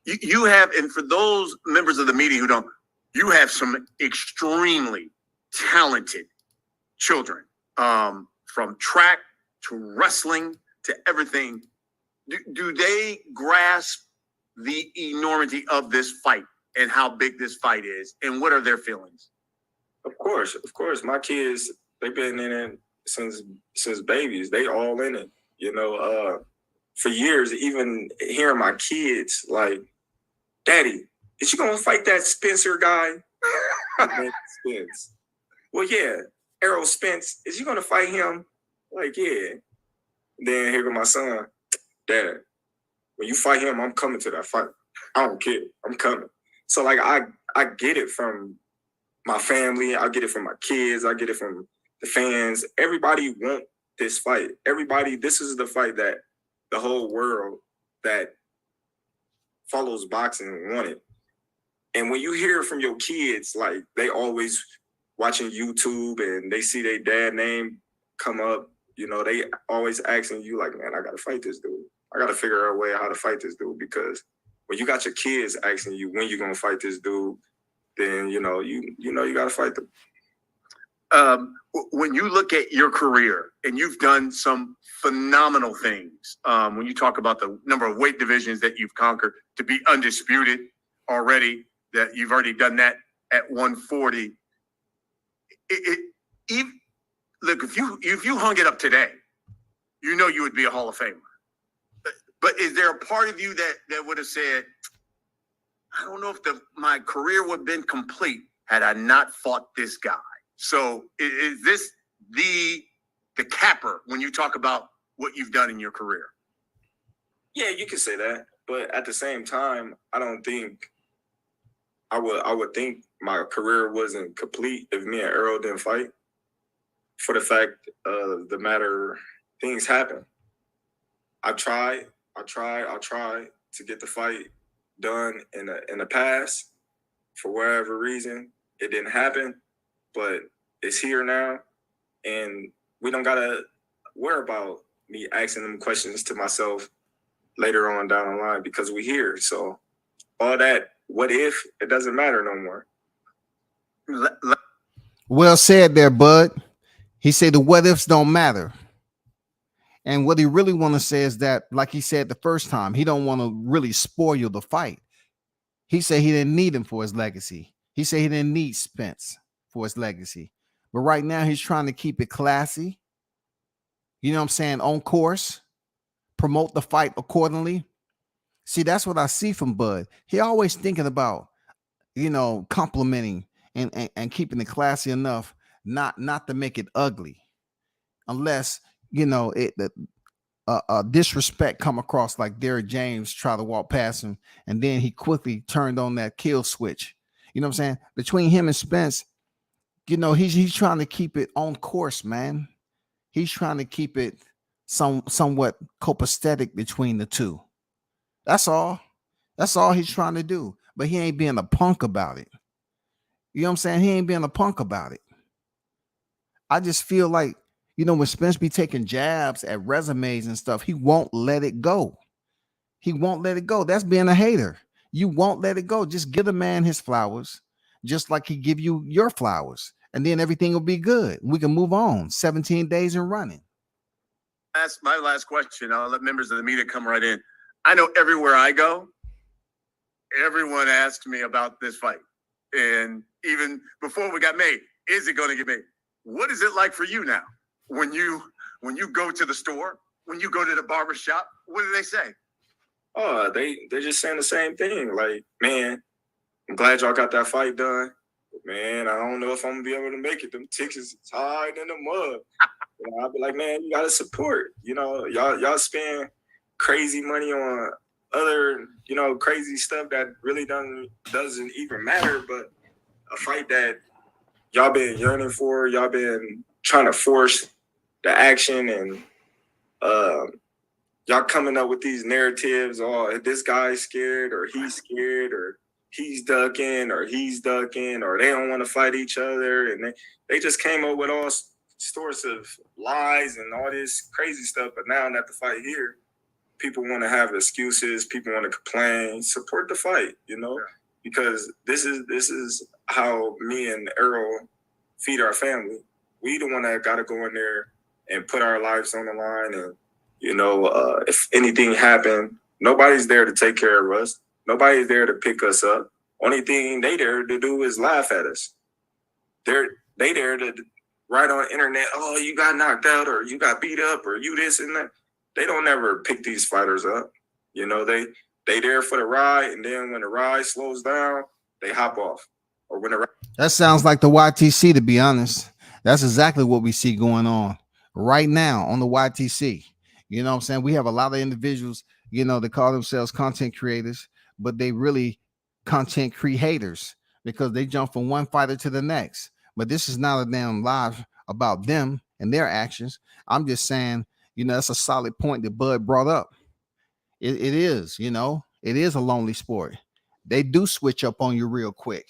You have, and for those members of the media who don't, you have some extremely talented children, from track to wrestling to everything. Do they grasp the enormity of this fight and how big this fight is? And what are their feelings? Of course. My kids, they've been in it since babies. They all in it, you know. For years, even hearing my kids like, "Daddy, is you gonna fight that Spencer guy?" Spence. Well, yeah, Errol Spence. Is you gonna fight him? Like, yeah. Then here go my son, Dad. When you fight him, I'm coming to that fight. I don't care. I'm coming. So like I get it from my family. I get it from my kids. I get it from the fans. Everybody want this fight. Everybody, this is the fight that the whole world that follows boxing wanted. And when you hear from your kids, like they always watching YouTube and they see their dad name come up, you know, they always asking you like, man, I gotta fight this dude. I gotta figure out a way how to fight this dude, because when you got your kids asking you when you're gonna fight this dude, then you know you gotta fight them. When you look at your career, and you've done some phenomenal things, when you talk about the number of weight divisions that you've conquered, to be undisputed already, that you've already done that at 140. Look, if you hung it up today, you know you would be a Hall of Famer. But is there a part of you that would have said, I don't know if my career would have been complete had I not fought this guy? So is this the capper when you talk about what you've done in your career? Yeah, you can say that. But at the same time, I don't think I would think my career wasn't complete if me and Errol didn't fight. For the fact of the matter, things happen. I tried to get the fight done in the past. For whatever reason, it didn't happen, but it's here now, and we don't gotta worry about me asking them questions to myself later on down the line, because we here. So all that what if, it doesn't matter no more. Well said there, Bud. He said the what ifs don't matter. And what he really want to say is that, like he said the first time, he don't want to really spoil the fight. He said he didn't need him for his legacy. He said he didn't need Spence for his legacy. But right now he's trying to keep it classy. You know what I'm saying? On course. Promote the fight accordingly. See, that's what I see from Bud. He always thinking about, you know, complimenting and keeping it classy enough not to make it ugly. Unless, you know, disrespect come across, like Derrick James tried to walk past him and then he quickly turned on that kill switch. You know what I'm saying? Between him and Spence, you know, he's trying to keep it on course, man. He's trying to keep it somewhat copacetic between the two. That's all. That's all he's trying to do. But he ain't being a punk about it. You know what I'm saying? He ain't being a punk about it. I just feel like, you know, when Spence be taking jabs at resumes and stuff, he won't let it go. He won't let it go. That's being a hater. You won't let it go. Just give the man his flowers, just like he give you your flowers, and then everything will be good. We can move on. 17 days and running. That's my last question. I'll let members of the media come right in. I know everywhere I go, everyone asks me about this fight. And even before we got made, is it going to get made? What is it like for you now? When you go to the store, when you go to the barber shop, what do they say? Oh, they're just saying the same thing. Like, man, I'm glad y'all got that fight done. But man, I don't know if I'm gonna be able to make it. Them tickets is hard in the mud. You know, I'll be like, man, you gotta support. You know, y'all spend crazy money on other, you know, crazy stuff that really doesn't even matter. But a fight that y'all been yearning for, y'all been trying to force the action, and y'all coming up with these narratives. Oh, this guy's scared, or he's scared, or he's ducking, or they don't want to fight each other. And they just came up with all sorts of lies and all this crazy stuff. But now that the fight here, people want to have excuses. People want to complain. Support the fight, you know, because this is how me and Errol feed our family. We the one that got to go in there and put our lives on the line. And, you know, if anything happened, nobody's there to take care of us. Nobody's there to pick us up. Only thing they there to do is laugh at us. They there to write on the internet, oh, you got knocked out or you got beat up or you this and that. They don't ever pick these fighters up. You know, they there for the ride, and then when the ride slows down, they hop off. Or when the That sounds like the YTC, to be honest. That's exactly what we see going on right now on the YTC. You know what I'm saying? We have a lot of individuals, you know, they call themselves content creators, but they really content creators because they jump from one fighter to the next. But this is not a damn live about them and their actions. I'm just saying, you know, that's a solid point that Bud brought up. It is, you know, it is a lonely sport. They do switch up on you real quick.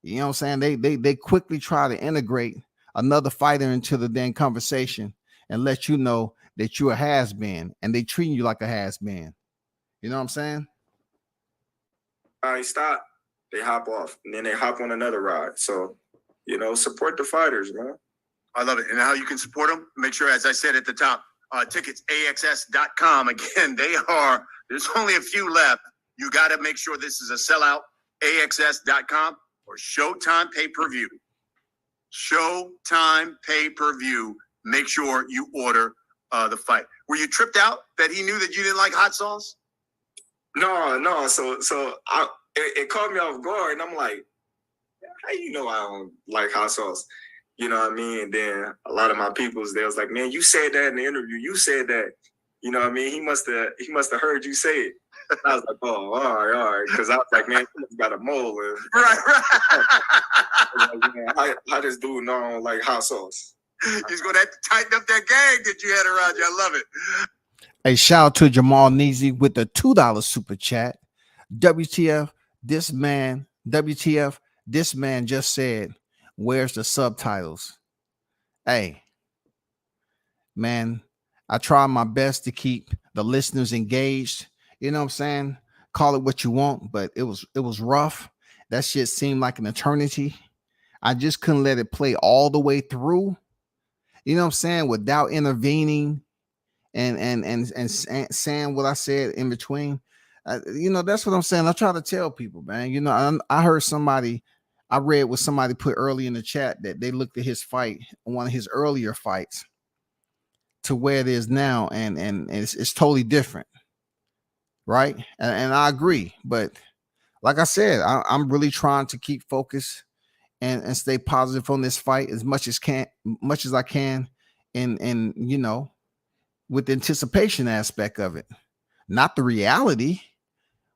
You know what I'm saying? They quickly try to integrate another fighter into the damn conversation and let you know that you're a has-been, and they treat you like a has-been. You know what I'm saying? ride stop, they hop off, and then they hop on another ride. So, you know, support the fighters, man. I love it. And how you can support them, make sure, as I said at the top, tickets, AXS.com. Again, there's only a few left. You got to make sure this is a sellout, AXS.com or Showtime pay-per-view. Showtime pay-per-view. Make sure you order the fight. Were you tripped out that he knew that you didn't like hot sauce? No. So it caught me off guard, and I'm like, how you know I don't like hot sauce? You know what I mean? And then a lot of my peoples, they was like, man, you said that in the interview. You said that. You know what I mean? He must have heard you say it. And I was like, oh, all right. Because I was like, man, he got a mole. And, right. Like, man, how this dude know I don't like hot sauce? He's going to have to tighten up that gang that you had around you. I love it. A shout out to Jamal Neezy with the $2 super chat. WTF, this man just said, where's the subtitles? Hey, man, I try my best to keep the listeners engaged. You know what I'm saying? Call it what you want, but it was rough. That shit seemed like an eternity. I just couldn't let it play all the way through. You know what I'm saying? Without intervening and saying what I said in between. You know, that's what I'm saying. I try to tell people, man. You know, I heard somebody, I read what somebody put early in the chat that they looked at his fight, one of his earlier fights, to where it is now, and it's totally different, right? And I agree, but like I said, I'm really trying to keep focused and stay positive on this fight as much as I can, and you know, with the anticipation aspect of it, not the reality.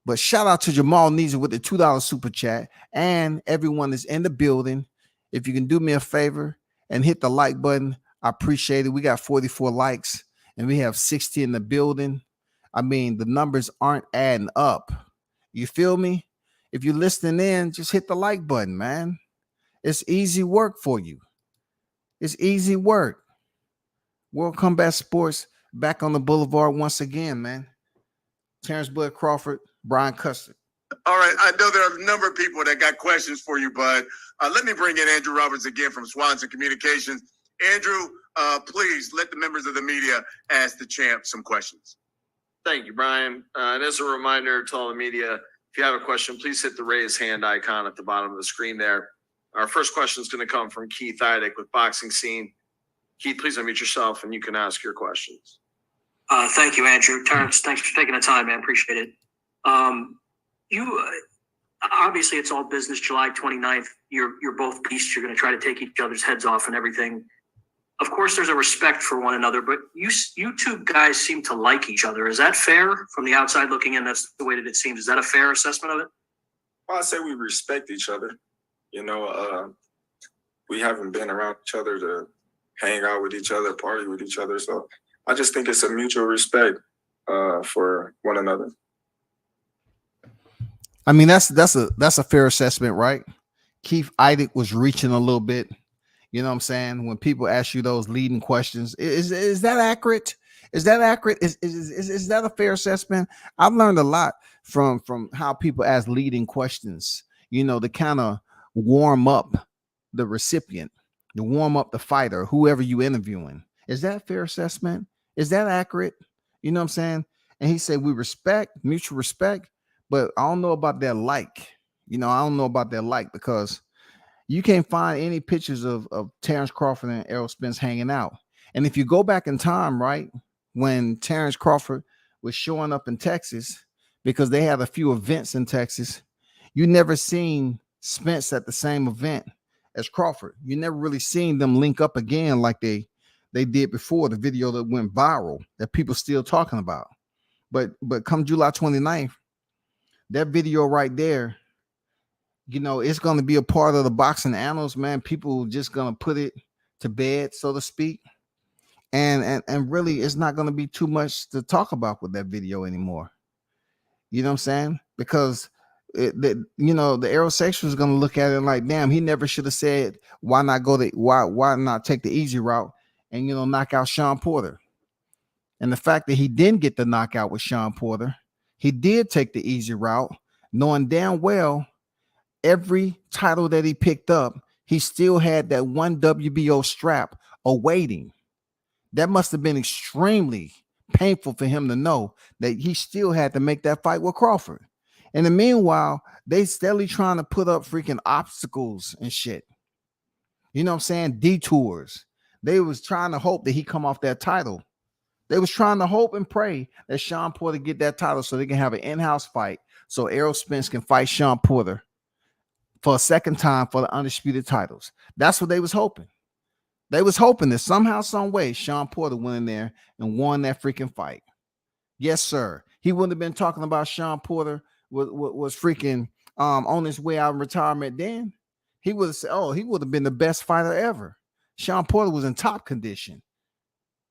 But shout out to Jamal Neezy with the $2 super chat, and everyone that's in the building. If you can do me a favor and hit the like button, I appreciate it. We got 44 likes and we have 60 in the building. I mean, the numbers aren't adding up. You feel me? If you're listening in, just hit the like button, man. It's easy work for you. It's easy work. World Combat Sports back on the boulevard once again, man. Terence Crawford, Brian Custer. All right. I know there are a number of people that got questions for you, Bud. Let me bring in Andrew Roberts again from Swanson Communications. Andrew, please let the members of the media ask the champ some questions. Thank you, Brian. And as a reminder to all the media, if you have a question, please hit the raise hand icon at the bottom of the screen there. Our first question is going to come from Keith Idek with Boxing Scene. Keith, please unmute yourself and you can ask your questions. Thank you, Andrew. Terence, thanks for taking the time, man. Appreciate it. Obviously it's all business. July 29th, you're both beasts. You're going to try to take each other's heads off and everything. Of course, there's a respect for one another, but you two guys seem to like each other. Is that fair? From the outside looking in, that's the way that it seems. Is that a fair assessment of it? Well, I say we respect each other. You know, we haven't been around each other to hang out with each other, party with each other. So I just think it's a mutual respect for one another. I mean, that's a fair assessment, right? Keith Idek was reaching a little bit. You know what I'm saying? When people ask you those leading questions, is that accurate? Is that accurate? Is that a fair assessment? I've learned a lot from how people ask leading questions, you know, to kind of warm up the recipient, to warm up the fighter, whoever you interviewing. Is that a fair assessment? Is that accurate? You know what I'm saying? And he said, we respect, mutual respect, but I don't know about that like. You know, I don't know about that like, because You can't find any pictures of Terence Crawford and Errol Spence hanging out. And if you go back in time, right, when Terence Crawford was showing up in Texas, because they had a few events in Texas, you never seen Spence at the same event as Crawford. You never really seen them link up again like they did before, the video that went viral that people still talking about. But come July 29th, that video right there, you know, it's going to be a part of the boxing annals, man. People just going to put it to bed, so to speak. And really, it's not going to be too much to talk about with that video anymore. You know what I'm saying? Because the aerosexual is going to look at it like, damn, he never should have said, why not take the easy route and, you know, knock out Sean Porter. And the fact that he didn't get the knockout with Sean Porter, he did take the easy route, knowing damn well every title that he picked up, he still had that one WBO strap awaiting. That must have been extremely painful for him to know that he still had to make that fight with Crawford. In the meanwhile, they steadily trying to put up freaking obstacles and shit. You know what I'm saying? Detours. They was trying to hope that he come off that title. They was trying to hope and pray that Sean Porter get that title so they can have an in-house fight so Errol Spence can fight Sean Porter for a second time for the undisputed titles. That's what they was hoping. They was hoping that somehow, some way, Sean Porter went in there and won that freaking fight. Yes, sir. He wouldn't have been talking about Sean Porter was freaking on his way out of retirement then. He would have said, oh, he would have been the best fighter ever. Sean Porter was in top condition.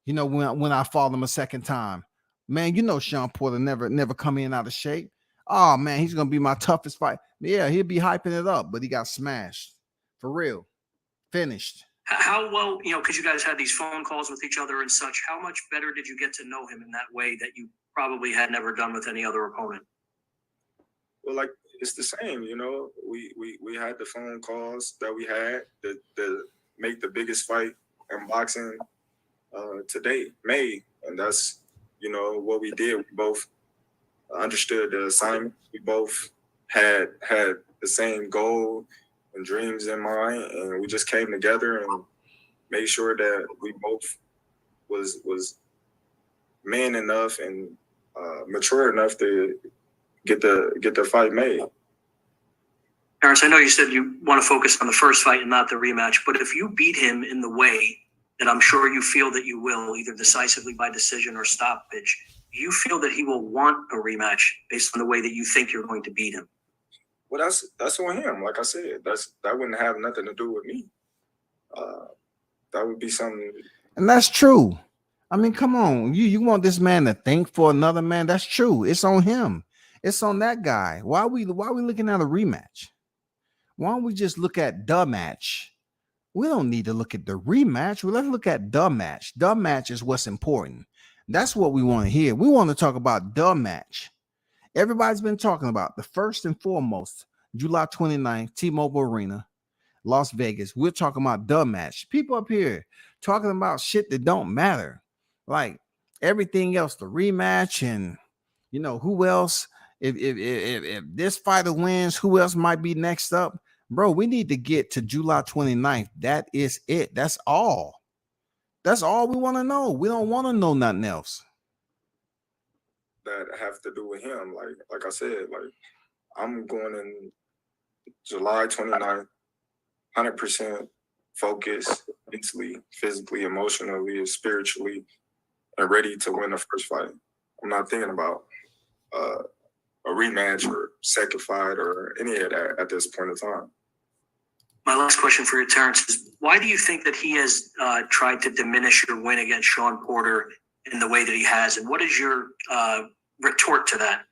You know, when I fought him a second time. Man, you know Sean Porter never come in out of shape. Oh, man, he's going to be my toughest fight. Yeah, he'll be hyping it up, but he got smashed. For real. Finished. How well, you know, because you guys had these phone calls with each other and such, how much better did you get to know him in that way that you probably had never done with any other opponent? Well, like, it's the same, you know. We had the phone calls that we had to make the biggest fight in boxing to date, made. And that's, you know, what we did. We both understood the assignment. We both had the same goal and dreams in mind, and we just came together and made sure that we both was man enough and mature enough to get the fight made. Terence, I know you said you want to focus on the first fight and not the rematch, but if you beat him in the way that I'm sure you feel that you will, either decisively by decision or stoppage, do you feel that he will want a rematch based on the way that you think you're going to beat him? Well, that's on him. Like I said, that wouldn't have nothing to do with me. That would be something. And that's true. I mean, come on. You want this man to think for another man? That's true. It's on him. It's on that guy. Why are we looking at a rematch? Why don't we just look at the match? We don't need to look at the rematch. Well, let's look at the match. The match is what's important. That's what we want to hear. We want to talk about the match. Everybody's been talking about the first and foremost, July 29th, T-Mobile Arena, Las Vegas. We're talking about the match. People up here talking about shit that don't matter. Like everything else, the rematch and, you know, who else? If this fighter wins, who else might be next up? Bro, we need to get to July 29th. That is it. That's all. That's all we want to know. We don't want to know nothing else. That have to do with him. Like I said, like I'm going in July 29th, 100% focused mentally, physically, emotionally, spiritually, and ready to win the first fight. I'm not thinking about a rematch or second fight or any of that at this point in time. My last question for you, Terence, is why do you think that he has tried to diminish your win against Sean Porter in the way that he has? And what is your retort to that?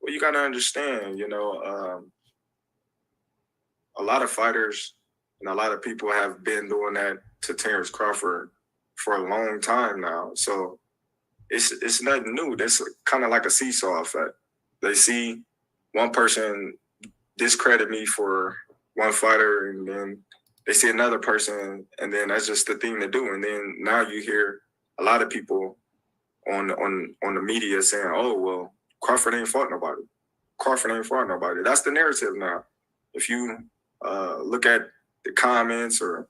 Well, you got to understand, you know, a lot of fighters and a lot of people have been doing that to Terence Crawford for a long time now. So it's nothing new. That's kind of like a seesaw effect. They see one person discredit me for one fighter, and then they see another person, and then that's just the thing to do. And then now you hear a lot of people on the media saying, "Oh, well, Crawford ain't fought nobody. Crawford ain't fought nobody." That's the narrative now. If you look at the comments or,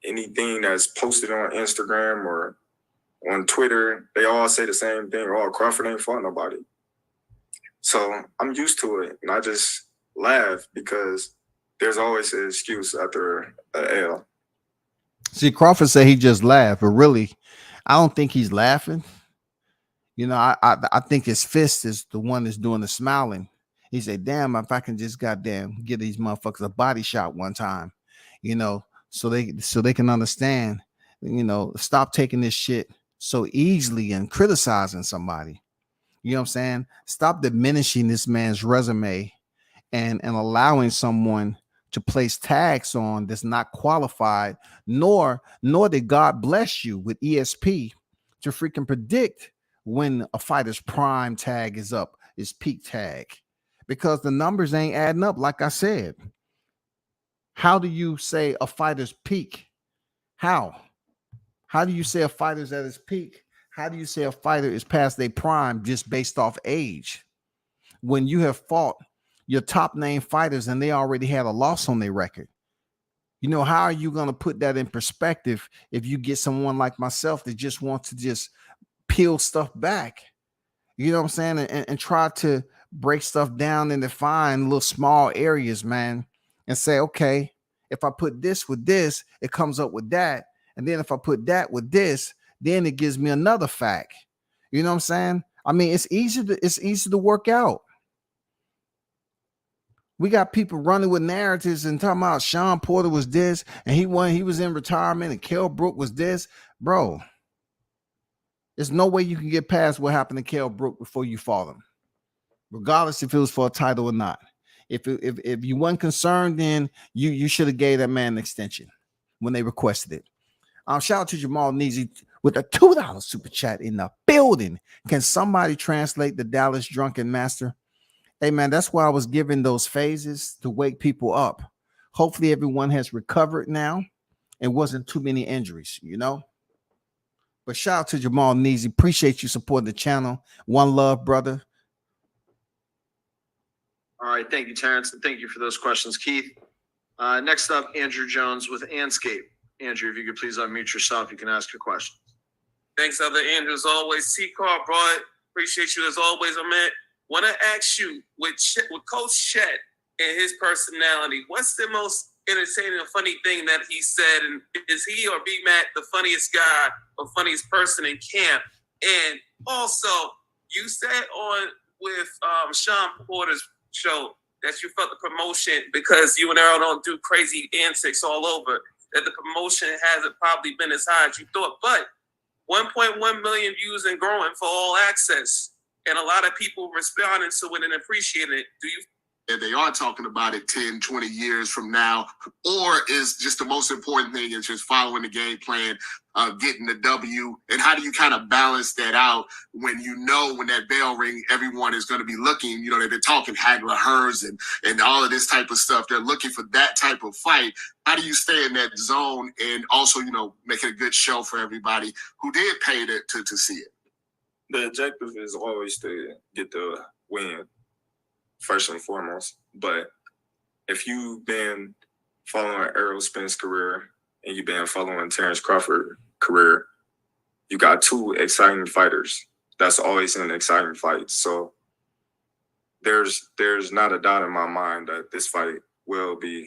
anything that's posted on Instagram or on Twitter, they all say the same thing. Oh, Crawford ain't fought nobody. So I'm used to it, and I just laugh because there's always an excuse after a L. See, Crawford said he just laughed, but really, I don't think he's laughing. I think his fist is the one that's doing the smiling. He said, "Damn, if I can just goddamn give these motherfuckers a body shot one time, so they can understand, stop taking this shit so easily and criticizing somebody. You know what I'm saying? Stop diminishing this man's resume and allowing someone to place tags on that's not qualified, nor did God bless you with ESP to freaking predict when a fighter's prime tag is up, his peak tag, because the numbers ain't adding up. Like I said, how do you say a fighter's peak? How do you say a fighter's at his peak? How do you say a fighter is past their prime just based off age? When you have fought your top name fighters and they already had a loss on their record. How are you going to put that in perspective if you get someone like myself that just wants to just peel stuff back? You know what I'm saying? And try to break stuff down and define little small areas, man, and say, okay, if I put this with this, it comes up with that. And then if I put that with this, then it gives me another fact. You know what I'm saying? I mean, it's easy to work out. We got people running with narratives and talking about Sean Porter was this and he was in retirement and Kell Brook was this. Bro, there's no way you can get past what happened to Kell Brook before you fought him, regardless if it was for a title or not. If you weren't concerned, then you should have gave that man an extension when they requested it. Shout out to Jamal Neasy with a $2 super chat in the building. Can somebody translate the Dallas Drunken Master? Hey, man, that's why I was giving those phases to wake people up. Hopefully everyone has recovered now and wasn't too many injuries, But shout out to Jamal Neasy. Appreciate you supporting the channel. One love, brother. All right. Thank you, Terrence. And thank you for those questions, Keith. Next up, Andrew Jones with Anscape. Andrew, if you could please unmute yourself, you can ask your question. Thanks, other Andrew, as always. C-Car, bro, appreciate you as always, man. Want to ask you, with Coach Chet and his personality, what's the most entertaining or funny thing that he said? And is he or B-Mac the funniest guy or funniest person in camp? And also, you said with Sean Porter's show that you felt the promotion, because you and Errol don't do crazy antics all over, that the promotion hasn't probably been as high as you thought. But 1.1 million views and growing for All Access. And a lot of people responding to it and appreciating it. And they are talking about it 10, 20 years from now, or is just the most important thing is just following the game plan, getting the W? And how do you kind of balance that out when when that bell ring, everyone is going to be looking, they're talking Hagler Hearns and all of this type of stuff. They're looking for that type of fight. How do you stay in that zone and also, make it a good show for everybody who did pay to see it? The objective is always to get the win, first and foremost. But if you've been following Errol Spence's career and you've been following Terence Crawford career, you got two exciting fighters. That's always an exciting fight. So there's not a doubt in my mind that this fight will be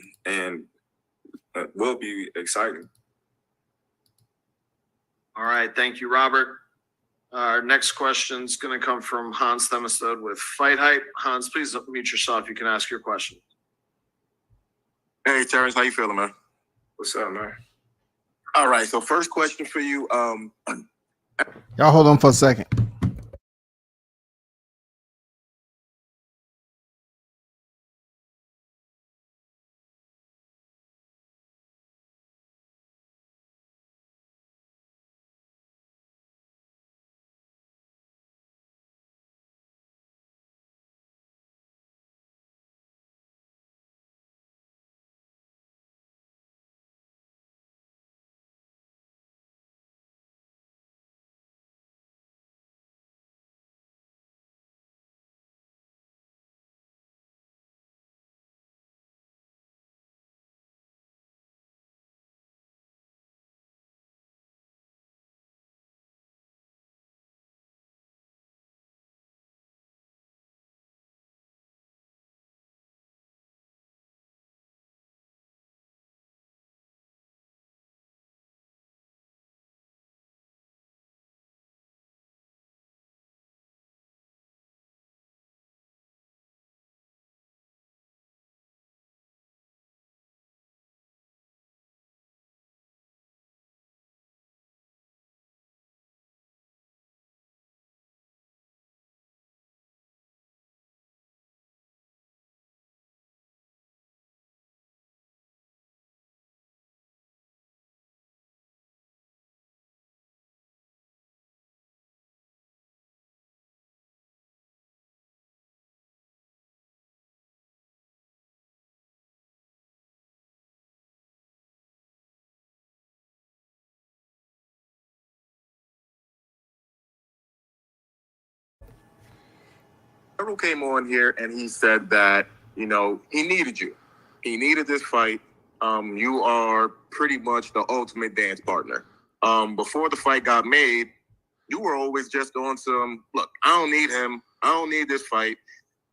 exciting. All right. Thank you, Robert. Our next question is going to come from Hans Themestad with Fight Hype. Hans, please mute yourself. You can ask your question. Hey, Terrence, how you feeling, man? What's up, man? All right, so first question for you. Y'all hold on for a second. Errol came on here and he said that, you know, he needed you. He needed this fight. You are pretty much the ultimate dance partner. Before the fight got made, you were always just on some, look, I don't need him. I don't need this fight.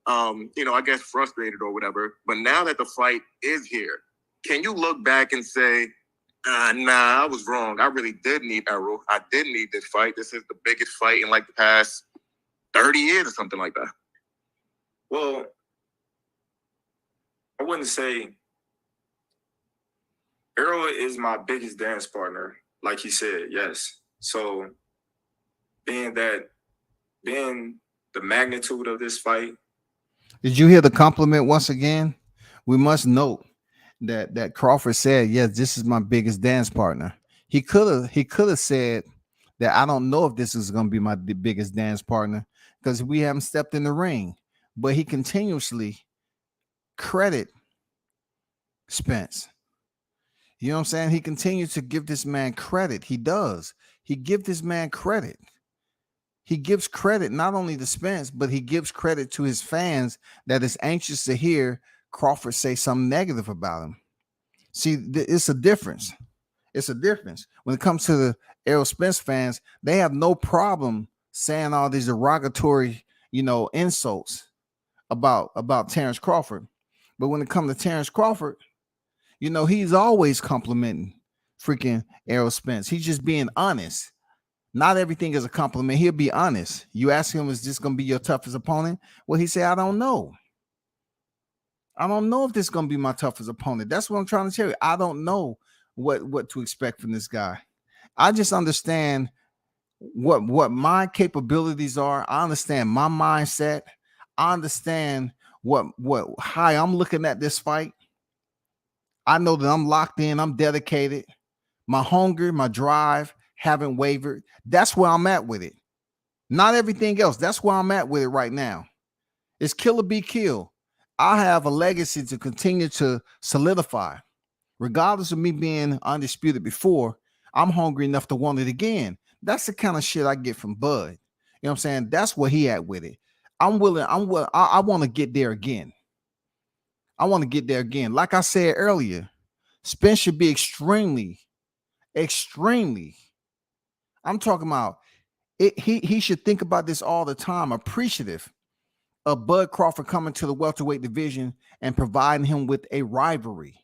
You know, I guess frustrated or whatever. But now that the fight is here, can you look back and say, nah, I was wrong. I really did need Errol. I did need this fight. This is the biggest fight in like the past 30 years or something like that. Well, I wouldn't say Errol is my biggest dance partner, like he said, yes. So being the magnitude of this fight. Did you hear the compliment once again? We must note that Crawford said, yes, this is my biggest dance partner. He could have said that I don't know if this is going to be my biggest dance partner because we haven't stepped in the ring. But he continuously credit Spence. You know what I'm saying? He continues to give this man credit. He does. He gives this man credit. He gives credit not only to Spence, but he gives credit to his fans that is anxious to hear Crawford say something negative about him. See, it's a difference. It's a difference. When it comes to the Errol Spence fans, they have no problem saying all these derogatory, insults about Terence Crawford. But when it comes to Terence Crawford, he's always complimenting freaking Errol Spence. He's just being honest. Not everything is a compliment. He'll be honest. You ask him, is this going to be your toughest opponent? Well, he said, I don't know. I don't know if this is going to be my toughest opponent. That's what I'm trying to tell you. I don't know what to expect from this guy. I just understand what my capabilities are. I understand my mindset. I understand how I'm looking at this fight. I know that I'm locked in. I'm dedicated. My hunger, my drive haven't wavered. That's where I'm at with it. Not everything else. That's where I'm at with it right now. It's kill or be killed. I have a legacy to continue to solidify. Regardless of me being undisputed before, I'm hungry enough to want it again. That's the kind of shit I get from Bud. You know what I'm saying? That's where he at with it. I want to get there again. I want to get there again. Like I said earlier, Spence should be extremely, I'm talking about it. He should think about this all the time, appreciative of Bud Crawford coming to the welterweight division and providing him with a rivalry.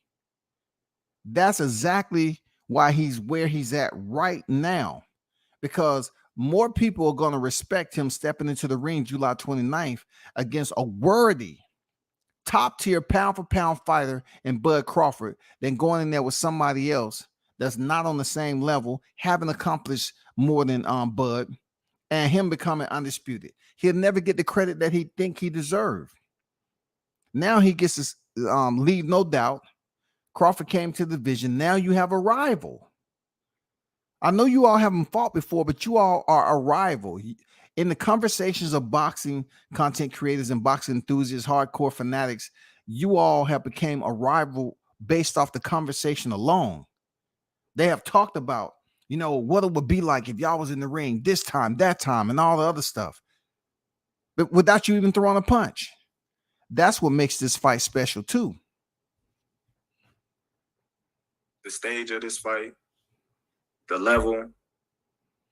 That's exactly why he's where he's at right now, because more people are going to respect him stepping into the ring July 29th against a worthy top tier pound for pound fighter in Bud Crawford than going in there with somebody else that's not on the same level, haven't accomplished more than Bud, and him becoming undisputed. He'll never get the credit that he think he deserved. Now he gets to leave no doubt. Crawford came to the division. Now you have a rival. I know you all haven't fought before, but you all are a rival. In the conversations of boxing content creators and boxing enthusiasts, hardcore fanatics, you all have become a rival based off the conversation alone. They have talked about, what it would be like if y'all was in the ring this time, that time, and all the other stuff. But without you even throwing a punch. That's what makes this fight special too. The stage of this fight, the level,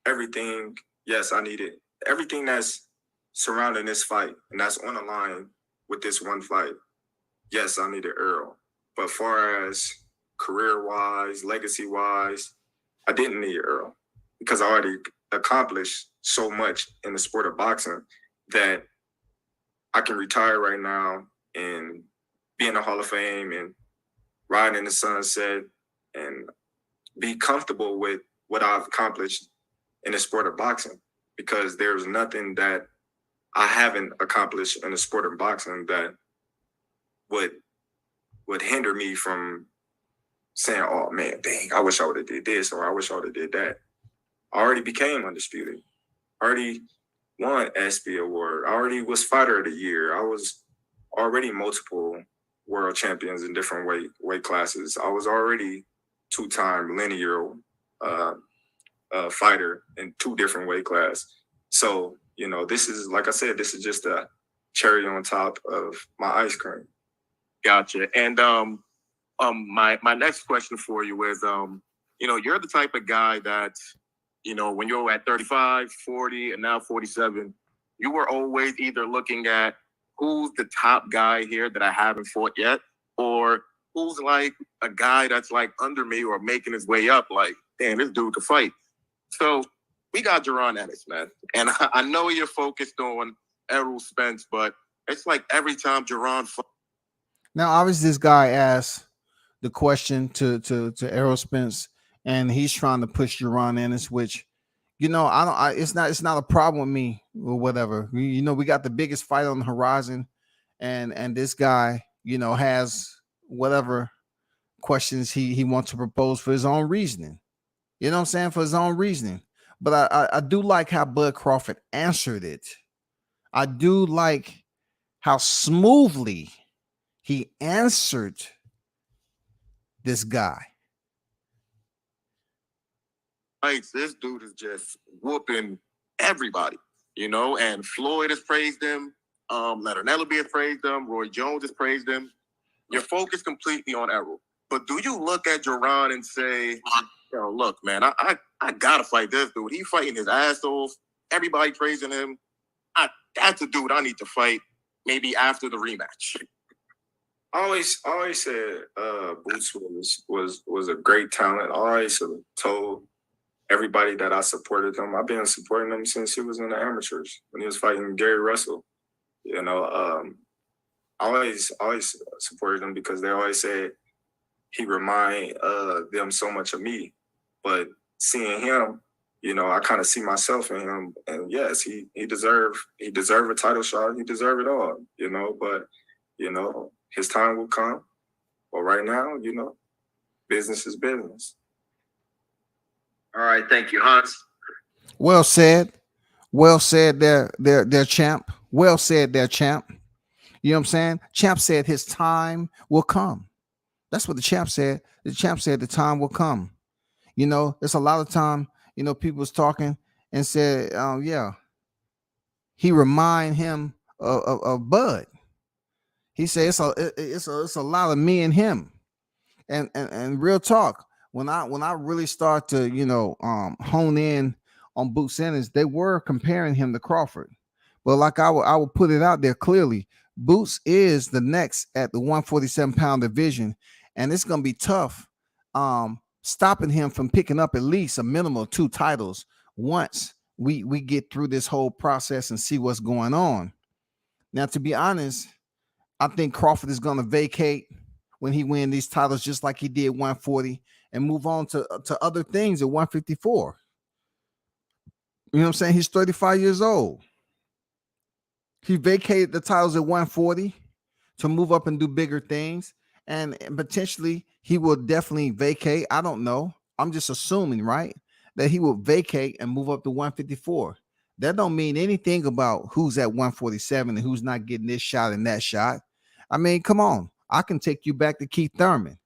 everything. Yes, I need it. Everything that's surrounding this fight and that's on the line with this one fight. Yes, I needed Errol. But far as career-wise, legacy-wise, I didn't need Errol because I already accomplished so much in the sport of boxing that I can retire right now and be in the Hall of Fame and ride in the sunset and be comfortable with what I've accomplished in the sport of boxing, because there's nothing that I haven't accomplished in the sport of boxing that would hinder me from saying, oh man, dang, I wish I would have did this, or I wish I would have did that. I already became undisputed. I already won ESPY award. I already was fighter of the year. I was already multiple world champions in different weight classes. I was already two-time linear fighter in 2 different weight classes. So, this is, like I said, this is just a cherry on top of my ice cream. Gotcha. And my next question for you is, you're the type of guy that, when you're at 35, 40, and now 47, you were always either looking at who's the top guy here that I haven't fought yet, or who's like a guy that's like under me or making his way up, like, damn, this dude could fight. So we got Jaron Ennis, man. And I know you're focused on Errol Spence, but it's like every time Jaron Now, obviously, this guy asked the question to Errol Spence, and he's trying to push Jaron Ennis, which, it's not a problem with me or whatever. We got the biggest fight on the horizon, and this guy, has whatever questions he wants to propose for his own reasoning. You know what I'm saying? For his own reasoning. But I do like how Bud Crawford answered it. I do like how smoothly he answered this guy. fights, this dude is just whooping everybody, and Floyd has praised him. Leonard Ellerby has praised him. Roy Jones has praised him. You're focused completely on Errol. But do you look at Jaron and say, look, man, I gotta fight this dude. He's fighting his ass off. Everybody praising him. That's a dude I need to fight maybe after the rematch. I always said Boots was a great talent. I always told everybody that I supported him. I've been supporting him since he was in the amateurs when he was fighting Gary Russell. I always supported him because they always said he remind them so much of me. But seeing him, I kind of see myself in him. And yes, he deserved a title shot. He deserved it all, but his time will come. But right now, business is business. All right, thank you, Hans. Well said. Well said, their champ. Well said, their champ. You know what I'm saying? Champ said his time will come. That's what the champ said. The champ said the time will come. It's a lot of time, people was talking and said, he remind him of Bud. He said it's a lot of me and him. And real talk, when I really start to, hone in on Boots Ennis, they were comparing him to Crawford. But like I would put it out there clearly, Boots is the next at the 147-pound division, and it's gonna be tough stopping him from picking up at least a minimum of 2 titles once we get through this whole process and see what's going on. Now, to be honest, I think Crawford is gonna vacate when he wins these titles, just like he did 140, and move on to other things at 154. You know what I'm saying? He's 35 years old. He vacated the titles at 140 to move up and do bigger things. And potentially he will definitely vacate. I don't know. I'm just assuming, right, that he will vacate and move up to 154. That don't mean anything about who's at 147 and who's not getting this shot and that shot. I mean, come on. I can take you back to Keith Thurman.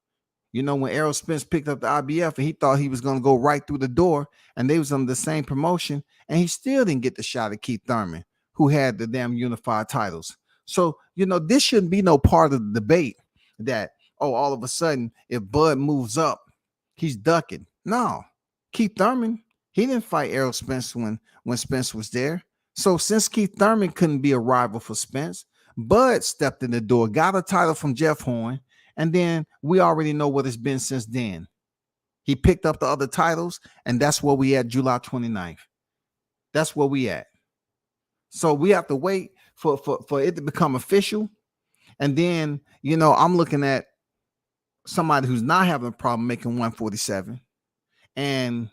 When Errol Spence picked up the IBF and he thought he was going to go right through the door and they was under the same promotion, and he still didn't get the shot at Keith Thurman, who had the damn unified titles. So, this shouldn't be no part of the debate that, all of a sudden, if Bud moves up, he's ducking. No, Keith Thurman, he didn't fight Errol Spence when Spence was there. So since Keith Thurman couldn't be a rival for Spence, Bud stepped in the door, got a title from Jeff Horn, and then we already know what it's been since then. He picked up the other titles, and that's where we at July 29th. That's where we at. So we have to wait for it to become official. And then, I'm looking at somebody who's not having a problem making 147. And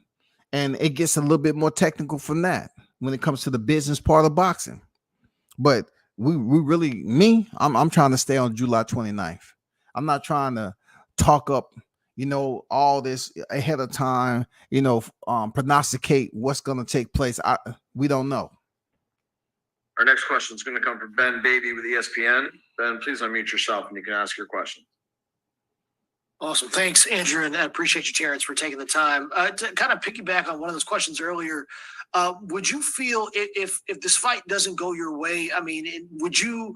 it gets a little bit more technical from that when it comes to the business part of boxing. But we really, I'm trying to stay on July 29th. I'm not trying to talk up, all this ahead of time, prognosticate what's going to take place. We don't know. Our next question is going to come from Ben Baby with ESPN. Ben, please unmute yourself and you can ask your question. Awesome. Thanks, Andrew, and I appreciate you, Terrence, for taking the time. To kind of piggyback on one of those questions earlier, Would you feel if this fight doesn't go your way? I mean, would you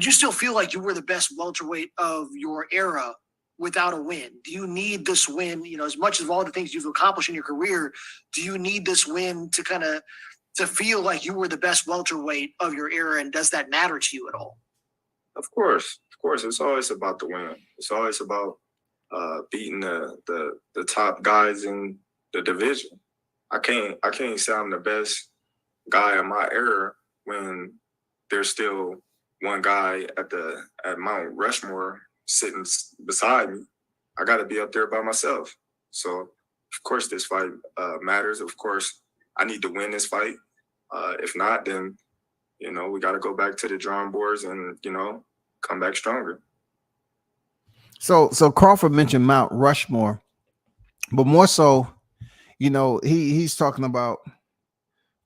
still feel like you were the best welterweight of your era without a win? Do you need this win? You know, as much of all the things you've accomplished in your career, do you need this win to feel like you were the best welterweight of your era? And does that matter to you at all? Of course. It's always about the win. It's always about beating the top guys in the division. I can't say I'm the best guy in my era when there's still one guy at Mount Rushmore sitting beside me. I got to be up there by myself. So of course this fight matters. Of course I need to win this fight. If not, then we got to go back to the drawing boards and come back stronger. So Crawford mentioned Mount Rushmore, but more so, he's talking about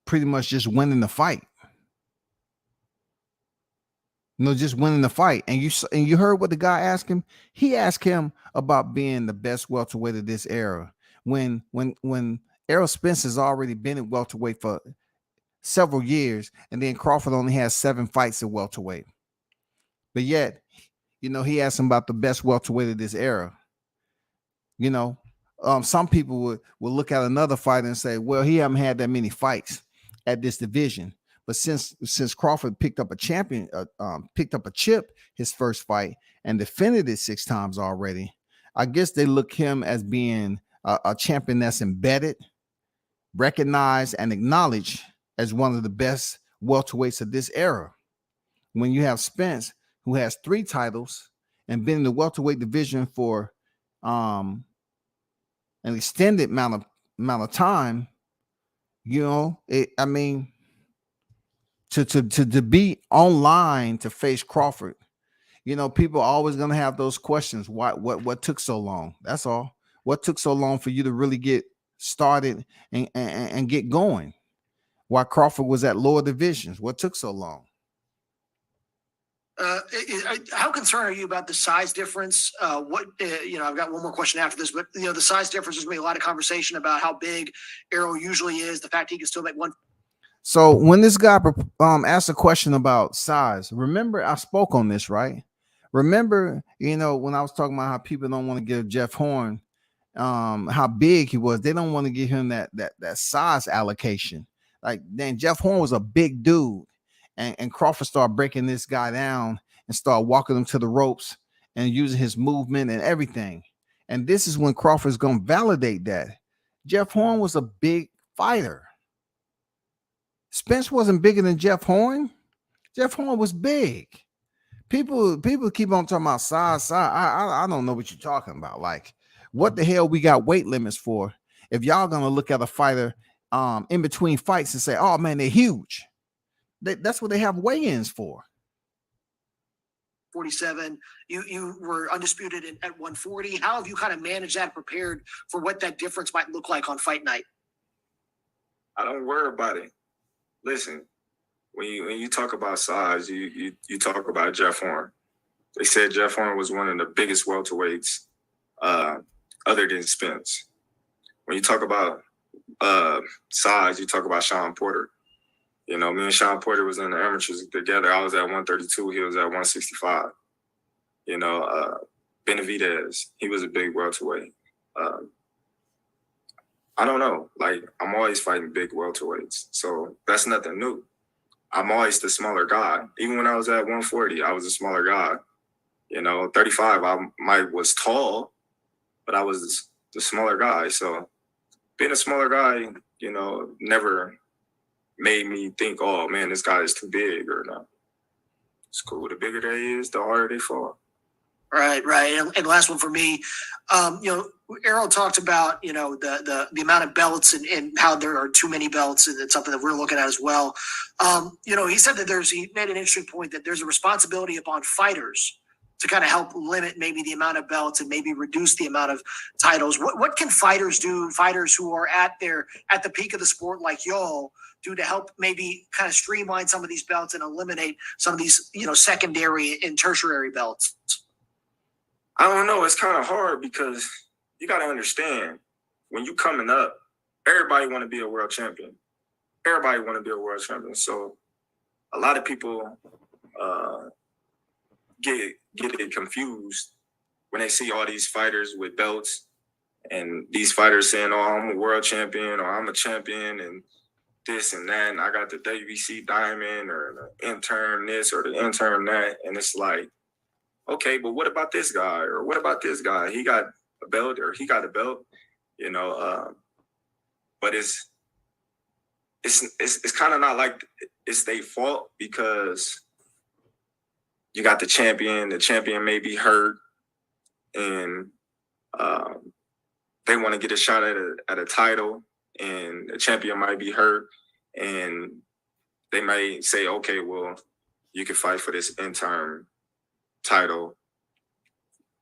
pretty much just winning the fight. Just winning the fight. And you heard what the guy asked him? He asked him about being the best welterweight of this era. When Errol Spence has already been at welterweight for several years, and then Crawford only has 7 fights at welterweight. But yet, he asked him about the best welterweight of this era. Some people would look at another fighter and say, well, he haven't had that many fights at this division. But since Crawford picked up a chip his first fight and defended it 6 times already, I guess they look him as being a champion that's embedded, recognized, and acknowledged as one of the best welterweights of this era. When you have Spence, who has 3 titles and been in the welterweight division for an extended amount of time, to be online to face Crawford, people are always going to have those questions. What took so long? That's all. What took so long for you to really get started and get going? Why Crawford was at lower divisions? What took so long? How concerned are you about the size difference? I've got one more question after this, but the size difference, there's been a lot of conversation about how big Errol usually is, the fact he can still make one. So when this guy asked a question about size, remember I spoke on this, right? Remember, when I was talking about how people don't want to give Jeff Horn how big he was, they don't want to give him that size allocation. Like, then Jeff Horn was a big dude. And Crawford started breaking this guy down and started walking him to the ropes and using his movement and everything. And this is when Crawford's going to validate that. Jeff Horn was a big fighter. Spence wasn't bigger than Jeff Horn. Jeff Horn was big. People keep on talking about size. I don't know what you're talking about. Like, what the hell we got weight limits for if y'all going to look at a fighter in between fights and say, oh, man, they're huge. That's what they have weigh-ins for. 47. You were undisputed at 140. How have you kind of managed that, prepared for what that difference might look like on fight night? I don't worry about it. Listen, when you talk about size, you talk about Jeff Horn. They said Jeff Horn was one of the biggest welterweights other than Spence. When you talk about size, you talk about Sean Porter. Me and Sean Porter was in the amateurs together. I was at 132. He was at 165. Benavidez, he was a big welterweight. I don't know. Like, I'm always fighting big welterweights. So that's nothing new. I'm always the smaller guy. Even when I was at 140, I was a smaller guy. 35, I was tall, but I was the smaller guy. So being a smaller guy, never made me think, oh man, this guy is too big or not. It's cool. The bigger they is, the harder they fall. Right. And last one for me, Errol talked about, the amount of belts and how there are too many belts, and it's something that we're looking at as well. He said that he made an interesting point that there's a responsibility upon fighters to kind of help limit maybe the amount of belts and maybe reduce the amount of titles. What can fighters do, fighters who are at the peak of the sport like y'all, do to help maybe kind of streamline some of these belts and eliminate some of these, secondary and tertiary belts? I don't know. It's kind of hard because you got to understand, when you coming up, everybody want to be a world champion. Everybody want to be a world champion. So a lot of people get it confused when they see all these fighters with belts and these fighters saying, "Oh, I'm a world champion," or "I'm a champion," and this and that, and I got the WBC diamond, or the intern this or the intern that, and it's like, okay, but what about this guy, or what about this guy? He got a belt, or he got a belt, you know. But it's kind of not like it's their fault, because you got the champion may be hurt, and they want to get a shot at a title, and the champion might be hurt, and they may say, okay, well, you can fight for this interim title,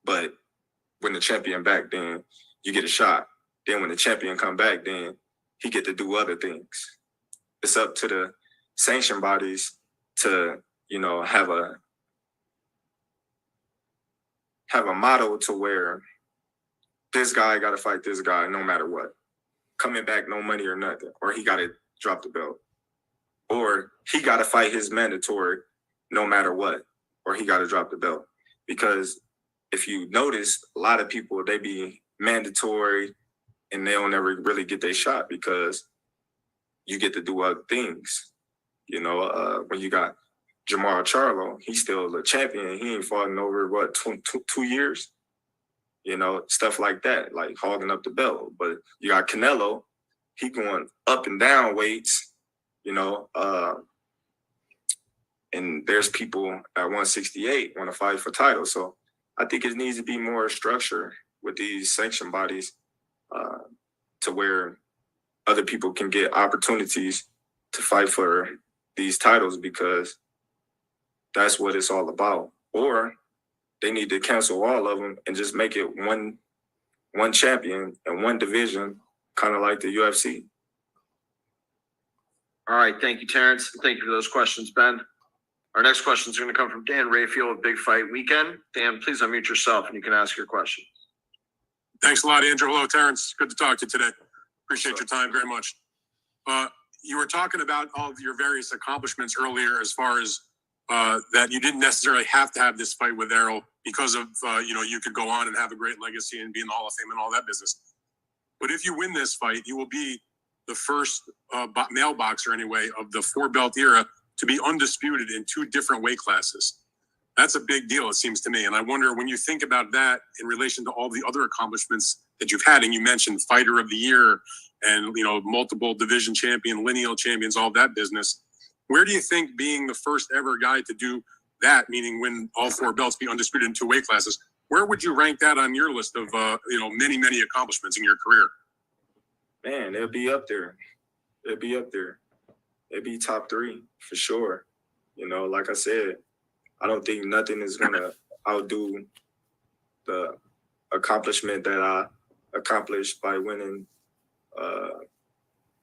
but when the champion back, then you get a shot. Then when the champion come back, then he get to do other things. It's up to the sanction bodies to, you know, have a model to where this guy got to fight this guy no matter what. Coming back, no money or nothing, or he got to drop the belt, or he got to fight his mandatory no matter what, or he got to drop the belt. Because if you notice, a lot of people, they be mandatory and they don't ever really get their shot, because you get to do other things. You know, when you got Jamar Charlo, he's still a champion. He ain't fought in over, what, 2 years? You know, stuff like that, like hogging up the belt. But you got Canelo, he going up and down weights, you know, and there's people at 168 want to fight for titles. So I think it needs to be more structure with these sanction bodies, to where other people can get opportunities to fight for these titles, because that's what it's all about. Or they need to cancel all of them and just make it one champion and one division, kind of like the UFC. All right. Thank you, Terrence. Thank you for those questions, Ben. Our next question is going to come from Dan Rayfield of Big Fight Weekend. Dan, please unmute yourself and you can ask your question. Thanks a lot, Andrew. Hello, Terrence. Good to talk to you today. Appreciate your time very much. You were talking about all of your various accomplishments earlier, as far as that you didn't necessarily have to have this fight with Errol because of, you could go on and have a great legacy and be in the Hall of Fame and all that business. But if you win this fight, you will be the first male boxer, anyway, of the 4-belt era to be undisputed in 2 different weight classes. That's a big deal, it seems to me. And I wonder, when you think about that in relation to all the other accomplishments that you've had, and you mentioned Fighter of the Year and, multiple division champion, lineal champions, all that business, where do you think being the first ever guy to do that, meaning win all 4 belts, be undisputed in 2 weight classes, where would you rank that on your list of, many, many accomplishments in your career? Man, it'll be up there. It'll be top 3 for sure. Like I said, I don't think nothing is going to outdo the accomplishment that I accomplished by winning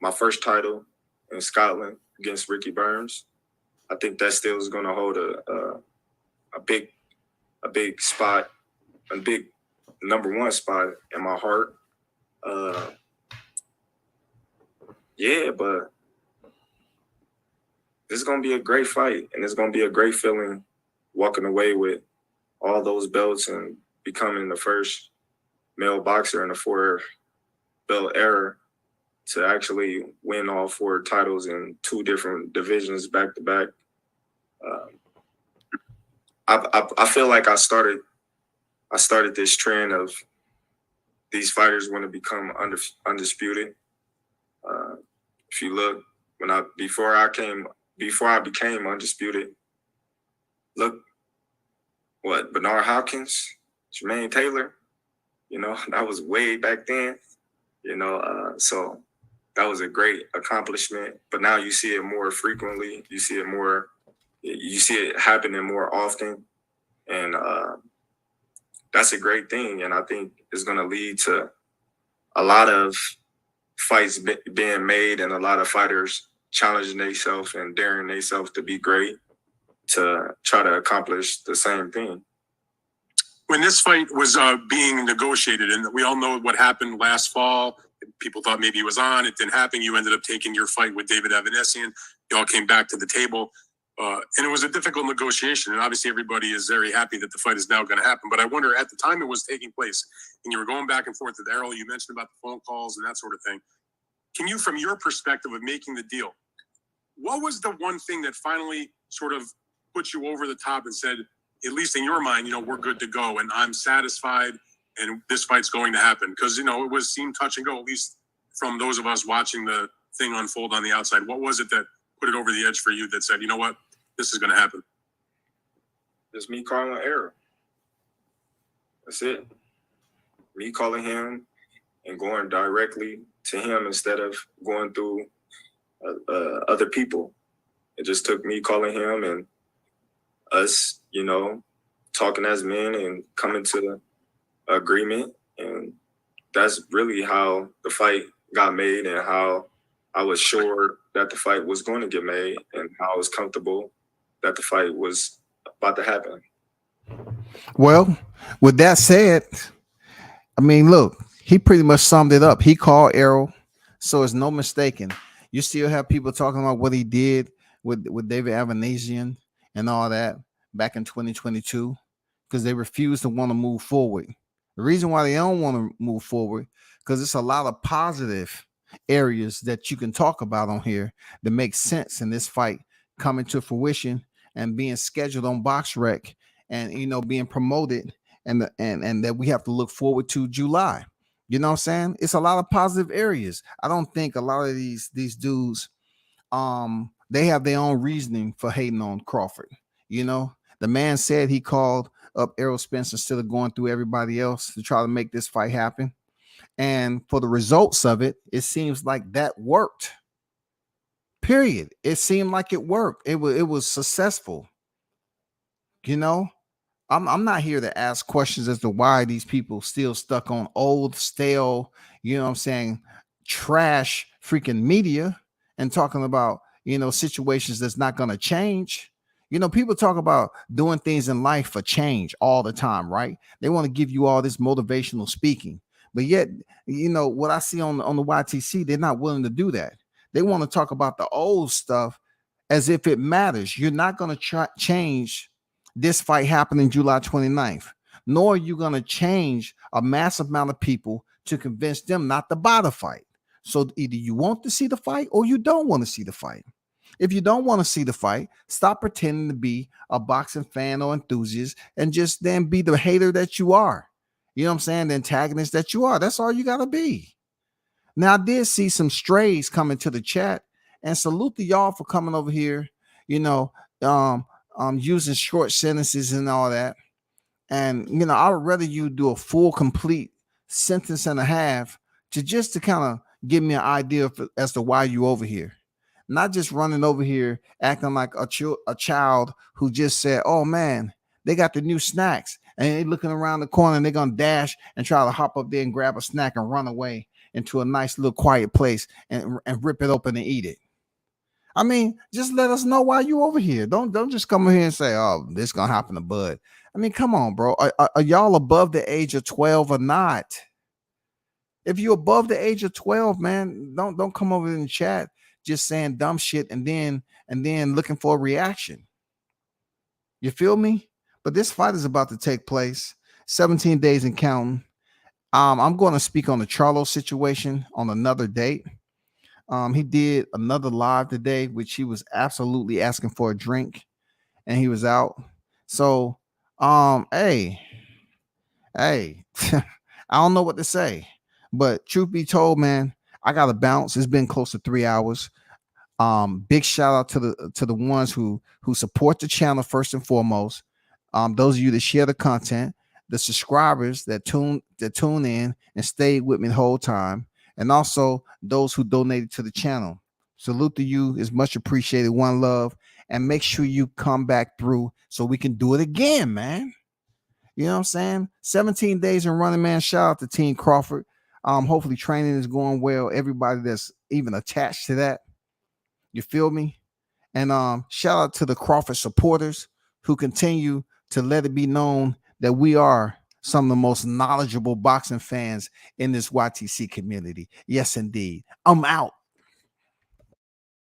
my first title in Scotland against Ricky Burns. I think that still is going to hold a big spot, a big number 1 spot in my heart. But this is going to be a great fight, and it's going to be a great feeling walking away with all those belts and becoming the first male boxer in the 4-belt era to actually win all 4 titles in 2 different divisions back to back. I feel like I started this trend of these fighters want to become undisputed. If you look, before I became undisputed, look what Bernard Hopkins, Jermaine Taylor, that was way back then. So that was a great accomplishment. But now you see it more frequently. You see it happening more often, and that's a great thing. And I think it's going to lead to a lot of fights being made and a lot of fighters challenging themselves and daring themselves to be great, to try to accomplish the same thing. When this fight was being negotiated, and we all know what happened last fall, People thought maybe he was on. It didn't happen. You ended up taking your fight with David Avanesian. You all came back to the table. And it was a difficult negotiation. And obviously everybody is very happy that the fight is now going to happen. But I wonder, at the time it was taking place and you were going back and forth with Errol, you mentioned about the phone calls and that sort of thing. Can you, from your perspective of making the deal, what was the one thing that finally sort of put you over the top and said, at least in your mind, we're good to go and I'm satisfied and this fight's going to happen? Because, it seemed touch and go, at least from those of us watching the thing unfold on the outside. What was it that put it over the edge for you that said, you know what, this is going to happen? Just me calling Errol. That's it. Me calling him and going directly to him instead of going through other people. It just took me calling him and us, talking as men and coming to agreement. And that's really how the fight got made and how I was sure that the fight was going to get made and how I was comfortable that the fight was about to happen. Well, with that said, look, he pretty much summed it up. He called Errol, so it's no mistaking. You still have people talking about what he did with David Avanesian and all that back in 2022 because they refuse to want to move forward. The reason why they don't want to move forward because it's a lot of positive areas that you can talk about on here that make sense in this fight coming to fruition and being scheduled on BoxRec and being promoted and that we have to look forward to July. You know what I'm saying? It's a lot of positive areas. I don't think a lot of these dudes they have their own reasoning for hating on Crawford. The man said he called up Errol Spence instead of going through everybody else to try to make this fight happen. And for the results of it, it seems like that worked. Period. It seemed like it worked. It was successful. I'm not here to ask questions as to why these people still stuck on old, stale, trash freaking media and talking about, situations that's not going to change. People talk about doing things in life for change all the time, right? They want to give you all this motivational speaking. But yet, what I see on the YTC, they're not willing to do that. They want to talk about the old stuff as if it matters. You're not going to change this fight happening July 29th, nor are you going to change a massive amount of people to convince them not to buy the fight. So either you want to see the fight or you don't want to see the fight. If you don't want to see the fight, stop pretending to be a boxing fan or enthusiast and just then be the hater that you are. You know what I'm saying? The antagonist that you are. That's all you got to be. Now, I did see some strays coming to the chat and salute to y'all for coming over here, using short sentences and all that. And, I would rather you do a full, complete sentence and a half to kind of give me an idea as to why you over here. Not just running over here acting like a child who just said, oh, man, they got the new snacks. And they looking around the corner and they're going to dash and try to hop up there and grab a snack and run away into a nice little quiet place and rip it open and eat it. Just let us know why you over here. Don't just come over here and say, oh, this is going to happen to Bud. Come on, bro. Are y'all above the age of 12 or not? If you're above the age of 12, man, don't come over in the chat just saying dumb shit and then looking for a reaction. You feel me? But this fight is about to take place. 17 days and counting. I'm going to speak on the Charlo situation on another date. He did another live today, which he was absolutely asking for a drink, and he was out. So, hey, I don't know what to say, but truth be told, man, I got to bounce. It's been close to 3 hours. Big shout out to the ones who support the channel first and foremost. Those of you that share the content, the subscribers that tune in and stayed with me the whole time, and also those who donated to the channel. Salute to you is much appreciated. One love, and make sure you come back through so we can do it again, man. You know what I'm saying? 17 days in running, man. Shout out to Team Crawford. Hopefully training is going well. Everybody that's even attached to that. You feel me? And shout out to the Crawford supporters who continue to let it be known that we are some of the most knowledgeable boxing fans in this YTC community. Yes, indeed. I'm out.